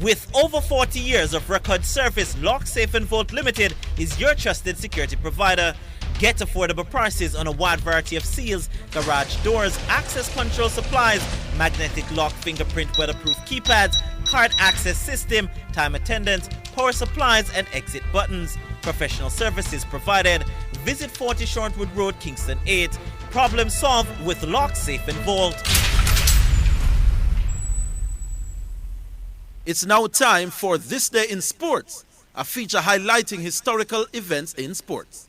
With over 40 years of record service, Lock Safe and Vault Limited is your trusted security provider. Get affordable prices on a wide variety of seals, garage doors, access control supplies, magnetic lock, fingerprint, weatherproof keypads, card access system, time attendance, power supplies, and exit buttons. Professional services provided. Visit 40 Shortwood Road, Kingston 8. Problem solved with Lock Safe and Vault. It's now time for This Day in Sports, a feature highlighting historical events in sports.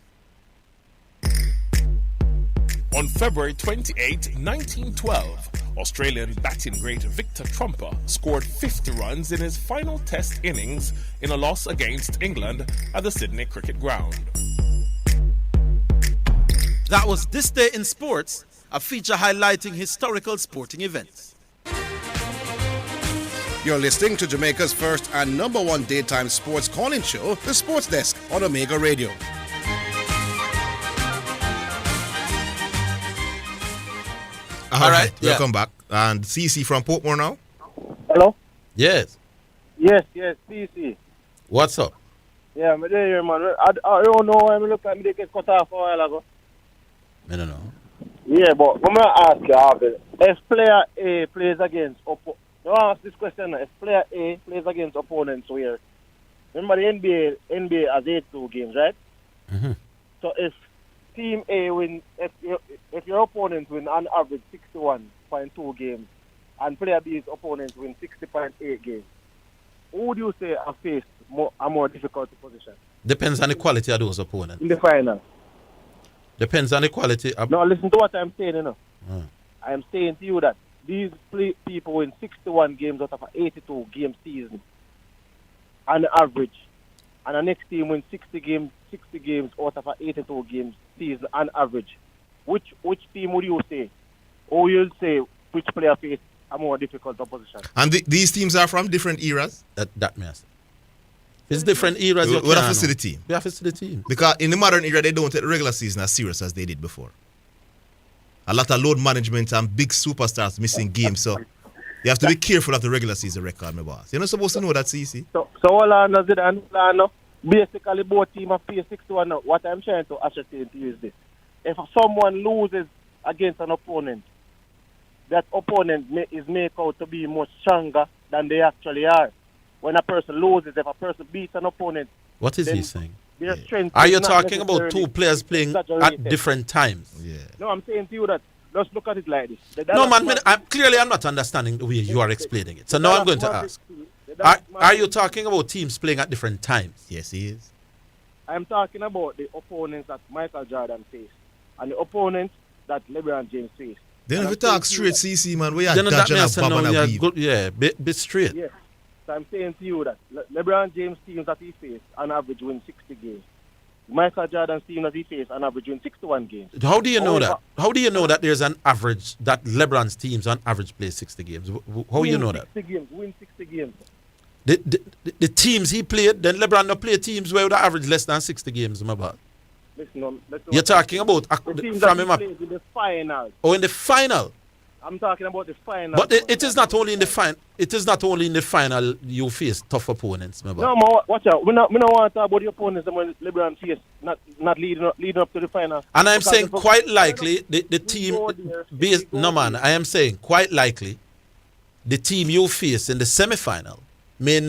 On February 28, 1912, Australian batting great Victor Trumper scored 50 runs in his final test innings in a loss against England at the Sydney Cricket Ground. That was This Day in Sports, a feature highlighting historical sporting events. You're listening to Jamaica's first and number 1 daytime sports calling show, The Sports Desk on Omega Radio. All right, welcome back. And CC from Portmore now. Hello? Yes. Yes, CC. What's up? Yeah, I'm there, man. I don't know why I look like they get cut off a while ago. I don't know. Yeah, but I'm going to ask you, Orville, if player A plays against don't ask this question. If player A plays against opponents where, remember the NBA has 82 games, right? Mm-hmm. So if Team A win, if your opponents win on average 61.2 games, and player B's opponents win 60.8 games, who would you say have faced a more difficult position? Depends on the quality of those opponents. In the final. Depends on the quality of... No, listen to what I'm saying, you know. I am saying to you that these people win 61 games out of an 82 game season on average, and the next team wins 60 games out of an 82 game season on average. Which team would you say? Or you'll say which player faced a more difficult opposition? And these teams are from different eras? That means. It's different eras. What have to the team? We have to the team. Because in the modern era, they don't take the regular season as serious as they did before. A lot of load management and big superstars missing games, so you have to be careful of the regular season record, my boss. You're not supposed to know that, CC. So all on Zidane, basically both teams have faced 61 now. What I'm trying to ascertain to you is this. If someone loses against an opponent, that opponent is made out to be much stronger than they actually are. When a person loses, if a person beats an opponent... What is he saying? Their strength Are is you not talking about necessarily 2 players playing at different times? Yeah. No, I'm saying to you that just look at it like this. No, man, I'm not understanding the way you are explaining it. So now I'm going to ask. Are you talking about teams playing at different times? Yes, he is. I'm talking about the opponents that Michael Jordan faced and the opponents that LeBron James faced. Then if you talk straight, CC, man, we are Then that dodging a means bob and a weave. be straight. Yes. So I'm saying to you that LeBron James' teams that he faced on average win 60 games. Michael Jordan's team that he faced on average win 61 games. How do you know that? How do you know that there's an average, that LeBron's teams on average play 60 games? How do you know that? Win 60 games. The teams he played, then LeBron not play teams where the average less than 60 games, my bad. Listen, You're talking about the team from that him he up. played in the final. Oh, in the final. I'm talking about the final. But it is not only in the final. It is not only in the final you face tough opponents, my bad. No, man, watch out. We don't want to talk about the opponents that when LeBron faced, not leading up to the final. And I'm saying quite likely the team based, no man, I am saying quite likely the team you face in the semi-final may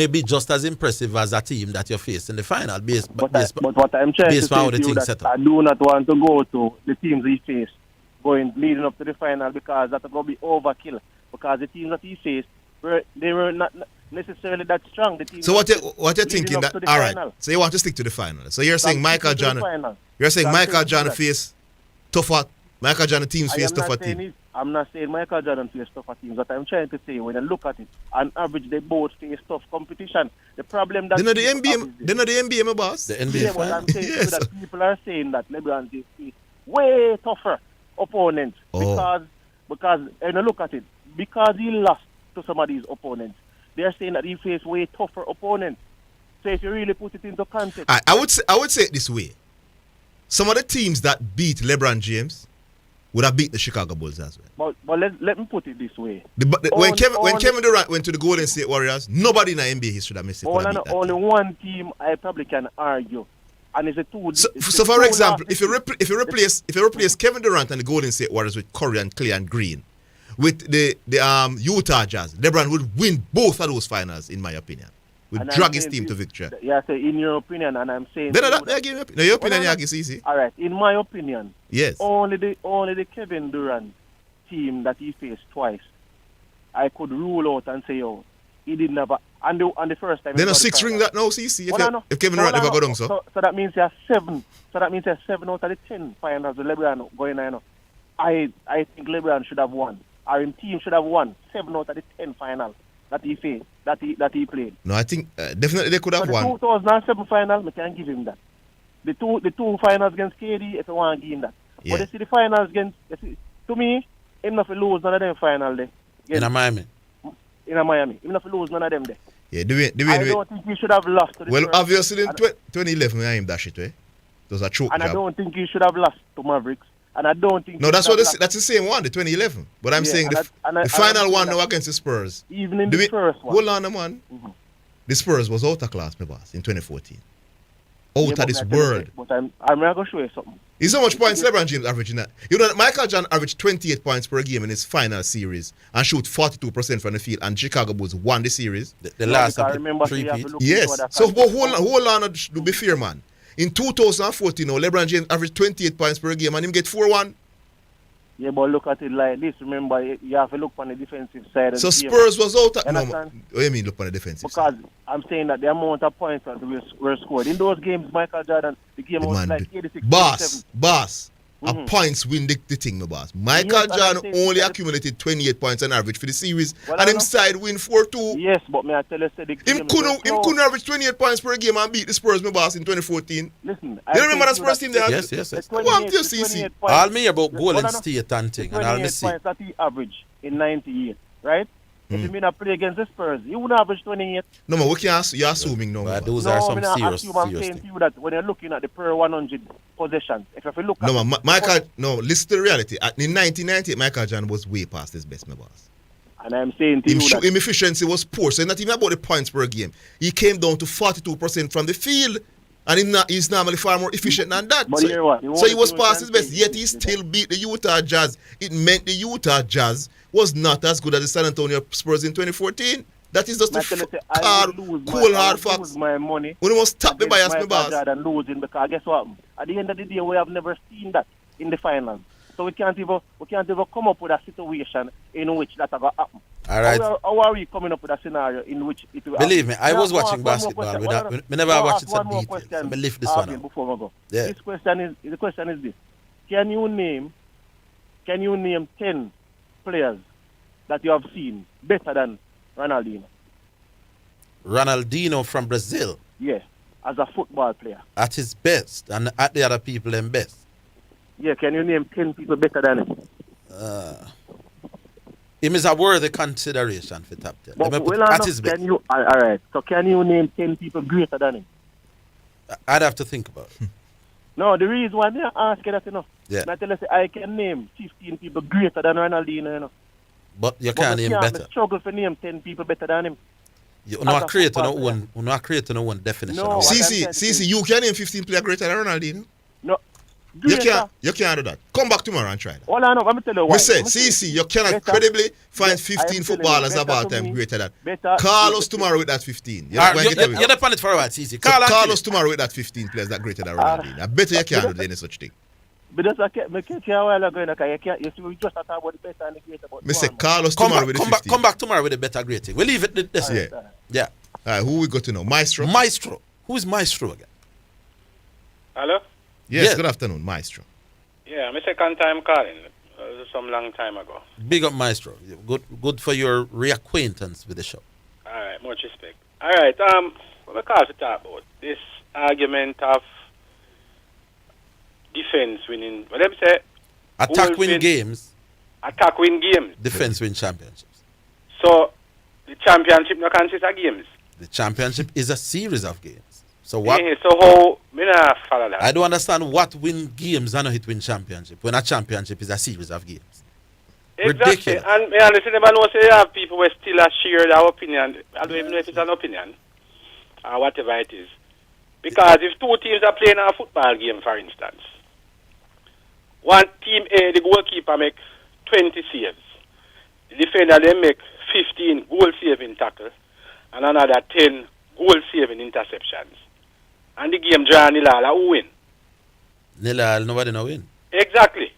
be just as impressive as a team that you face in the final but what I'm trying to say to you that I do not want to go to the teams he faced leading up to the final because that will be overkill because the teams that he faced they were not necessarily that strong. The teams so what you're thinking that all right final. So you want to stick to the final. So you're saying Michael Jordan faced tougher Michael Jordan teams face tougher teams. I'm not saying Michael Jordan faced tougher teams, but I'm trying to say when you look at it, on average they both face tough competition. The problem that they're not the NBA, my boss. The NBA. Yeah, but I'm saying yes. That people are saying that LeBron James faced way tougher opponents because when you look at it, because he lost to some of these opponents, they're saying that he faced way tougher opponents. So if you really put it into context, I would say it this way: some of the teams that beat LeBron James would have beat the Chicago Bulls as well. But let me put it this way. When Kevin Durant went to the Golden State Warriors, nobody in the NBA history that missed it. Only one team I probably can argue. And it's a two. So for example, if you replace Kevin Durant and the Golden State Warriors with Curry and Clay and Green, with the Utah Jazz, LeBron would win both of those finals, in my opinion. Would drag his team to victory. Yeah, so in your opinion, and I'm saying. Your opinion, you easy. All right, in my opinion, yes. Only the Kevin Durant team that he faced twice, I could rule out and say, oh, he didn't have and the first time. Then a 6 ring that now, CC. If Kevin Durant never got down, so that means you have 7. So that means you have 7 out of the 10 finals with LeBron going on. I think LeBron should have won. Our team should have won 7 out of the 10 finals that he faced, that he played. No, I think definitely they could have won. The 2007 final, we can give him that. The two finals against KD, if you want to give him that. Yeah. But you see the finals against, to me, him not to lose none of them final there. In Miami. Him not to lose none of them there. Yeah, I don't think he should have lost to the well, first. obviously in 2011, I am that shit, eh? It was a choke and job. I don't think he should have lost to Mavericks. And I don't think. No, that's the same one, the 2011. But I'm saying the final one now against the Spurs. Even in the first one. Hold on, man. Mm-hmm. The Spurs was out of class, my boss, in 2014. Out of this world. But I'm going to show you something. Is how much points LeBron James averaging that? You know that Michael Jordan averaged 28 points per game in his final series and shoot 42% from the field, and Chicago Bulls won the series. The last I remember three-peat. Yes. So hold on, to be fair, man. In 2014, LeBron James averaged 28 points per game and him get 4-1. Yeah, but look at it like this. Remember, you have to look on the defensive side of the game. Spurs was out at... No, what do you mean look on the defensive side? Because I'm saying that the amount of points that were scored. In those games, Michael Jordan, the game was like 86. Boss. A points win the thing, my boss. Michael Jordan only accumulated 28 points on average for the series, and him side win 4-2. Yes, but may I tell you, the game him couldn't average 28 points per game and beat the Spurs, my boss, in 2014. Listen, you remember that Spurs team there? Yes. All me about Golden State and thing, and I'll miss it. 28 points that he averaged in 98, right? If you mean I play against the Spurs, he wouldn't average 28. No, man, you're assuming no. But those are some serious I'm saying to you that when you're looking at the per 100 possessions, if you look at... No, man, listen to the reality. In 1998, Michael Jordan was way past his best, my boss. And I'm saying to you that... His efficiency was poor, so not even about the points per game. He came down to 42% from the field, and he's normally far more efficient than that. But so he was past his best, yet he still beat the Utah Jazz. It meant the Utah Jazz was not as good as the San Antonio Spurs in 2014. That is just cool hard facts. Lose my money. When you must stop me bias, my boss. And losing because guess what? At the end of the day, we have never seen that in the finals. So we can't even come up with a situation in which that will happen. All right. How are we coming up with a scenario in which it will Believe me, I Now, was I'll watching ask one more basketball. question. We never I'll watched ask it one in more detail. question, So I lift this one Orville, up. before we go. Yeah. The question is this. Can you name 10 players that you have seen better than Ronaldinho? Ronaldinho from Brazil Yes, as a football player. at his best and at the other people them best. Yeah, can you name 10 people better than him? Him is a worthy consideration for top 10. But Let me put well at enough, his best. can you, all right, so can you name 10 people greater than him? I'd have to think about it. No, the reason why I ask you that, Yeah. I tell you, say, I can name 15 people greater than Ronaldinho, But you can't name better. I struggle to name 10 people better than him. You As not a create no football player. one, not create no one definition. No, of what it. I'm saying CC, you can name 15 players greater than Ronaldinho. No. You can't do that. Come back tomorrow and try that. Hold on, let me tell you why. We said, CC, you cannot credibly find 15 footballers of all time greater than. Call us tomorrow with that 15. You're not going to get away. You're the pundit for a while, CC. Call us tomorrow with that 15 players that greater than Ronaldinho. I bet you can't do any such thing. But that's like, I can't a while ago, you just talk about the better and the greater. But Me say, call us tomorrow with the 15. Come back tomorrow with a better rating. We'll leave it this way. Yeah. All right, who we got to know? Maestro? Maestro. Who is Maestro again? Hello? Yes, good afternoon, Maestro. Yeah, my second time calling. Some long time ago. Big up, Maestro. Good for your reacquaintance with the show. All right, much respect. All right, what I call to talk about this argument of defense winning. What them say? Attack win games. Attack win games. Defense win championships. So the championship no consists of games. The championship is a series of games. So what? Yeah, so how me not follow that? I don't understand what win games and hit win championship when a championship is a series of games. Exactly. Ridiculous. And me understand them know say you have people who still share their opinion. I don't even know if it's an opinion or whatever it is. Because if two teams are playing a football game, for instance, one team A, the goalkeeper make 20 saves. The defender then make 15 goal-saving tackles and another 10 goal-saving interceptions. And the game draw nil-all, who win? Nil-all, nobody no win. Exactly.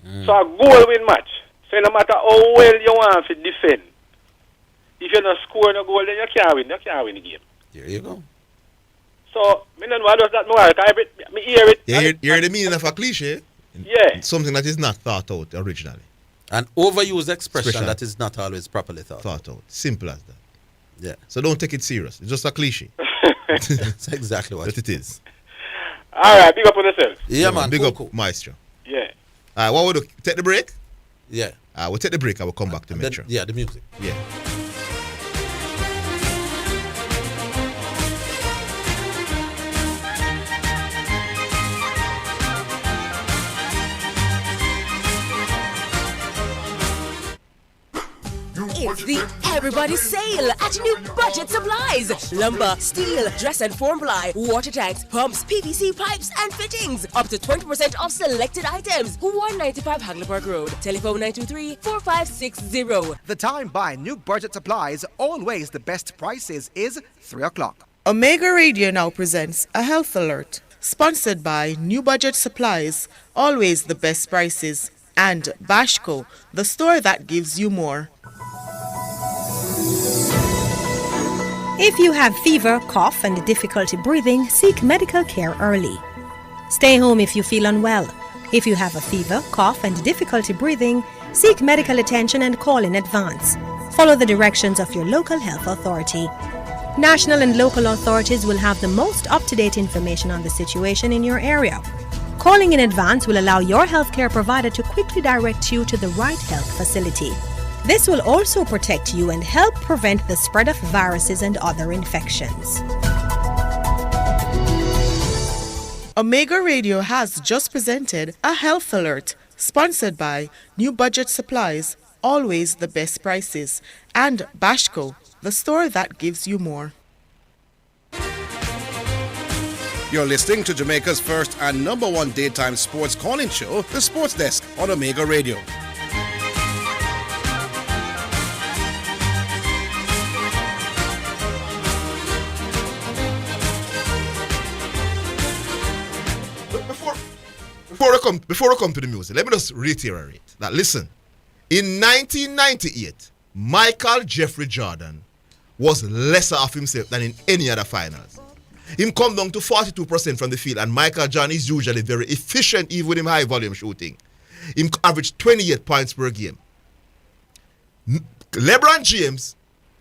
So a goal-win match. So no matter how well you want to defend, if you don't score no goal, then you can't win. You can't win the game. There you go. So, I don't know how does that work. I hear it. You hear the meaning of a cliche? Yeah. Something that is not thought out originally. An overused expression that is not always properly thought out. Simple as that. Yeah. So don't take it serious. It's just a cliche. That's exactly what it is. All right, big up on yourself. Yeah, man. Big Cool, up, cool. Maestro. Yeah. What we'll do? Take the break? Yeah. We'll take the break. I will come back to Metro. Yeah, the music. Yeah. It's the Everybody Sale at New Budget Supplies. Lumber, steel, dress and form ply, water tanks, pumps, PVC pipes and fittings. Up to 20% off selected items. 195 Hagleyburg Road. Telephone 923-4560. The time by New Budget Supplies, always the best prices, is 3 o'clock. Omega Radio now presents a health alert. Sponsored by New Budget Supplies, always the best prices. And Bashco, the store that gives you more. If you have fever, cough, and difficulty breathing, seek medical care early. Stay home if you feel unwell. If you have a fever, cough, and difficulty breathing, seek medical attention and call in advance. Follow the directions of your local health authority. National and local authorities will have the most up-to-date information on the situation in your area. Calling in advance will allow your healthcare provider to quickly direct you to the right health facility. This will also protect you and help prevent the spread of viruses and other infections. Omega Radio has just presented a health alert, sponsored by New Budget Supplies, always the best prices, and Bashco, the store that gives you more. You're listening to Jamaica's first and number one daytime sports calling show, The Sports Desk, on Omega Radio. Before I come to the music, let me just reiterate that, listen, In 1998, Michael Jeffrey Jordan was lesser of himself than in any other finals. Him come down to 42% from the field, and Michael Jordan is usually very efficient even with him high volume shooting. Him averaged 28 points per game. LeBron James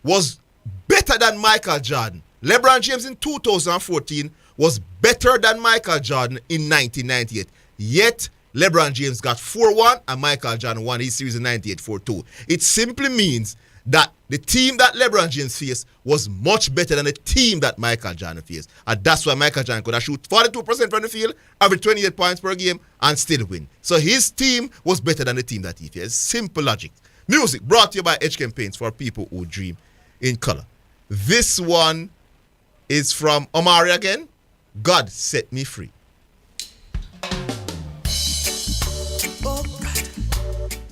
was better than Michael Jordan. LeBron James in 2014 was better than Michael Jordan in 1998. Yet, LeBron James got 4-1 and Michael Jordan won his series in 98 4-2. It simply means that the team that LeBron James faced was much better than the team that Michael Jordan faced. And that's why Michael Jordan could have shoot 42% from the field, average 28 points per game, and still win. So his team was better than the team that he faced. Simple logic. Music brought to you by HK Paints for people who dream in color. This one is from Omari again. God set me free. Oh God.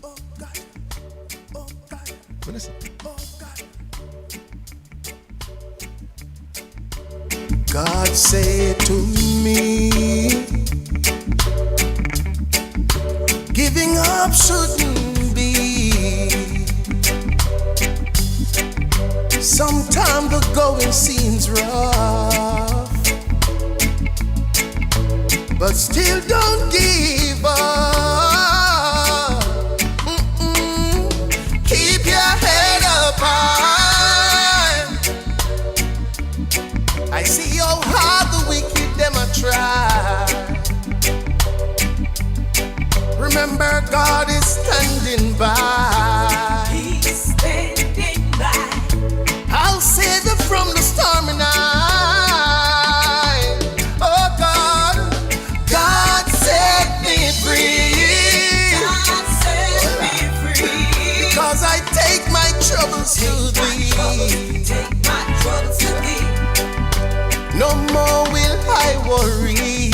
Oh God. Oh God. What is it? God said to me, giving up shouldn't be. Sometimes the going seems rough, but still don't give up. Keep your head up high. I see how hard the wicked them a try. Remember, God is standing by. He's standing by. I'll save you from the stormy night. Oh God, God set me free. God set me free. Because I take my troubles to thee. Take my troubles to thee. No more will I worry.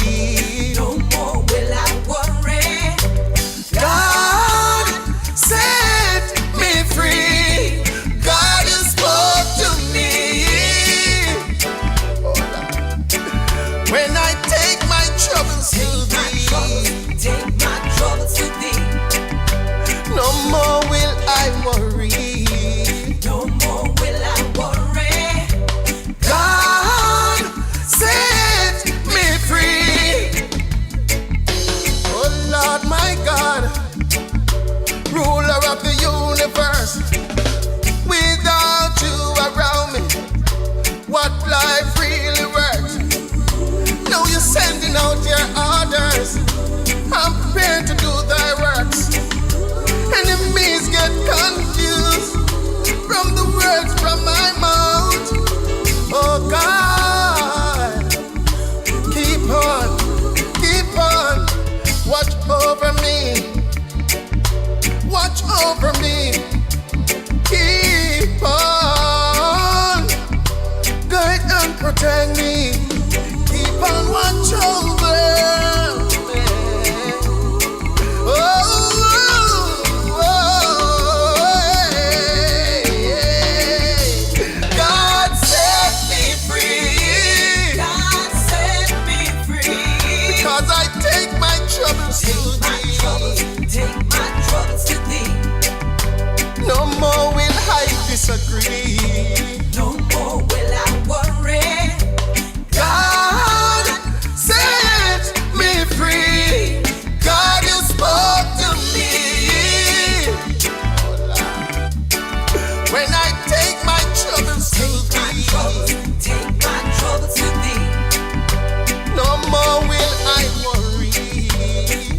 No more will I worry. God set me free. God has spoke to me. When I take my troubles to thee. Take my troubles to thee. No more will I worry. No more will I worry. God set me free. Oh Lord my God, ruler of the universe, without you around me, what life really worth? Now you're sending out your orders, I'm prepared to do thy works. Enemies get confused from the words from my mouth. Oh God, keep on, watch over me, watch over me, keep on, guide and protect me, keep on watch over me. God set me free. God set me free. Because I take my troubles to thee. Take my troubles to thee. No more will I disagree. No more will I worry. God set me free. God, you spoke to me. When I take my troubles to thee. Take my troubles to thee. No more will I worry.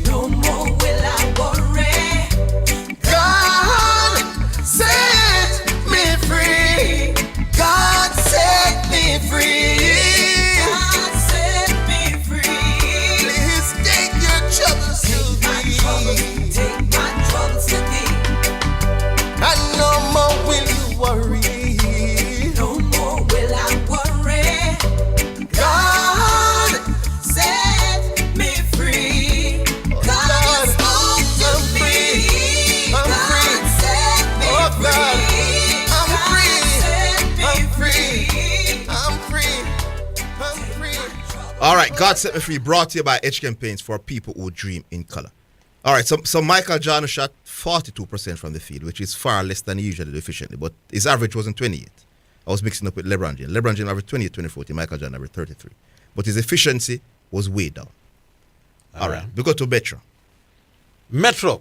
No more will I worry. God set me free. God set me free. God set me free. Please take your troubles to thee. Take my troubles to thee. And no more will you worry. No more will I worry. God set me free. God spoke to me. I'm free. Oh God, I'm free. I'm free. I'm free. All right, God set me free. Brought to you by HK Paints for people who dream in color. All right, so Michael Jordan shot 42% from the field, which is far less than he usually do efficiently, but his average wasn't 28. I was mixing up with LeBron James. LeBron James averaged 28, 20, Michael Jordan averaged 33. But his efficiency was way down. All right, we go to Metro. Metro.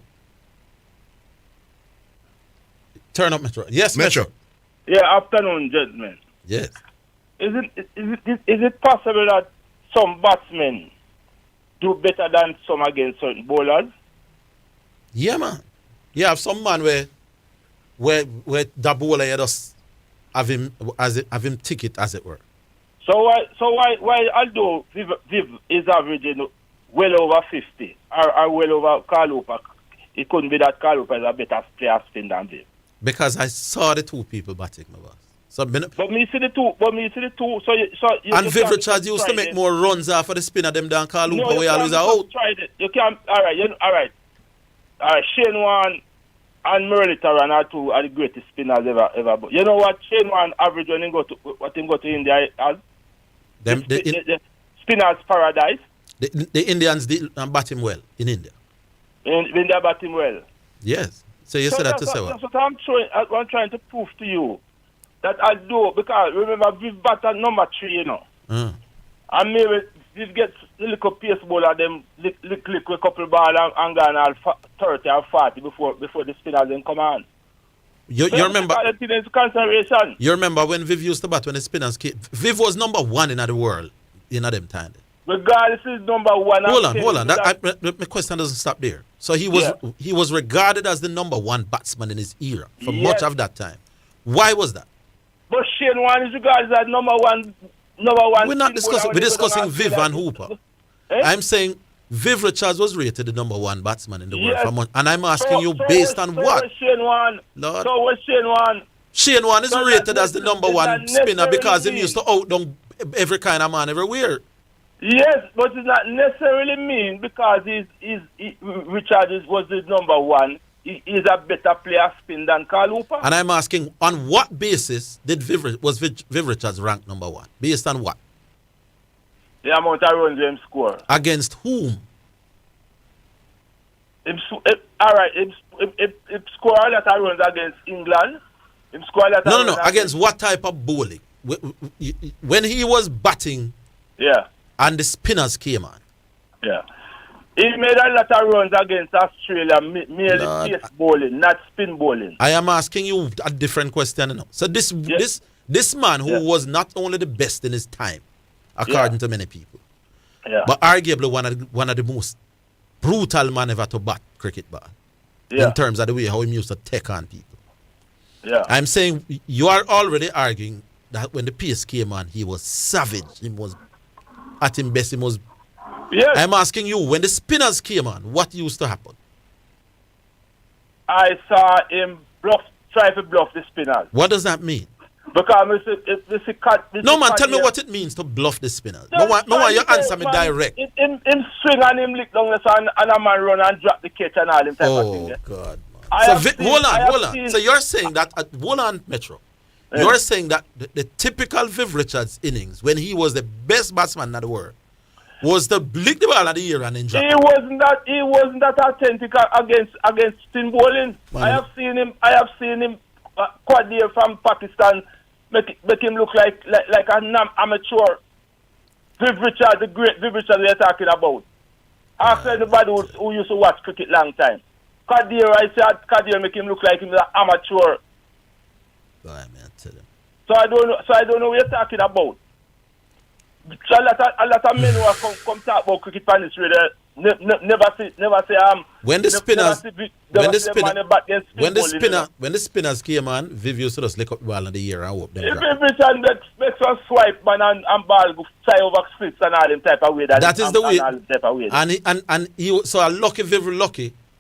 Turn up Metro. Yes, Metro. Yeah, afternoon, gentlemen. Yes. Is it possible that some batsmen do better than some against certain bowlers? Yeah, man. You have some man where the bowler you just have him ticket, as it were. So why although Viv is averaging well over 50 or well over Carlupa, it couldn't be that Carlupa is a better player spin than Viv? Because I saw the two people batting, my boss. So, but me see the two. So you and Viv Richards used to make more runs off of the spinner them than Carlupa. No, we always are out. Tried it. You can't. All right. Shane Warne and Merle Taran are the greatest spinners ever. But you know what Shane Warne average when he go to India as? The spinners paradise. The Indians did bat him well in India. India bat him well. Yes. So you said that to say what? That's what I'm trying to prove to you. That I do, because remember, Viv bat at number 3, you know. And maybe Viv gets a little pace ball at them, lick a couple ball and gone all 30 or 40 before the spinners then come on. You remember? Consideration. You remember when Viv used to bat when the spinners came? Viv was number 1 in the world in them time. Regardless, is number 1. Hold on. My question doesn't stop there. So he was regarded as the number 1 batsman in his era for much of that time. Why was that? But Shane Warne is regarded as number one. We're not discussing. We're discussing Viv and Hooper. I'm saying Viv Richards was rated the number 1 batsman in the world for much, and I'm asking you based on what? Shane Warne. Lord. So was Shane Warne. Shane Warne is rated as the number 1 spinner because he used to outdone every kind of man everywhere. Yes, but it's not necessarily mean because Richards was the number 1. He is a better player spin than Carl Hooper. And I'm asking, on what basis was Viv Richards ranked number 1? Based on what? The amount of runs him score. Against whom? He score a lot of runs against England. No. Against what type of bowling? When he was batting, and the spinners came on. Yeah. He made a lot of runs against Australia, merely pace bowling, not spin bowling. I am asking you a different question now. So this man who was not only the best in his time, according to many people, but arguably one of the most brutal man ever to bat cricket ball in terms of the way how he used to take on people. Yeah. I'm saying you are already arguing that when the pace came on, he was savage. He was at his best. He was. Yes. I'm asking you, when the spinners came on, what used to happen? I saw him try to bluff the spinners. What does that mean? Because no man, tell me what it means to bluff the spinners. No one you answer me direct. Him swing and him lick down the sun and a man run and drop the catch and all him type of thing. God. Hold on. So you're saying that hold on, Metro. You're saying that the typical Viv Richards innings when he was the best batsman in the world was to lick the ball at the ear and then drop. He wasn't that authentic against spin bowling. Man. I have seen him quite there from Pakistan make him look like an amateur. Viv Richards, the great Viv Richards we're talking about. After anybody who used to watch cricket long time. Kadir make him look like him an amateur. So I don't know what you're talking about. So a lot of men who have come talk about cricket on this radio never say when the spinners came on, Viv used to just lick up the ball in the air and hope them. If Viv makes one swipe man and ball go fly over splits and all them type of way. That is the way. And he so a lucky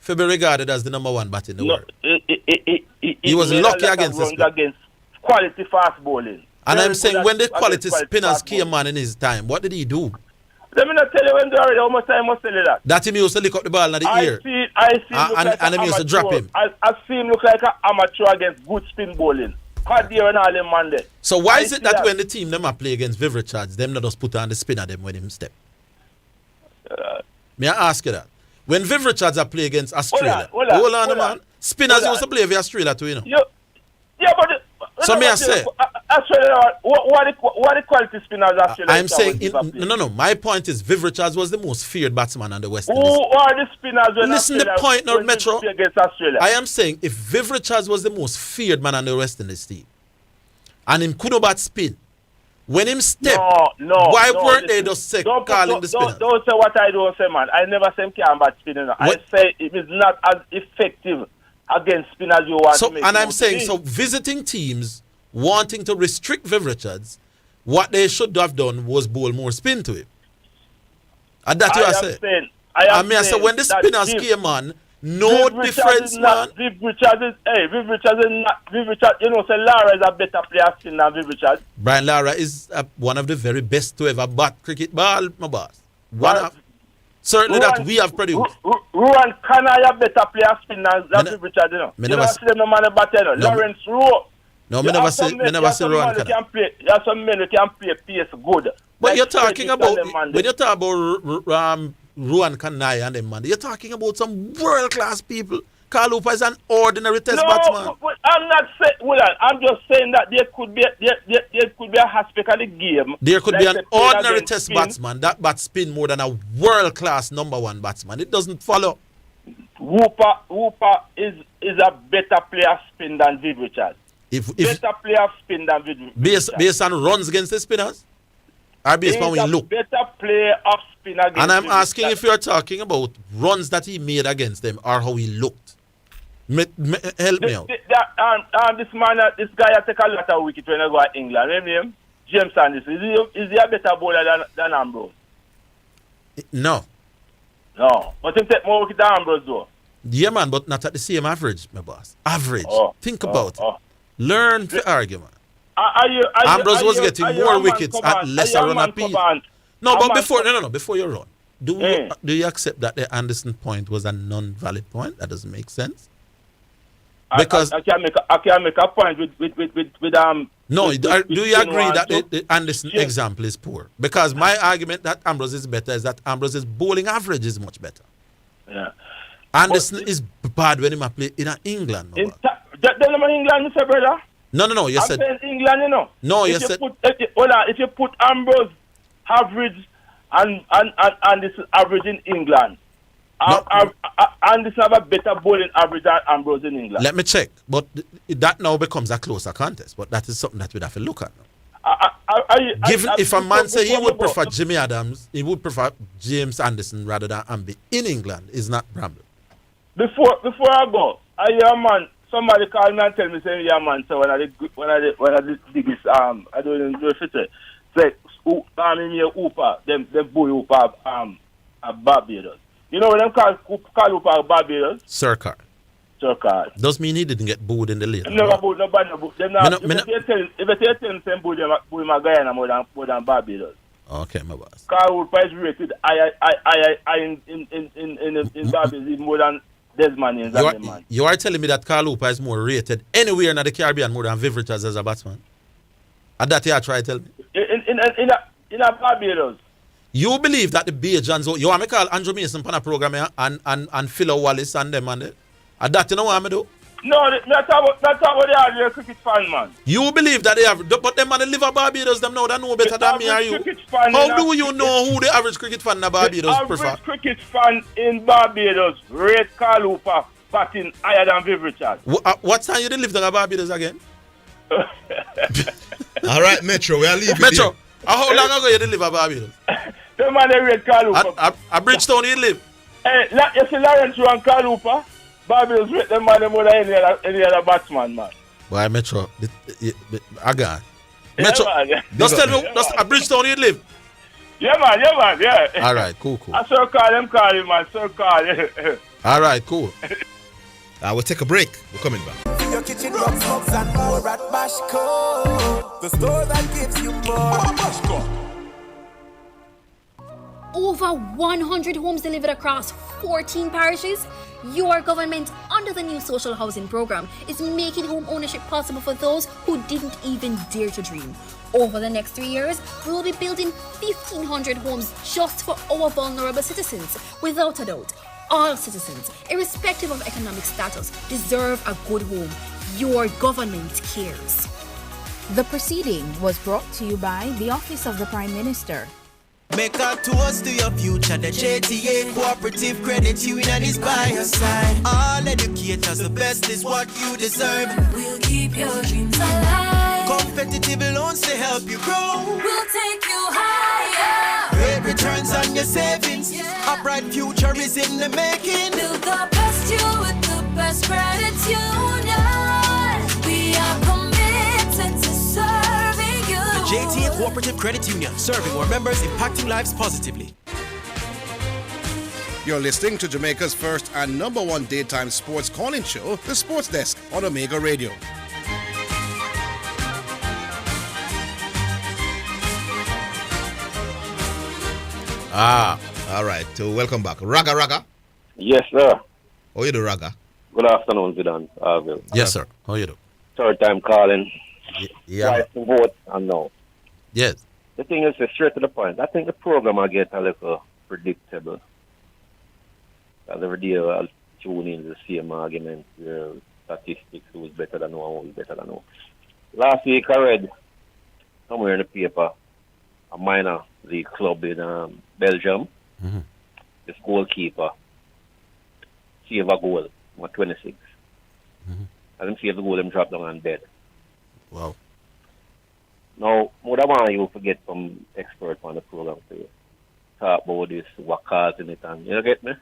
to be regarded as the number 1 bat in the world. He was lucky against quality fast bowling. And I'm saying when the quality spinners came on in his time, what did he do? Let me not tell you when they already how much time must tell you that. That him used to lick up the ball in the ear. I see and him used to drop him. I see him look like an amateur against good spin bowling. Kadir and all them man there. So why is it that when the team them are play against Viv Richards, them not just put on the spinner them when him step? May I ask you that? When Viv Richards are play against Australia, hold on, man. Spinners used to play for Australia too, you know. Yeah, but So may I say, Australia, what the quality spinners Australia? I'm saying, no. My point is, Viv Richards was the most feared batsman on the West Indies. Who are the spinners? Listen to the point now, Metro. Against Australia? I am saying, if Viv Richards was the most feared man on the West Indies team, and him couldn't bat spin, when him step, why weren't they just calling the spinners? Don't say what I don't say, man. I never say him can't bat spinning. I say it is not as effective against spinners you want to make. And I'm saying, so visiting teams wanting to restrict Viv Richards, what they should have done was bowl more spin to him. And that you are saying. I mean, so when the spinners came on, no difference, man. Viv Richards is not, you know, say Lara is a better player spin than Viv Richards. Brian Lara is one of the very best to ever bat cricket ball, my boss. Certainly that we have produced. Ruan Kanaya better player spin than Viv Richards, you know. You don't see them no man about you know. Lawrence Rowe. No, me never say Ruan Kanaya. There are some men who can play pace good. But you're talking about, when you talk about Ruan Kanaya and them, man, you're talking about some world-class people. Carl Hooper is an ordinary test batsman. But I'm not saying, I'm just saying that there could be a aspect of the game. There could be an ordinary test batsman that bats spin more than a world-class number one batsman. It doesn't follow. Hooper is a better player spin than Viv Richards. Better player spin than Viv Richards. Based on runs against the spinners? Or based on when you look? Better player of spin against And I'm asking if you're talking about runs that he made against them or how he looked. Help me out. This guy take a lot of wickets when I go to England. Remember him? James Anderson. Is he a better bowler than Ambrose? No. But he take more wickets than Ambrose though. Yeah, man, but not at the same average, my boss. Average. Think about it. Learn the argument. Ambrose was getting more wickets at lesser run apiece. No, but before you run, do you accept that the Anderson point was a non-valid point? That doesn't make sense. Because I can make a point with No, do you agree that the Anderson example is poor? Because my argument that Ambrose is better is that Ambrose's bowling average is much better. Yeah. Anderson is bad when he play in England. England, Mr. Brother. No. You said England, you know. No, you said. If you put Ambrose average and this average in England, and this have a better bowling average than Ambrose in England. Let me check. But that now becomes a closer contest. But that is something that we'd have to look at now. If a man say he would prefer Jimmy Adams, he would prefer James Anderson rather than Ambi in England, is not Bramble. Before I go, I hear a man. Somebody called me and tell me, say, yeah, man. So when I did this, I don't know if it's like, Hooper, them boy Hooper, Barbados. You know when them call Hooper Barbados? Circar. Does mean he didn't get booed in the league. Never booed, nobody booed. If you tell him booed him Guyana more than Barbados. Okay, my boss. Carl Hooper is rated in Barbados more than Desmond and Zidane. You are telling me that Carl Hooper is more rated anywhere in the Caribbean more than Viv Richards as a batsman? And that you are trying to tell me? In a Barbados. You believe that the Bajans, you want me to call Andrew Mason on a program here and Philo Wallace and them and that? And that you know what I'm do? No, not about the average cricket fan, man. You believe that they have, but them man live in Barbados, them know that know better than me or you. How do you know who the average cricket fan in Barbados prefer? The average cricket fan in Barbados rate Carl Hooper batting higher than Viv Richards. What time you live in Barbados again? All right, Metro, we are leaving. Metro, how long ago you live in Barbados? The man they rate Carl Hooper. At Bridgetown you live? Hey, you see Lawrence Rowe and Carl Hooper? Barbados rate them man more than any other batsman, man. Why, Metro? I got Metro, just tell me, at Bridgetown you live? Yeah, man. All right, cool. I Sir Carl him, man. Sir Carl. All right, cool. We'll take a break. We're coming back. Your kitchen smokes and more at Bashco, the store that gives you more. Bashco. Over 100 homes delivered across 14 parishes. Your government, under the new social housing program, is making home ownership possible for those who didn't even dare to dream. Over the next 3 years, we will be building 1,500 homes just for our vulnerable citizens. Without a doubt, All citizens, irrespective of economic status, deserve a good home. Your government cares. The proceeding was brought to you by the Office of the Prime Minister. Make a toast to your future. The JTA Cooperative Credit Union is by your side. All educators, the best is what you deserve. We'll keep your dreams alive. Competitive loans to help you grow. We'll take you higher. Great returns on your savings. A bright future is in the making. Build the best you with the best credit union. We are committed to serving you. The JTA Cooperative Credit Union, serving our members, impacting lives positively. You're listening to Jamaica's first and number one daytime sports calling show, The Sports Desk, on Omega Radio. All right. So welcome back. Raga. Yes, sir. How you do, Raga? Good afternoon, Zidane. Orville. Yes, sir. How you do? Third time calling. Yeah. Twice to vote and no. Yes. The thing is, straight to the point. I think the program will get a little predictable. Because every day I'll tune in the same argument where statistics, who's better than who and who's better than who. Last week I read somewhere in the paper a minor league club in Belgium. Mm-hmm. This goalkeeper saved a goal, 26. Mm-hmm. I didn't save the goal, him drop down and dead. Wow. Now, what I want you to get some expert on the program to talk about this, what causing it, and you get me?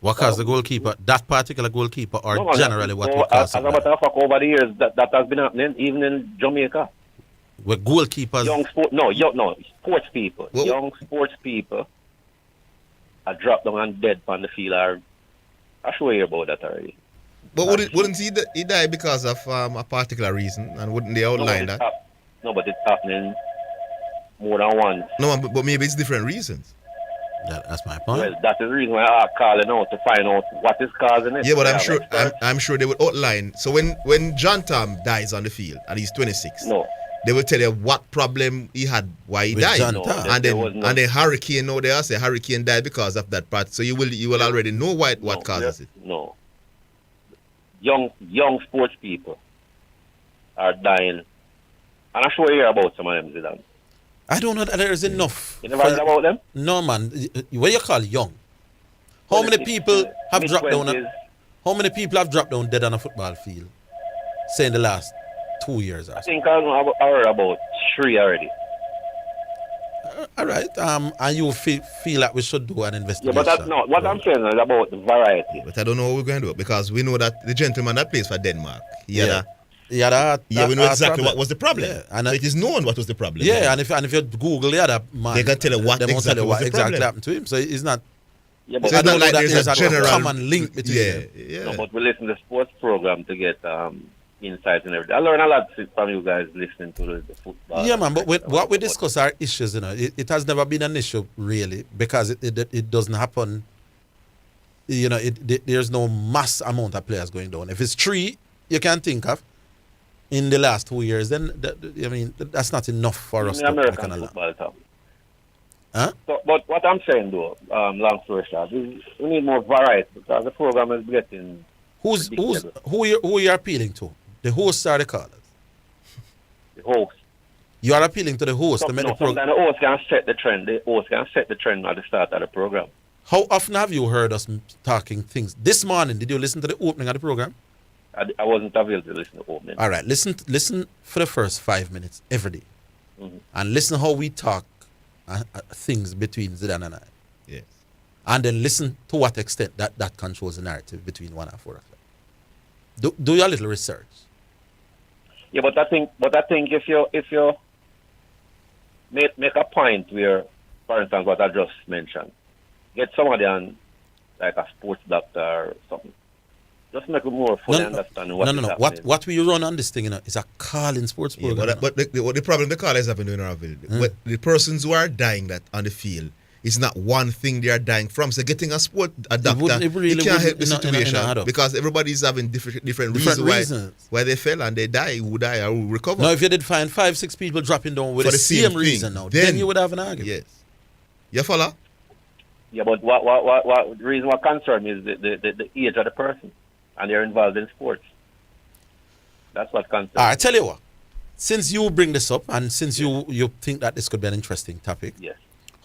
What caused the goalkeeper, that particular goalkeeper, or No, generally what no, would cause as a matter of fact, over the years, that has been happening, even in Jamaica. With goalkeepers? Sports people. Young sports people are dropped down and dead on the field. I show you about that already. But wouldn't he die because of a particular reason? And wouldn't they outline that? No, but it's happening more than once. No, but maybe it's different reasons. That's my point. Well, that's the reason why I'm calling out to find out what is causing it. Yeah, but I'm sure they would outline. So when John Tom dies on the field and he's 26, they will tell you what problem he had, why he died. And then Hurricane, they say Hurricane died because of that part. So you will already know what causes it. No. Young sports people are dying. And I'm sure you hear about some of them, Zidane. I don't know that there is enough. You never heard about them? No, man. What you call young? How many people have dropped down? How many people have dropped down dead on a football field? Say in the last 2 years or so. I think I heard about 3 already. All right. And you feel like we should do an investigation? Yeah, but that's not what I'm saying is about the variety. But I don't know what we're going to do because we know that the gentleman that plays for Denmark, we know exactly what was the problem. Yeah. And so it is known what was the problem. Yeah, and if you Google the other man, they can tell you what exactly happened to him. So it's not. Yeah, but so it's not like there's a general common link between them. Yeah. No, but we listen to the sports program to get insights and everything. I learn a lot from you guys listening to the football. Yeah, man. But what we discuss are issues. It has never been an issue really because it doesn't happen. There's no mass amount of players going down. If it's 3, you can think of. In the last 2 years, then that's not enough for us to American football talk. Huh? So, but what I'm saying though, long story short, is we need more variety because the program is getting. Who you are appealing to? The hosts or the callers? The host. You are appealing to the host to make the program. Sometimes the host can set the trend. The host can set the trend at the start of the program. How often have you heard us talking things? This morning, did you listen to the opening of the program? I wasn't available to listen to opening. All right, listen for the first 5 minutes every day. Mm-hmm. And listen how we talk things between Zidane and I. Yes. And then listen to what extent that controls the narrative between 1 and 4 o'clock. Do your little research. Yeah, but I think if you make a point where, for instance, what I just mentioned, get somebody on like a sports doctor or something. Just make it more fully understand what is happening. What we run on this thing, is a call-in sports program. Yeah, but the problem the callers have been doing Orville, the persons who are dying that on the field, it's not one thing they are dying from. So getting a sport doctor, you can't help the situation because everybody's having different reasons why they fell and they die, who die or who recover. Now, if you did find 5-6 people dropping down with the same reason now, then you would have an argument. Yes. You follow? Yeah, but what the reason what concern me is the age of the person, and they're involved in sports. That's what concerns. All right, I tell you what. Since you bring this up, and since you think that this could be an interesting topic, yes.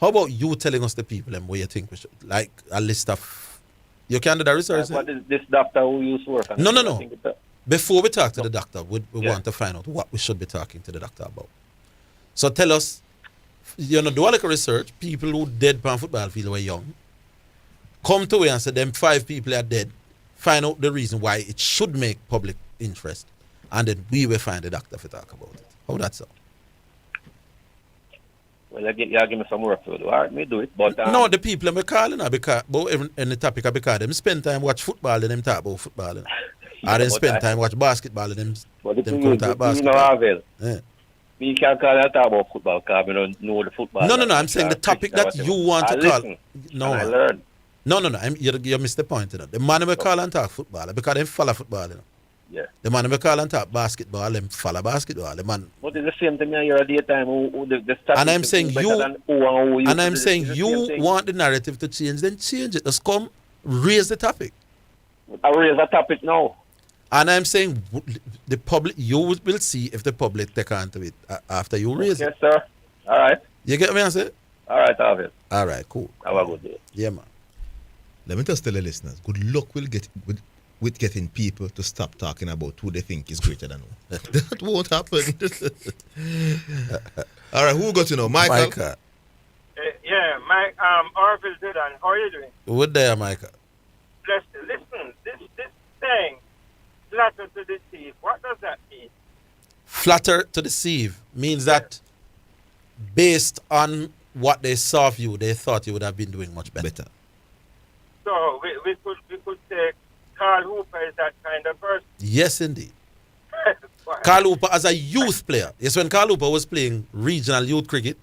How about you telling us the people and what you think we should, like a list of, you can do the research? What is this doctor who used to work on? No. Before we talk to the doctor, we want to find out what we should be talking to the doctor about. So tell us, do a little research, people who dead on football field were young, come to us and say them 5 people are dead, find out the reason why it should make public interest, and then we will find the doctor to talk about it. How that's so? Well, you give me some work to do. All right, me do it. But no, the people I'm calling because the topic because them spend time watch football and them talk about football. Or then spend time watch basketball and them come talk basketball. Orville. Yeah. Me can't call that talk about football because I don't know the football. No. I'm saying the topic that you want to call. No, I learn. No. You missed the point. The man we call and talk football because they follow football. Yeah. The man we call and talk basketball, them follow basketball. The man. But it's the same thing. You're a daytime who the and I'm saying you thing. Want the narrative to change, then change it. Just come raise the topic. I raise the topic now. And I'm saying the public, you will see if the public take on to it after you raise it. Yes, sir. All right. You get me, I say? All right, Orville. All right, cool. Have a good day. Yeah, man. Let me just tell the listeners, good luck with getting people to stop talking about who they think is greater than who. That won't happen. All right, who got to know? Michael? Orville Zidane, how are you doing? What there, Michael? Listen, this thing, flatter to deceive, what does that mean? Flatter to deceive means that based on what they saw of you, they thought you would have been doing much better. So we could say Carl Hooper is that kind of person. Yes, indeed. Carl Hooper as a youth player. Yes, when Carl Hooper was playing regional youth cricket,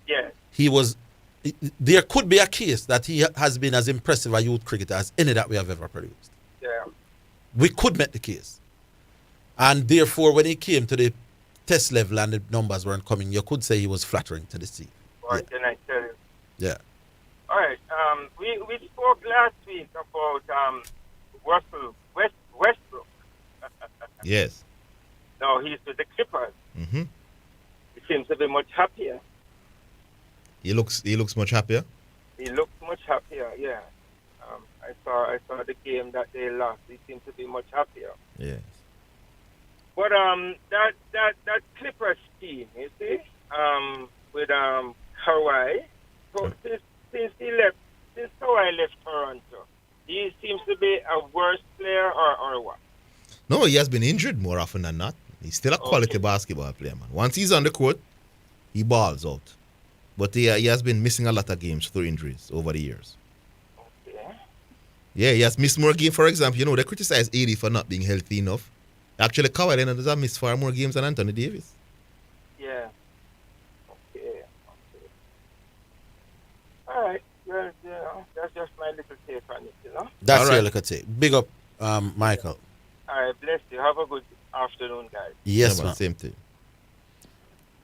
yes. There could be a case that he has been as impressive a youth cricketer as any that we have ever produced. Yeah. We could make the case. And therefore, when he came to the test level and the numbers weren't coming, you could say he was flattering to the sea. What can I tell you? Yeah. All right. We spoke last week about Westbrook. Yes. No, he's with the Clippers. Mm-hmm. He seems to be much happier. He looks much happier. He looks much happier. Yeah. I saw the game that they lost. He seems to be much happier. Yes. But that Clippers team, you see, with Kawhi, so since Kawhi left Toronto, he seems to be a worse player or what? No, he has been injured more often than not. He's still a quality basketball player, man. Once he's on the court, he balls out. But he has been missing a lot of games through injuries over the years. Okay. Yeah, he has missed more games. For example, they criticize AD for not being healthy enough. Actually, Kawhi Leonard has missed far more games than Anthony Davis. Yeah. Okay. All right. Well, that's just my little take on it, That's your little take. Big up, Michael. All right, bless you. Have a good afternoon, guys. Yes, man. Same thing.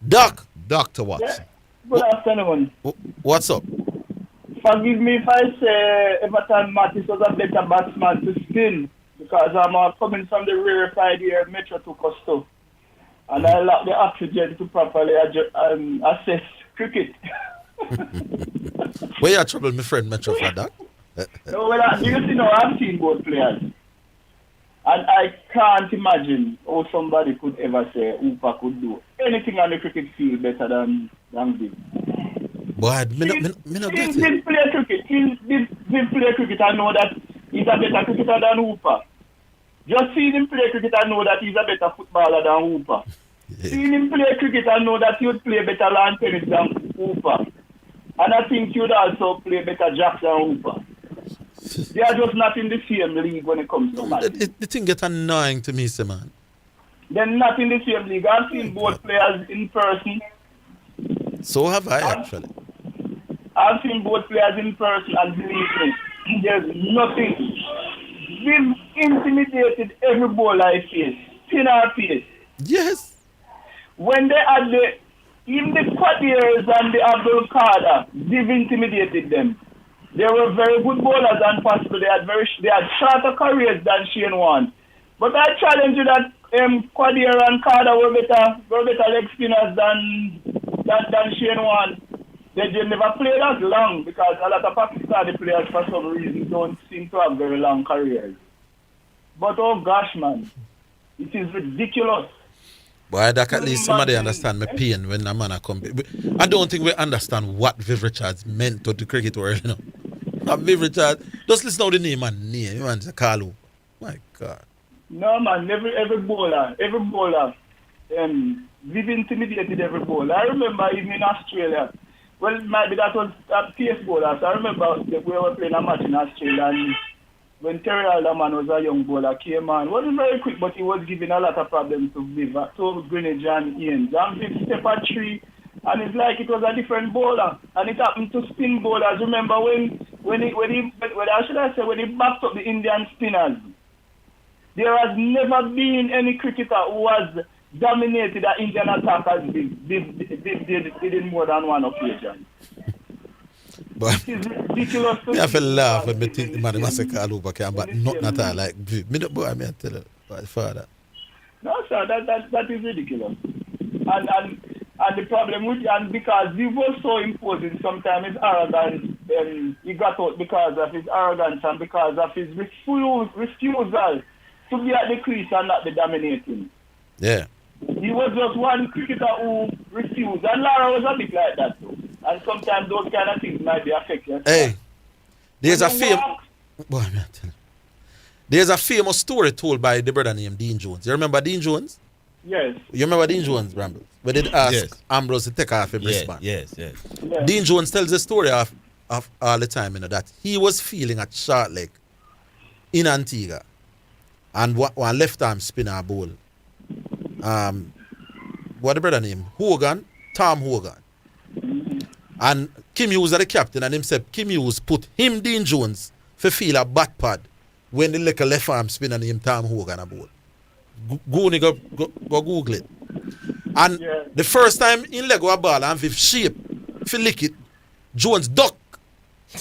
Dr. Watson. Yeah. Good afternoon. What's up? Forgive me if I say Everton Mathews was a better batsman to spin because I'm coming from the rarefied air Metro to Costo. And I lack the oxygen to properly assess cricket. Where you trouble, my friend Metro, for that? No, I've seen both players. And I can't imagine how somebody could ever say Hooper could do anything on the cricket field better than Big. Boy, me not get it. He did play cricket. He did play cricket and know that he's a better cricketer than Hooper. Just seeing him play cricket and know that he's a better footballer than Hooper. Yeah. Seeing him play cricket and know that he would play better lawn tennis than Hooper. And I think he would also play better jacks than Hooper. They are just not in the same league when it comes to matches. The thing gets annoying to me, sir, man. They're not in the same league. I've seen both players in person. So have I, actually. I've seen both players in person, and believe me, there's nothing. We've intimidated every ball I face. Pin our face. Yes. When they had even the Quadiers and the Abdul Qadir, they've intimidated them. They were very good bowlers and possible. They had shorter careers than Shane Warne. But I challenge you that Quadir and Carter were better leg spinners than Shane Warne. They never played as long because a lot of Pakistani players for some reason don't seem to have very long careers. But oh gosh, man, it is ridiculous. Boy, that at least somebody understand my pain when a man come. I don't think we understand what Viv Richards meant to the cricket world, you know. Not Viv Richards. Just listen to the name and name. You want to call who? My God. No, man. Every bowler, Viv intimidated every bowler. I remember even in Australia. Well, maybe that was pace bowler. So I remember we were playing a match in Australia and when Terry Alderman was a young bowler, came on. Wasn't very quick, but he was giving a lot of problems to Viv, to Greenwich and Higgins. And Viv stepped at 3, and it's like it was a different bowler. And it happened to spin bowlers. Remember when he backed up the Indian spinners, there has never been any cricketer who has dominated the Indian attack as Viv did in more than one occasion. But ridiculous. I have to laugh when I think the man must call over, but not at all. Like, me don't boy, me tell you, my father. No, sir, that is ridiculous. And the problem with and because he was so imposing, sometimes his arrogance, he got out because of his arrogance and because of his refusal to be at the crease and not be dominating. Yeah. He was just one cricketer who refused, and Lara was a bit like that too. And sometimes those kind of things might be affected. Hey, there's a famous story told by the brother named Dean Jones. You remember Dean Jones? Yes. You remember Dean Jones, Bramble? We did ask Ambrose to take off a wristband. Yes. Dean Jones tells the story of all the time, you know, that he was feeling a short leg in Antigua and one left arm spinner bowl. What the brother name? Tom Hogan. And Kim Hughes are the captain, and himself, Kim Hughes put him, Dean Jones, for feel a bat pad when the little left arm spinner named Tom Hogan a bowl. Go Google it. And the first time in Lego a ball and Viv shape, for lick it, Jones duck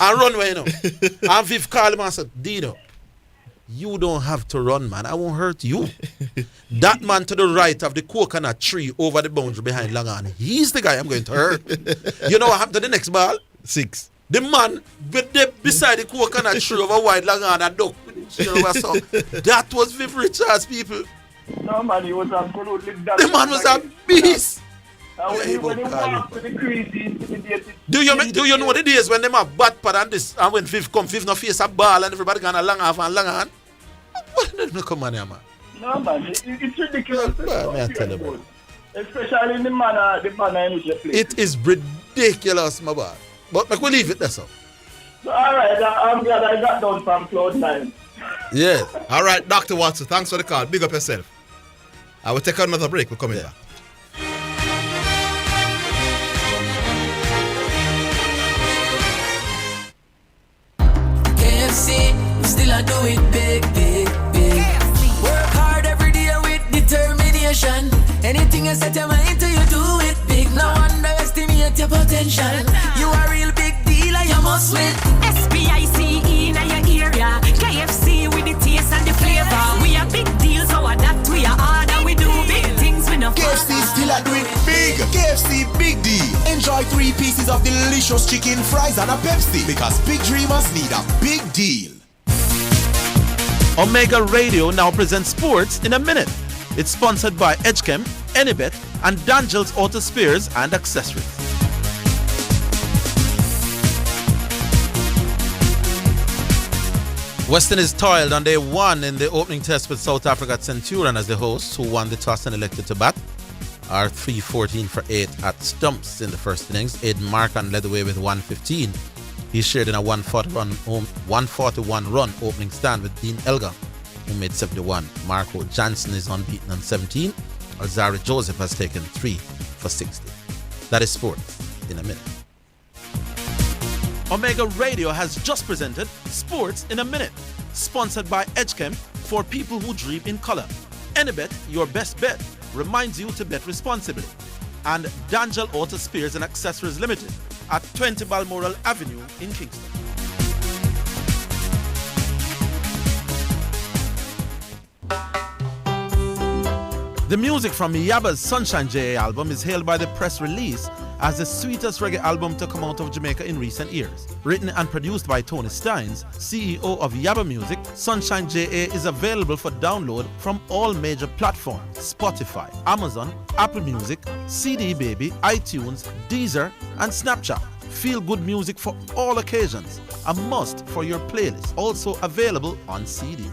and run away, you know. And Viv called him and said, Dino, you don't have to run, man. I won't hurt you. That man to the right of the coconut tree over the boundary behind Langan, he's the guy I'm going to hurt. You know what happened to the next ball? 6. The man beside the coconut tree over wide Langan and duck. That was Viv Richards, people. No, man, he was absolutely done. The man was a beast. When he walked to the crease, he intimidated. Do you know the days when them have bat pad and this, and when Viv no face a ball and everybody gonna long off and long on? What did you come on here, man? No, man, it's ridiculous. Man, I tell you, man. Especially in the manner in which you play. It is ridiculous, my boy. But we leave it there, so. Alright, I'm glad I got down from Cloud 9. Yeah. Alright, Dr. Watson, thanks for the call. Big up yourself. I will take another break. We're coming back. We still a do it big. Work hard every day with determination. Anything you set your mind to, you do it big. No underestimate your potential. You a real big deal and you must win. SPICE in your area. KFC with the taste and the flavor. We a big deal, so that we are hard and we do big things. We no KFC still a do it big. KFC big deal. Enjoy 3 pieces of delicious chicken, fries and a Pepsi. Because big dreamers need a big deal. Omega Radio now presents Sports in a Minute. It's sponsored by Edgechem, Enibet, and Dangel's Auto Spares and Accessories. West Indies toiled on day 1 in the opening test with South Africa at Centurion as the hosts, who won the toss and elected to bat. Are 3-14 for 8 at stumps in the first innings. Aiden Markan led the way with 115. He shared in a 141 run opening stand with Dean Elgar, who made 71. Marco Johnson is unbeaten on 17. Alzari Joseph has taken 3 for 60. That is Sports in a Minute. Omega Radio has just presented Sports in a Minute, sponsored by Edgechem for people who dream in color. Enibet, your best bet, reminds you to bet responsibly. And Dangel Auto Spares and Accessories Limited at 20 Balmoral Avenue in Kingston. The music from Yabba's Sunshine JA album is hailed by the press release as the sweetest reggae album to come out of Jamaica in recent years. Written and produced by Tony Steins, CEO of Yabba Music, Sunshine JA is available for download from all major platforms: Spotify, Amazon, Apple Music, CD Baby, iTunes, Deezer, and Snapchat. Feel good music for all occasions. A must for your playlist. Also available on CD.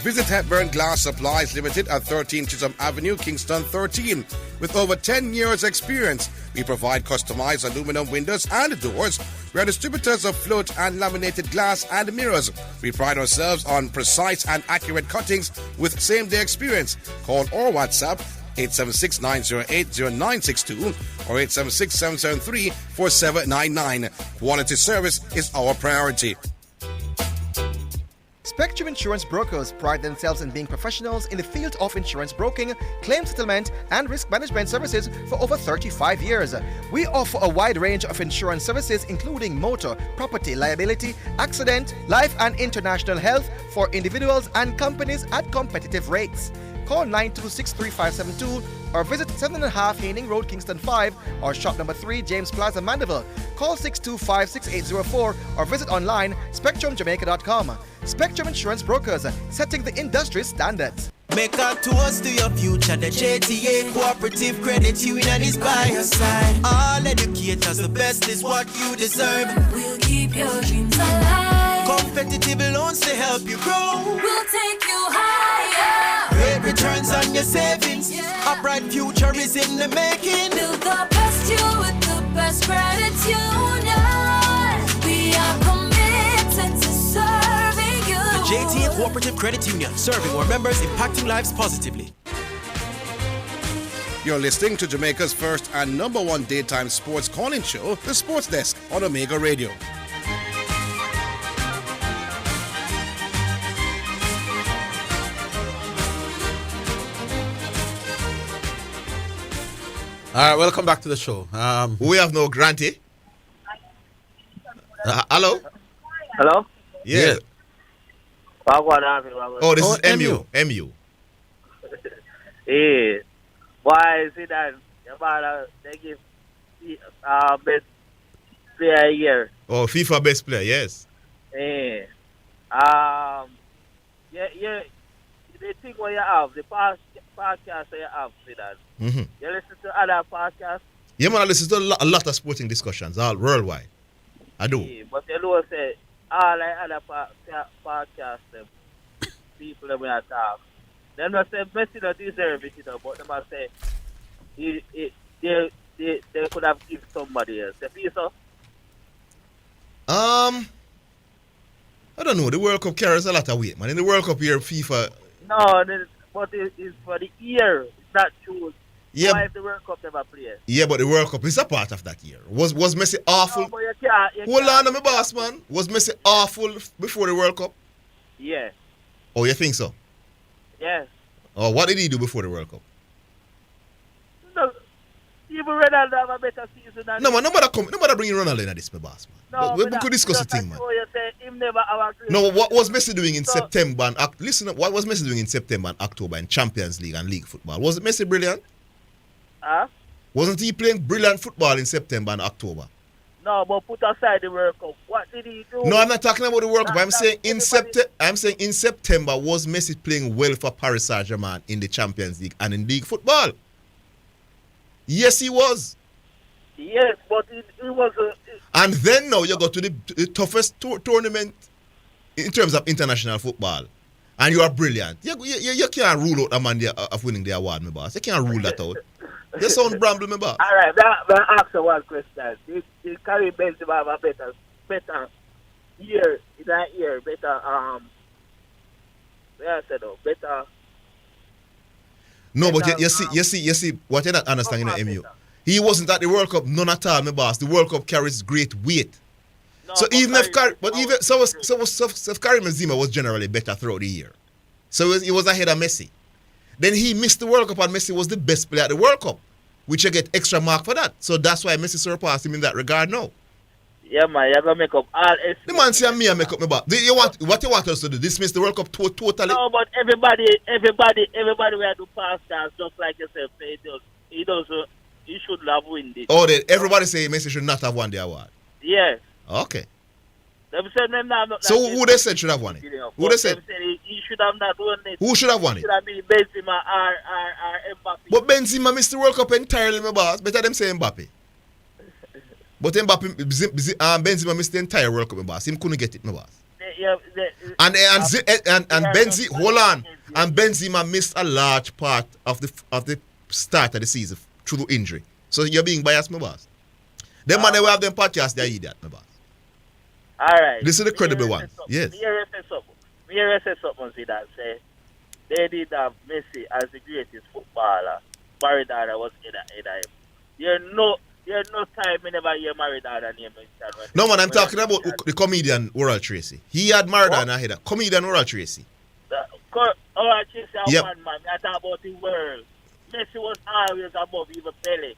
Visit Hepburn Glass Supplies Limited at 13 Chisholm Avenue, Kingston 13. With over 10 years experience, we provide customized aluminum windows and doors. We are distributors of float and laminated glass and mirrors. We pride ourselves on precise and accurate cuttings with same-day experience. Call or WhatsApp 876-908-0962 or 876-773-4799. Quality service is our priority. Spectrum Insurance Brokers pride themselves in being professionals in the field of insurance broking, claim settlement, and risk management services for over 35 years. We offer a wide range of insurance services including motor, property, liability, accident, life and international health for individuals and companies at competitive rates. Call 926-3572 or visit 7.5 Haining Road, Kingston 5 or shop number 3, James Plaza, Mandeville. Call 625-6804 or visit online spectrumjamaica.com. Spectrum Insurance Brokers, setting the industry standards. Make a toast to your future. The JTA Cooperative Credit Union is by your side. All educators, the best is what you deserve. We'll keep your dreams alive. Competitive loans to help you grow. We'll take you higher. Great returns on your savings. A bright future is in the making. Build the best you with the best credit union. We are committed to serving you. The JTA Cooperative Credit Union, serving our members, impacting lives positively. You're listening to Jamaica's first and number one daytime sports calling show, The Sports Desk on Omega Radio. All right, welcome back to the show. We have no Granty. Hello? Hello? Yeah. Oh, this is MU. MU. Yeah. Why is it that they give best player a year? Oh, FIFA best player, yes. Yeah. Yeah. The thing what you have, the podcast you have for that. Mm-hmm. You listen to other podcasts? Yeah, man, I listen to a lot of sporting discussions, all worldwide. I do. Yeah, but you know, say, all like other podcasts, people that we are talk. Them not say Messi don't deserve it, you know, but them say they could have given somebody else. You feel so? I don't know. The World Cup carries a lot of weight, man. In the World Cup here, FIFA. No, but it's for the year. It's not true. Yeah. Why if the World Cup never play? Yeah, but the World Cup is a part of that year. Was Messi awful? No, but you can't. Hold on, my boss, man. Was Messi awful before the World Cup? Yeah. Oh, you think so? Yes. Oh, what did he do before the World Cup? No, even Ronaldo have a better season than No, man, nobody bring Ronaldo in this, my boss, man. No, we could discuss the thing, man. You say him never have a No, what was Messi doing in September and listen up, what was Messi doing in September and October in Champions League and league football? Was Messi brilliant? Huh? Wasn't he playing brilliant football in September and October? No, but put aside the World Cup. What did he do? No, I'm not talking about the World Cup. I'm saying in September was Messi playing well for Paris Saint-Germain in the Champions League and in league football? Yes, he was. Yes, but it was and then now you go to the toughest tournament in terms of international football, and you are brilliant. You can't rule out a man of winning the award, my boss. You can't rule that out. You sound bramble, my boss. All right, but ask you one question. Did Karim Benzema have a better year in that year? Better better. No, but you see what you're not understanding in the MU. He wasn't at the World Cup, none at all, my boss. The World Cup carries great weight. No, so even if Karim Benzema was generally better throughout the year. So he was ahead of Messi. Then he missed the World Cup and Messi was the best player at the World Cup, which you get extra mark for that. So that's why Messi surpassed him in that regard now. Yeah, man, you're going to make up all The man say me I make up my back. What you want us to do? Dismiss the World Cup totally? No, but everybody we have to pass that, just like yourself. He should have won this. Oh, everybody say Messi should not have won the award. Yes. Okay. Them said them not So who they said should have won it? Who they said? He should have not won it. Who should have won it? Should have been Benzema or Mbappe. But Benzema missed the World Cup entirely, my boss. Better them say Mbappe. But Benzema missed the entire World Cup, my boss. Him couldn't get it, my boss. And Benzema missed a large part of the start of the season through injury. So you're being biased, my boss. Them man they will have them podcast, they idiot, my boss. All right. This is the credible one. Yes. Me here say something, Zidane say they did have Messi as the greatest footballer. Maradona was in him. There's no time we never hear Maradona name mentioned. No man, I'm talking about the comedian Oral Tracy. He had Maradona ahead. Comedian Oral Tracy. Oral Tracy Yep. one man. I talk about the world. Messi was always above even Pele.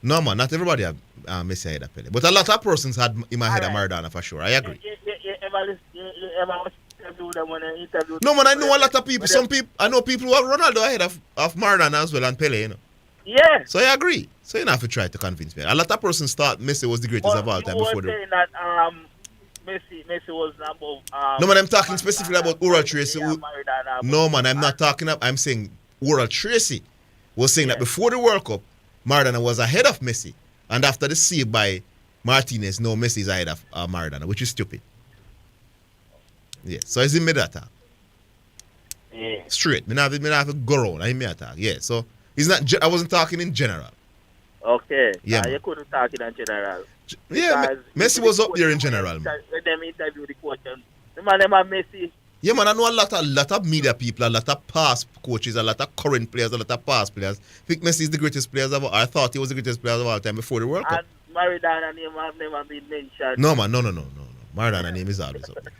No man, not everybody have Messi ahead of Pele. But a lot of persons had in my head of Maradona for sure. I agree. You ever interview them when they interview? No man, I know a lot of people. I know people who have Ronaldo ahead of Maradona as well and Pele, you know. Yeah. So I agree. So you don't have to try to convince me. A lot of persons thought Messi was the greatest of all time before the. Saying that Messi was above. No man, I'm talking specifically about Oral Tracy. No man, I'm not talking up. I'm saying Oral Tracy was saying that before the World Cup, Maradona was ahead of Messi, and after the save by Martinez, no, Messi is ahead of Maradona, which is stupid. Yeah, so it's in me that talk. Yeah. Straight. Me not have to go around. I me attack. Yeah, so it's not. I wasn't talking in general. Okay. Yeah. You couldn't talk in general. Yeah, Messi was up there in general. When them interview the coach, the man them are Messi. Yeah, man, I know a lot of media people, a lot of past coaches, a lot of current players, a lot of past players. I think Messi is the greatest player of all. I thought he was the greatest player of all time before the World Cup. And Maradona name have never been mentioned. No, man, no. Maradona name is always up there.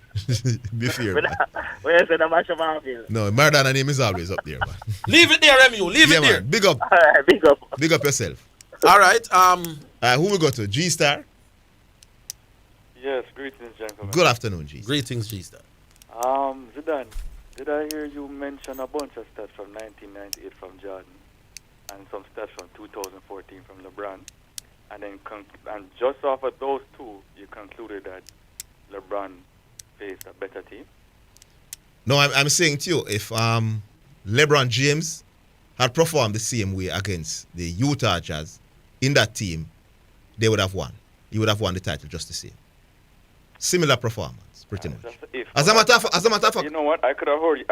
Be fair, man. When you say the match of Orville. No, Maradona name is always up there, man. Leave it there, Remu. Leave it there. Man. Big up. All right, big up. Big up yourself. All right. Who we go to? G-Star? Yes, greetings, gentlemen. Good afternoon, G. Greetings, G-Star. Zidane, did I hear you mention a bunch of stats from 1998 from Jordan and some stats from 2014 from LeBron? And then and just off of those two, you concluded that LeBron faced a better team? No, I'm saying to you, if LeBron James had performed the same way against the Utah Jazz in that team, they would have won. He would have won the title just the same. Similar performance, pretty much. As a matter of fact, you know what? I could have heard you.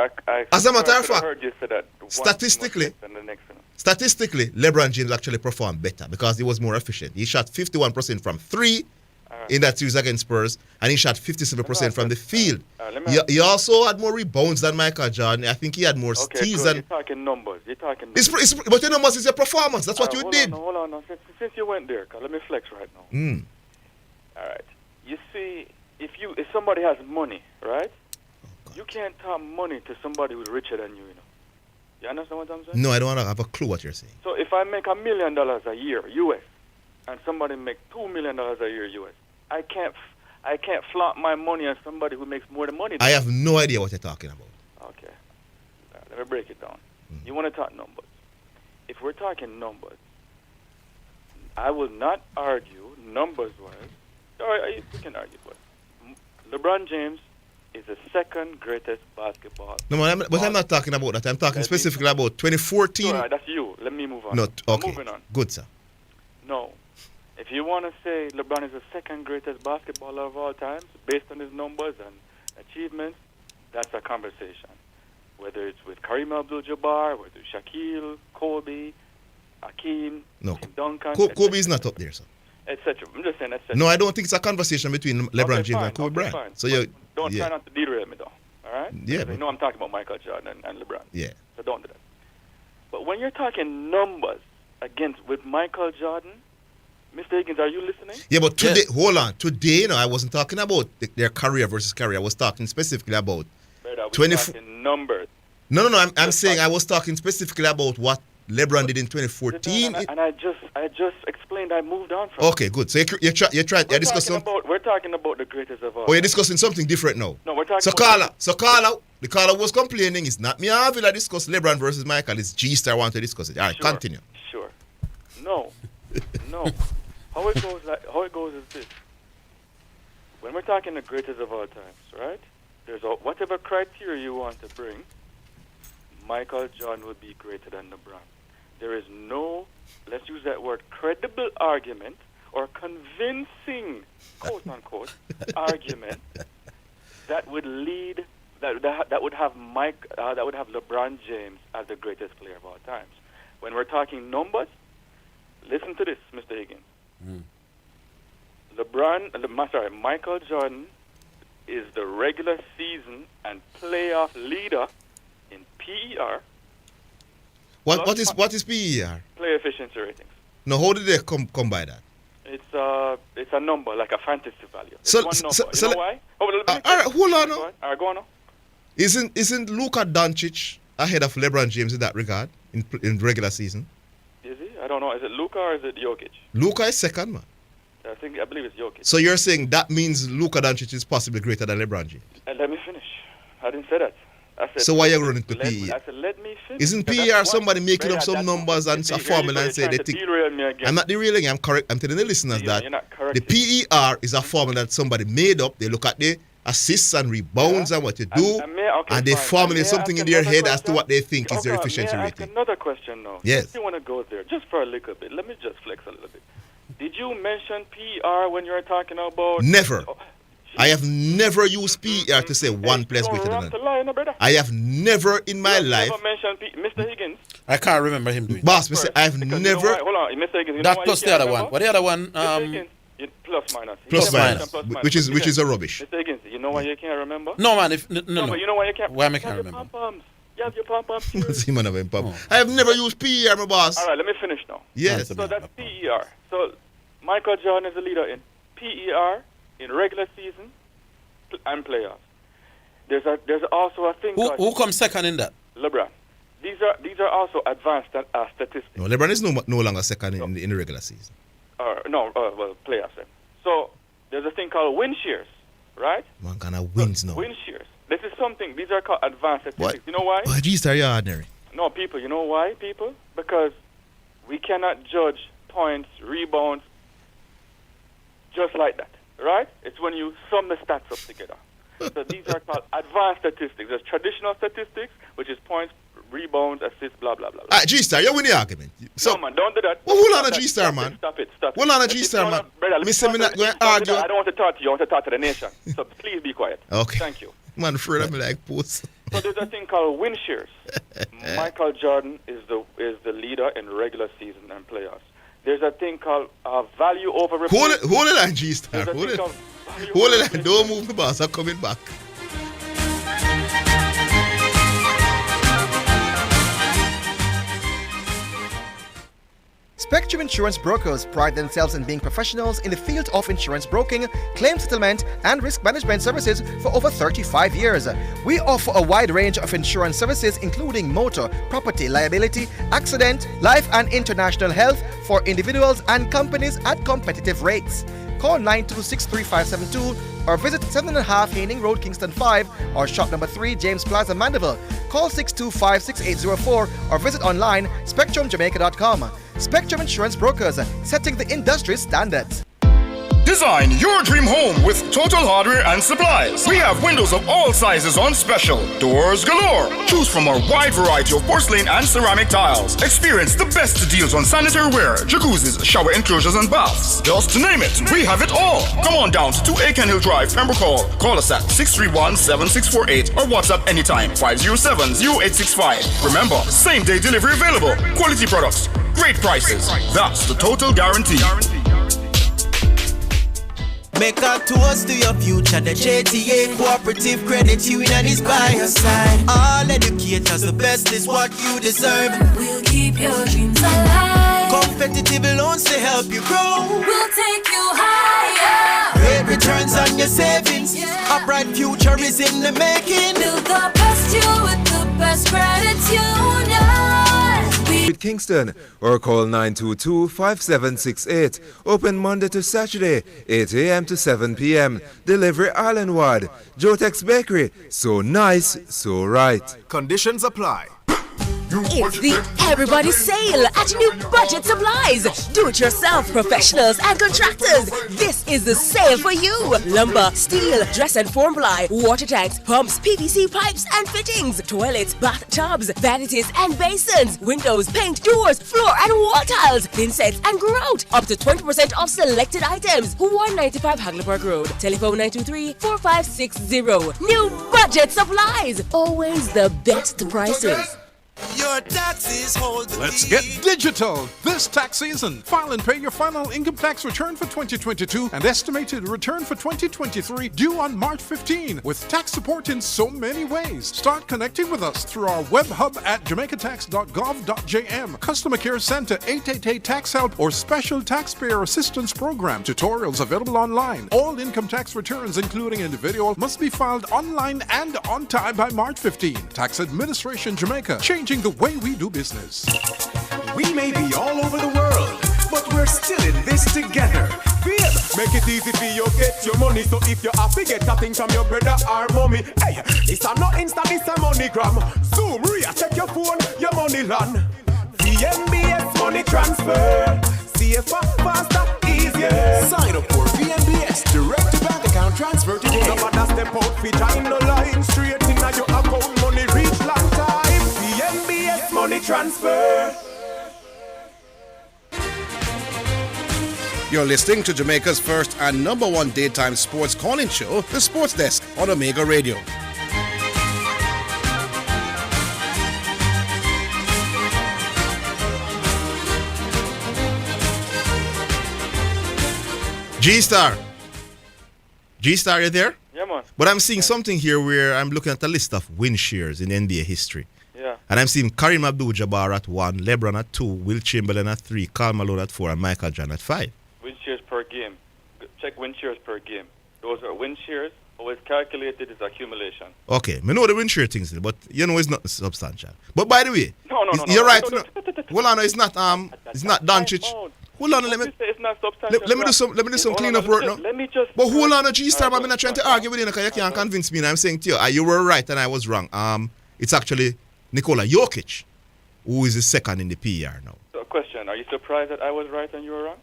As a matter of fact, heard you say that statistically, the next one. Statistically, LeBron James actually performed better because he was more efficient. He shot 51% from three in that series against Spurs, and he shot 57% from the field. He also had more rebounds than Michael Jordan. I think he had more steals than. You're talking numbers. But the numbers is your performance. That's what you did. Hold on. Since you went there, let me flex right now. All right. You see, if somebody has money, right? You can't talk money to somebody who's richer than you, you know. You understand what I'm saying? No, I don't have a clue what you're saying. So if I make $1 million a year, US, and somebody make $2 million a year, US, I can't flaunt my money on somebody who makes more than money. I have no idea what you're talking about. Okay. Let me break it down. You want to talk numbers. If we're talking numbers, I will not argue numbers-wise. We can argue, but LeBron James is the second greatest basketball. No, but I'm not talking about that. I'm talking specifically about 2014. All right, that's you. Let me move on. No, okay. Moving on. Good, sir. No. If you want to say LeBron is the second greatest basketballer of all time, based on his numbers and achievements, that's a conversation. Whether it's with Kareem Abdul-Jabbar, whether it's Shaquille, Kobe, Hakeem, Duncan. Kobe is not up there, sir. Etc. I'm just saying, etc. No, I don't think it's a conversation between LeBron James and Kobe Bryant. Fine. So you don't try not to derail me, though. All right? Yeah. You know I'm talking about Michael Jordan and LeBron. Yeah. So don't do that. But when you're talking numbers with Michael Jordan, Mr. Higgins, are you listening? Yeah, but today, hold on. Today, I wasn't talking about their career versus career. I was talking specifically about 24 numbers. No. I'm saying I was talking specifically about what LeBron did in 2014. And I just explained I moved on from. Okay, good. So you're discussing. We're talking about the greatest of all. Oh, you're discussing something different now. No, we're talking. So the caller was complaining. It's not me. Orville discuss LeBron versus Michael. It's G-Star want to discuss it. All right, continue. Sure. No. How it goes is this. When we're talking the greatest of all times, right? There's whatever criteria you want to bring, Michael Jordan would be greater than LeBron. There is no, let's use that word, credible argument or convincing, quote unquote, argument that would lead that would have LeBron James as the greatest player of all times. When we're talking numbers, listen to this, Mr. Higgins. Michael Jordan is the regular season and playoff leader in PER. What is PER? Player efficiency ratings. No, how did they come by that? It's a number, like a fantasy value. So, it's one number. You know why? All right, hold on now. All right, go on now. Isn't Luka Doncic ahead of LeBron James in that regard in regular season? Is he? I don't know. Is it Luka or is it Jokic? Luka is second, man. I believe it's Jokic. So you're saying that means Luka Doncic is possibly greater than LeBron James? Let me finish. I didn't say that. I said, so why are you running to PER? I said, let me finish. Isn't PER somebody making up some numbers and a formula and say they think... I'm not derailing you. I'm correct. I'm telling the listeners that the PER is a formula that somebody made up. They look at the assists and rebounds and what you do, and they formulate something in their head as to what they think is their efficiency rating. Another question now. Yes. If you want to go there, just for a little bit, let me just flex a little bit. Did you mention PER when you were talking about... Never. I have never used PER to say one place greater than another. I have never in my life... Never mentioned Mr. Higgins. I can't remember him doing Boss, I have never... Hold on, Mr. Higgins. That plus the other one. What the other one? Plus minus. Plus minus. Which is a rubbish. Mr. Higgins, you know why you can't remember? No, man. No. But you know why you can't? Why I can't remember? You have your pom-poms. See, man, I have never used PER, my boss. All right, let me finish now. Yes. So that's PER. So Michael Jordan is the leader in PER, in regular season, and playoffs. There's also a thing called... Who comes second in that? LeBron. These are also advanced statistics. No, LeBron is no longer second in the regular season. Playoffs then. So there's a thing called win shares, right? Man, kind of wins now. Win shares. This is something. These are called advanced statistics. What? You know why? Oh, geez, are you ordinary? No, people. You know why, people? Because we cannot judge points, rebounds, just like that, right? It's when you sum the stats up together. So these are called advanced statistics. There's traditional statistics, which is points, rebounds, assists, blah, blah, blah. All right, G-Star, you win the argument. So, no, man, don't do that. Well, hold on a G-Star, man. Stop it. Hold on a G-Star, man. Brother, me not going to argue. I don't want to talk to you. I want to talk to the nation. So please be quiet. Okay. Thank you. Man, afraid of me like posts. So there's a thing called win shares. Michael Jordan is the leader in regular season and playoffs. There's a thing called value over replacement. Hold it on, G-Star. Hold it on. Don't move the boss. I'm coming back. Spectrum Insurance Brokers pride themselves in being professionals in the field of insurance broking, claim settlement, and risk management services for over 35 years. We offer a wide range of insurance services including motor, property, liability, accident, life and international health for individuals and companies at competitive rates. Call 926-3572 or visit 7.5 Haining Road, Kingston 5 or shop number 3, James Plaza, Mandeville. Call 625-6804 or visit online spectrumjamaica.com. Spectrum Insurance Brokers, setting the industry standards. Design your dream home with Total Hardware and Supplies. We have windows of all sizes on special. Doors galore. Choose from our wide variety of porcelain and ceramic tiles. Experience the best deals on sanitary ware, jacuzzis, shower enclosures, and baths. Just to name it, we have it all. Come on down to 2 Aiken Hill Drive, Pembroke Hall. Call us at 631-7648 or WhatsApp anytime 507-0865. Remember, same-day delivery available. Quality products, great prices. That's the Total Guarantee. Make a toast to your future. The JTA Cooperative Credit Union is by your side. All educators, the best is what you deserve. We'll keep your dreams alive. Competitive loans to help you grow. We'll take you higher. Great returns on your savings. A bright future is in the making. Build the best you with the best credit union. We with Kingston or call 922-5768. Open Monday to Saturday, 8 a.m. to 7 p.m. Delivery island-wide. Jotex Bakery. So nice, so right. Conditions apply. It's the Everybody Sale at New Budget Supplies. Do-it-yourself professionals and contractors. This is the sale for you. Lumber, steel, dress and form ply, water tanks, pumps, PVC pipes and fittings, toilets, bathtubs, vanities and basins, windows, paint, doors, floor and wall tiles, thin sets and grout. Up to 20% off selected items. 195 Hagleypark Road. Telephone 923-4560. New Budget Supplies. Always the best prices. Your taxes hold the Let's get digital this tax season. File and pay your final income tax return for 2022 and estimated return for 2023 due on March 15 with tax support in so many ways. Start connecting with us through our web hub at jamaicatax.gov.jm, Customer Care Center 888 Tax Help or Special Taxpayer Assistance Program. Tutorials available online. All income tax returns, including individual, must be filed online and on time by March 15. Tax Administration Jamaica, changing the way we do business. We may be all over the world, but we're still in this together. Feel? Make it easy for you get your money. So if you have to get a thing from your brother or mommy, hey, it's a not Insta, it's a MoneyGram. Zoom, Ria, check your phone, your money land. VNBS money transfer. Safer, faster, easier. Sign up for VNBS direct to bank account transfer today. No matter step out, feet in the line, straight in your account, money reach long time. VNBS money transfer. You're listening to Jamaica's first and number one daytime sports calling show, The Sports Desk on Omega Radio. G-Star, you there? Yeah, man. But I'm seeing something here where I'm looking at a list of win shares in NBA history. Yeah. And I'm seeing Kareem Abdul-Jabbar at 1, LeBron at 2, Will Chamberlain at 3, Karl Malone at 4, and Michael Jordan at 5. Win shares per game. Check win shares per game. Those are win shares. Always calculated is accumulation. Okay, I know the win share things, but you know it's not substantial. But by the way, No. you're right. Hold on, it's not Doncic. Hold on, let me do some cleanup work now. Let me just. But hold on, G-Star, I'm not trying to argue with you because you can't convince me. And I'm saying to you, you were right and I was wrong. It's actually Nikola Jokic who is the second in the PR now. So, question: are you surprised that I was right and you were wrong?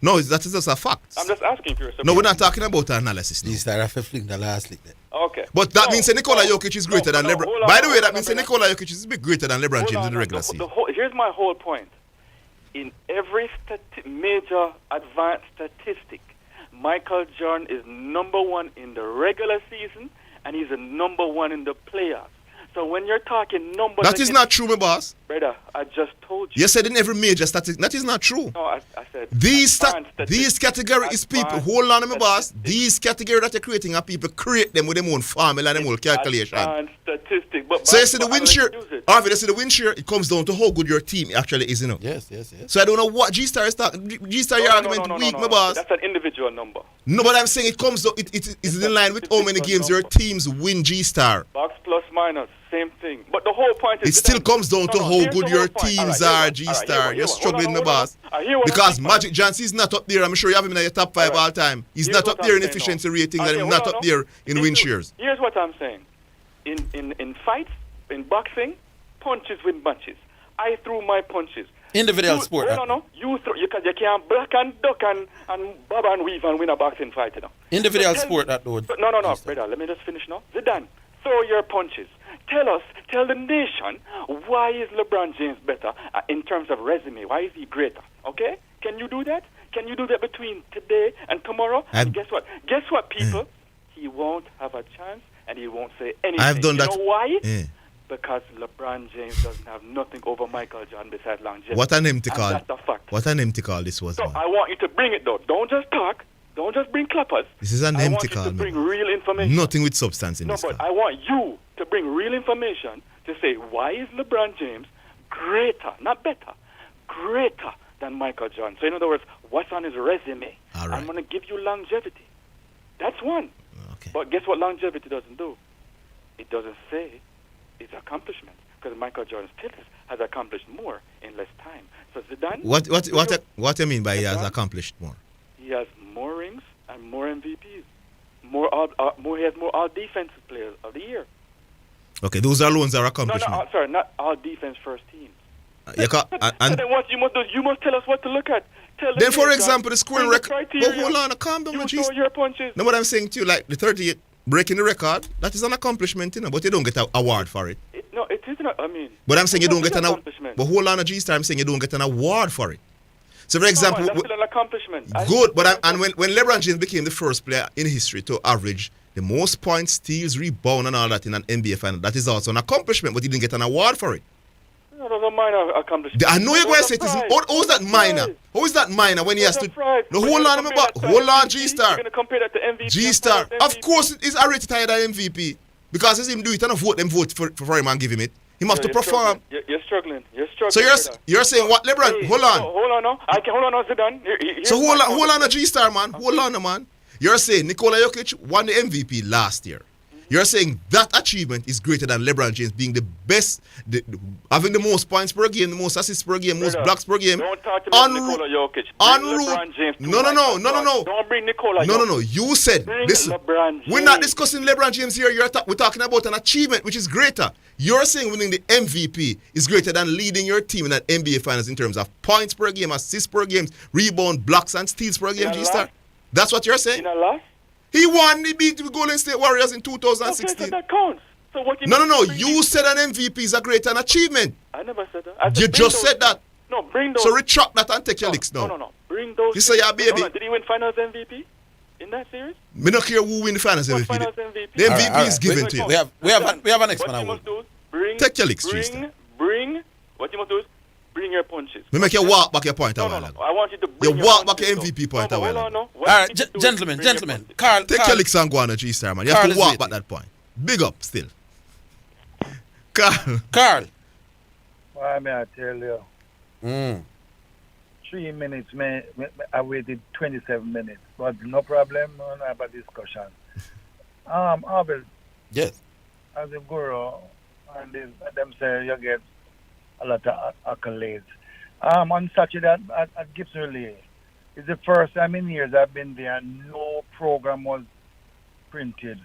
No, that is just a fact. I'm just asking if you're surprised. No, we're not talking about analysis. G-Star have to fling the last league then. Okay. But that means Nikola Jokic is greater than LeBron. By the way, that means Nikola Jokic is a bit greater than LeBron James in the regular season. Here's my whole point. In every major advanced statistic, Michael Jordan is number one in the regular season, and he's a number one in the playoffs. So when you're talking numbers... That is not true, my boss. Brother, I just told you. You said in every major statistic. That is not true. No, I said... These category is people... Hold on, my boss. These category that you're creating are people create them with their own formula and their own calculation. Advanced statistic. But so you see the win share... Harvey, you see the win share, it comes down to how good your team actually is, you know. Yes. So I don't know what G-Star is talking... G-Star, your argument weak, my boss. That's an individual number. No, but I'm saying it comes down... It is in line with how many games your teams win G-Star. Box plus minus. Same thing. But the whole point is... It still comes down to how good your teams are, G-Star. You're struggling, my boss. Because Magic Johnson is not up there. I'm sure you have him in your top 5 all time. He's not up there in efficiency ratings and he's not up there in win shares. Here's what I'm saying. In fights, in boxing, punches win matches. I threw my punches. Individual sport. No. You can't block and duck and bob and weave and win a boxing fight, you know. Individual sport, that would. No, brother. Let me just finish now. Zidane, throw your punches. Tell the nation, why is LeBron James better in terms of resume? Why is he greater? Okay? Can you do that? Can you do that between today and tomorrow? And guess what? People? He won't have a chance and he won't say anything. I've done that. You know why? Because LeBron James doesn't have nothing over Michael Jordan besides longevity. What an empty call. That's a fact. What an empty call this was. So man. I want you to bring it though. Don't just talk. Don't just bring clappers. This is an empty call. I want you to bring real information. Nothing with substance in this call. I want you to bring real information to say why is LeBron James greater, not better, greater than Michael Jordan. So in other words, what's on his resume? All right. I'm going to give you longevity. That's one. Okay. But guess what longevity doesn't do? It doesn't say its accomplishments. because Michael Jordan still has accomplished more in less time. So Zidane... What do you mean by he has accomplished more? He has more rings and more MVPs. He has more all-defensive players of the year. Okay, those are loans are No, accomplishment. sorry, not all-defense first teams. So then what you must do, you must tell us what to look at. Then, for example, the scoring record. But hold on, calm down, you throw your punches. No, what I'm saying to you, like the 38 breaking the record, that is an accomplishment, but you don't get an award for it. No, it is not. I mean, but I'm saying you don't get an accomplishment. But hold on, G-Star, I'm saying you don't get an award for it. So, for example, that's still an accomplishment. Good, but when LeBron James became the first player in history to average the most points, steals, rebound, and all that in an NBA final, that is also an accomplishment, but he didn't get an award for it. No, that's a minor accomplishment. I know you're going to say it is. How is that minor? How is that minor when he has to? No, hold on, G-Star. You're going to compare that to MVP. G-Star. Of course, it's a rated higher than MVP. Because as him do it, and vote for him and give him it. He must to perform. You're struggling. You're struggling. So you're saying what, LeBron? Hey, hold on. Hold on, no. Hold on, Zidane. So hold on, G-Star, man. Hold on, man. You're saying Nikola Jokic won the MVP last year. You're saying that achievement is greater than LeBron James being the best, having the most points per game, the most assists per game, most blocks per game. Don't talk to me Nikola Jokic. LeBron James. No. Don't bring Nikola Jokic. No. You said, listen, we're not discussing LeBron James here. We're talking about an achievement which is greater. You're saying winning the MVP is greater than leading your team in an NBA Finals in terms of points per game, assists per game, rebound, blocks, and steals per game, G-Star. That's what you're saying? He won. He beat the Golden State Warriors in 2016. Okay, so that counts. So what No. You said an MVP is a greater achievement. I never said that. You just said that. No, bring those. So retract that and take your licks now. No. Bring those. You say, yeah, baby. Did he win Finals MVP in that series? Me not care who win the Finals MVP. The MVP is given to you. We have an explanation. Take your licks, Bring. What you must do is bring your punches. Me make you walk back your point a while ago. I want you to bring your walk back your MVP point a while ago. All right, gentlemen. Carl. Take your licks and go on a G-Star, man. You have to walk back that point. Big up still. Carl. Why may I tell you? 3 minutes, I waited 27 minutes. But no problem, no have a discussion. Orville. Yes. As a guru, and them say you get a lot of accolades. On Saturday at Gibson Relay, it's the first time in years I've been there and no program was printed.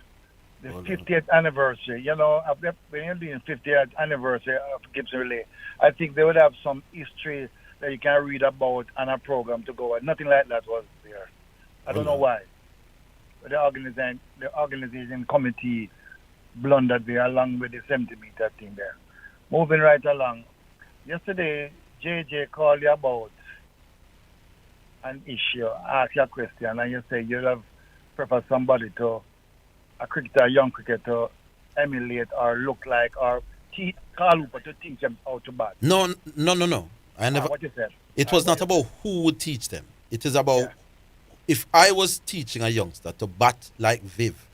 The 50th anniversary, when you're doing 50th anniversary of Gibson Relay, I think they would have some history that you can read about and a program to go at. Nothing like that was there. I don't know why. But the organization committee blundered there along with the 70-meter thing there. Moving right along. Yesterday, JJ called you about an issue, asked you a question, and you say you'd have preferred somebody to, a cricketer, a young cricketer, to emulate or look like or call Hooper to teach them how to bat. No. I never. What you said? It was not about who would teach them. It is about if I was teaching a youngster to bat like Viv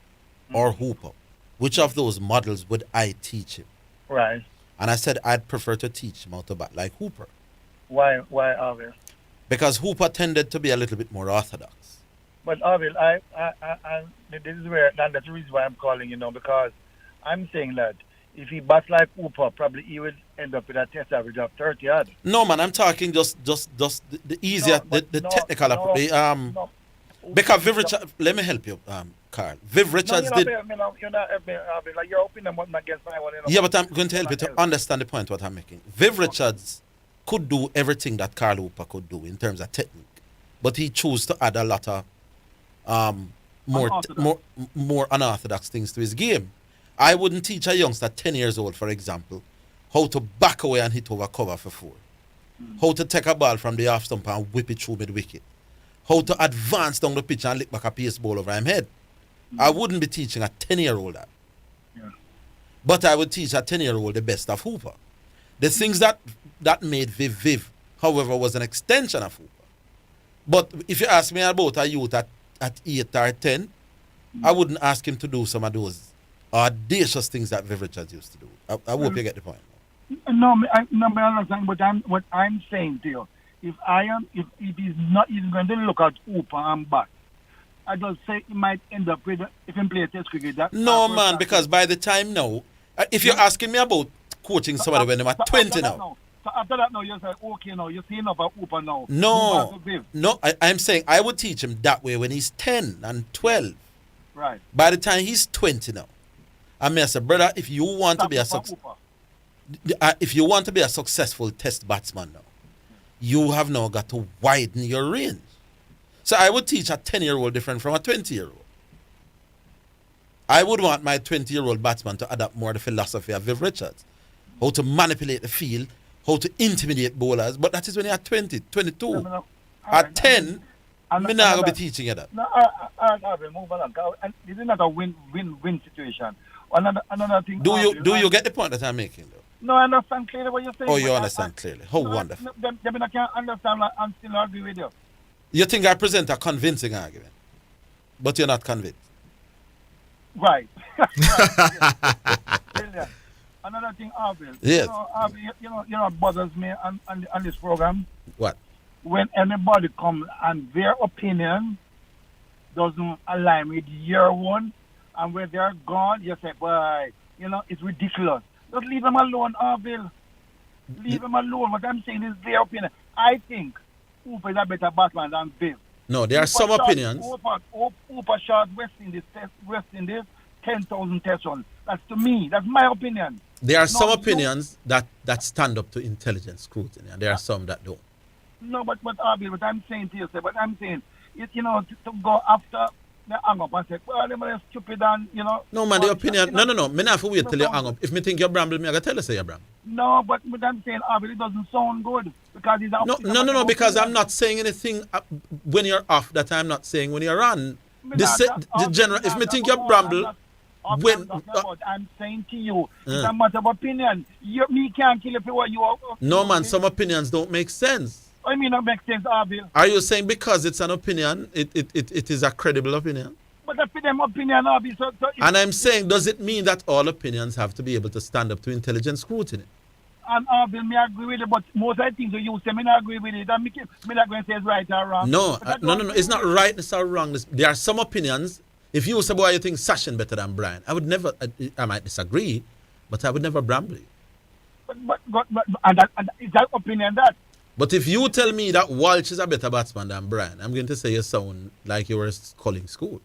or Hooper, which of those models would I teach him? Right. And I said I'd prefer to teach him how to bat like Hooper. Why Orville? Because Hooper tended to be a little bit more orthodox. But Orville, this is where, and that's the reason why I'm calling, because I'm saying that if he bats like Hooper, probably he would end up with a test average of 30 odd. No, man, I'm talking just the easier, the technical approach. Because Viv Richards, let me help you, Carl. Viv Richards did. Your opinion wasn't against my one. Yeah, but I'm going to help you to understand the point what I'm making. Viv Richards could do everything that Carl Hooper could do in terms of technique, but he chose to add a lot of more unorthodox things to his game. I wouldn't teach a youngster 10 years old, for example, how to back away and hit over cover for 4. How to take a ball from the off stump and whip it through mid-wicket. How to advance down the pitch and lick back a pace ball over his head. I wouldn't be teaching a 10-year-old that. Yeah. But I would teach a 10-year-old the best of Hooper. The things that made Viv, however, was an extension of Hooper. But if you ask me about a youth at 8 or 10, I wouldn't ask him to do some of those audacious things that Viv Richards used to do. I hope you get the point. No, I understand what I'm saying to you. If he's not even going to look at Hooper and bat, I just say he might end up with, if he play test cricket. No, man, because by the time now, if you're asking me about coaching somebody when they are 20 now. So after that now, you say, okay, now, you see enough of Hooper now. No, I'm saying I would teach him that way when he's 10 and 12. Right. By the time he's 20 now, I mean, I say, brother, if you want to be a successful test batsman now, you have now got to widen your range. So I would teach a 10-year-old different from a 20-year-old. I would want my 20-year-old batsman to adapt more the philosophy of Viv Richards. How to manipulate the field, how to intimidate bowlers. But that is when you're 20, 22. No. At 10, I'm not going to be teaching you that. No, I will move along. And this is not a win-win situation. Another thing. Do you get the point that I'm making, though? No, I understand clearly what you're saying. Oh, you understand clearly. How wonderful. I can't understand and still agree with you. You think I present a convincing argument, but you're not convinced. Right. Brilliant. Another thing, Orville. Yes. You know what bothers me on this program? What? When anybody comes and their opinion doesn't align with your one, and when they're gone, you say, boy, it's ridiculous. Just leave them alone, Orville. Leave them alone. What I'm saying is their opinion. I think Hooper is a better batsman than Viv. No, there are some opinions. Hooper shot West Indies 10,000 test runs. That's to me. That's my opinion. There are some opinions that stand up to intelligent scrutiny, and there are some that don't. No, but Orville, what I'm saying to you, to go after the hang up and say, well, they're stupid and, No, man, the opinion. No. Me not for wait till you hang up. If me think you're bramble, me I gotta tell you say you're bramble. No, but I'm saying, Orville, it doesn't sound good because it's No, because I'm not saying anything when you're off that I'm not saying when you're on. The general, if me think you're bramble, I'm saying to you, it's a matter of opinion. Me can't kill you for you. No, man, some opinions don't make sense. I mean, it makes sense, Orville. Are you saying because it's an opinion, it is a credible opinion? But that's them opinion, Orville. And I'm saying, does it mean that all opinions have to be able to stand up to intelligent scrutiny? And Orville, me agree with it, but most of the things you say, me not agree with it. And me not going to say it's right or wrong. No, it's not rightness or wrongness. There are some opinions. If you say, boy, you think Sachin better than Brian, I would never, I might disagree, but I would never bramble you. But is that opinion that? But if you tell me that Walsh is a better batsman than Brian, I'm going to say you sound like you were calling school.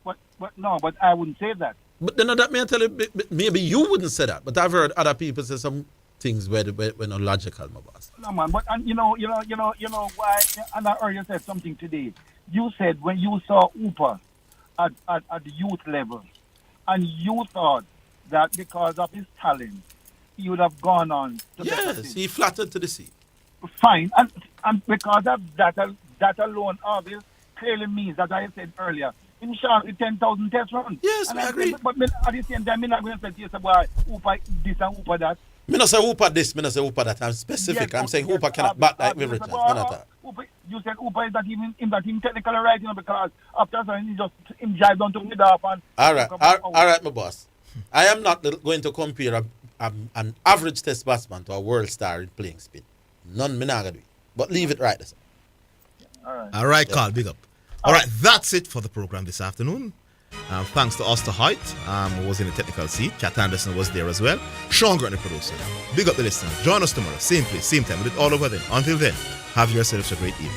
But I wouldn't say that. But then that may I tell you, maybe you wouldn't say that. But I've heard other people say some things where not logical, my boss. No, man. But you know why? And I heard you said something today. You said when you saw Hooper at the youth level, and you thought that because of his talent, he would have gone on. Yes, he flattered to the sea. Fine, and because of that alone, Orville clearly means that I said earlier, in short, with 10,000 test runs. Yes, I agree. But at the same time, I'm not going to say to you, boy, Hooper this and Hooper that. Me not say Hooper this, me not say Hooper that. I'm specific. I'm saying Hooper cannot bat like Viv Richards. You said Hooper is not even technically right, because after that, he just jive down to mid off and. All right, my boss. I am not going to compare an average test batsman to a world star in playing spin. None me not gonna do it. But leave it right. All right, Carl, big up. All right, that's it for the program this afternoon. Thanks to Oster Hoyt, who was in the technical seat. Cat Anderson was there as well. Sean Grant, the producer. Big up the listeners. Join us tomorrow, same place, same time. We'll do it all over then. Until then, have yourselves a great evening.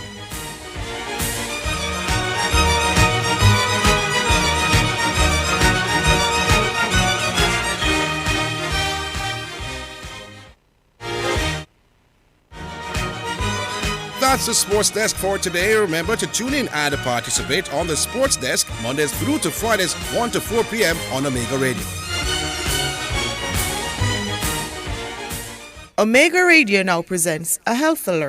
That's the Sports Desk for today. Remember to tune in and participate on the Sports Desk Mondays through to Fridays 1 to 4 p.m. on Omega Radio. Omega Radio now presents a health alert.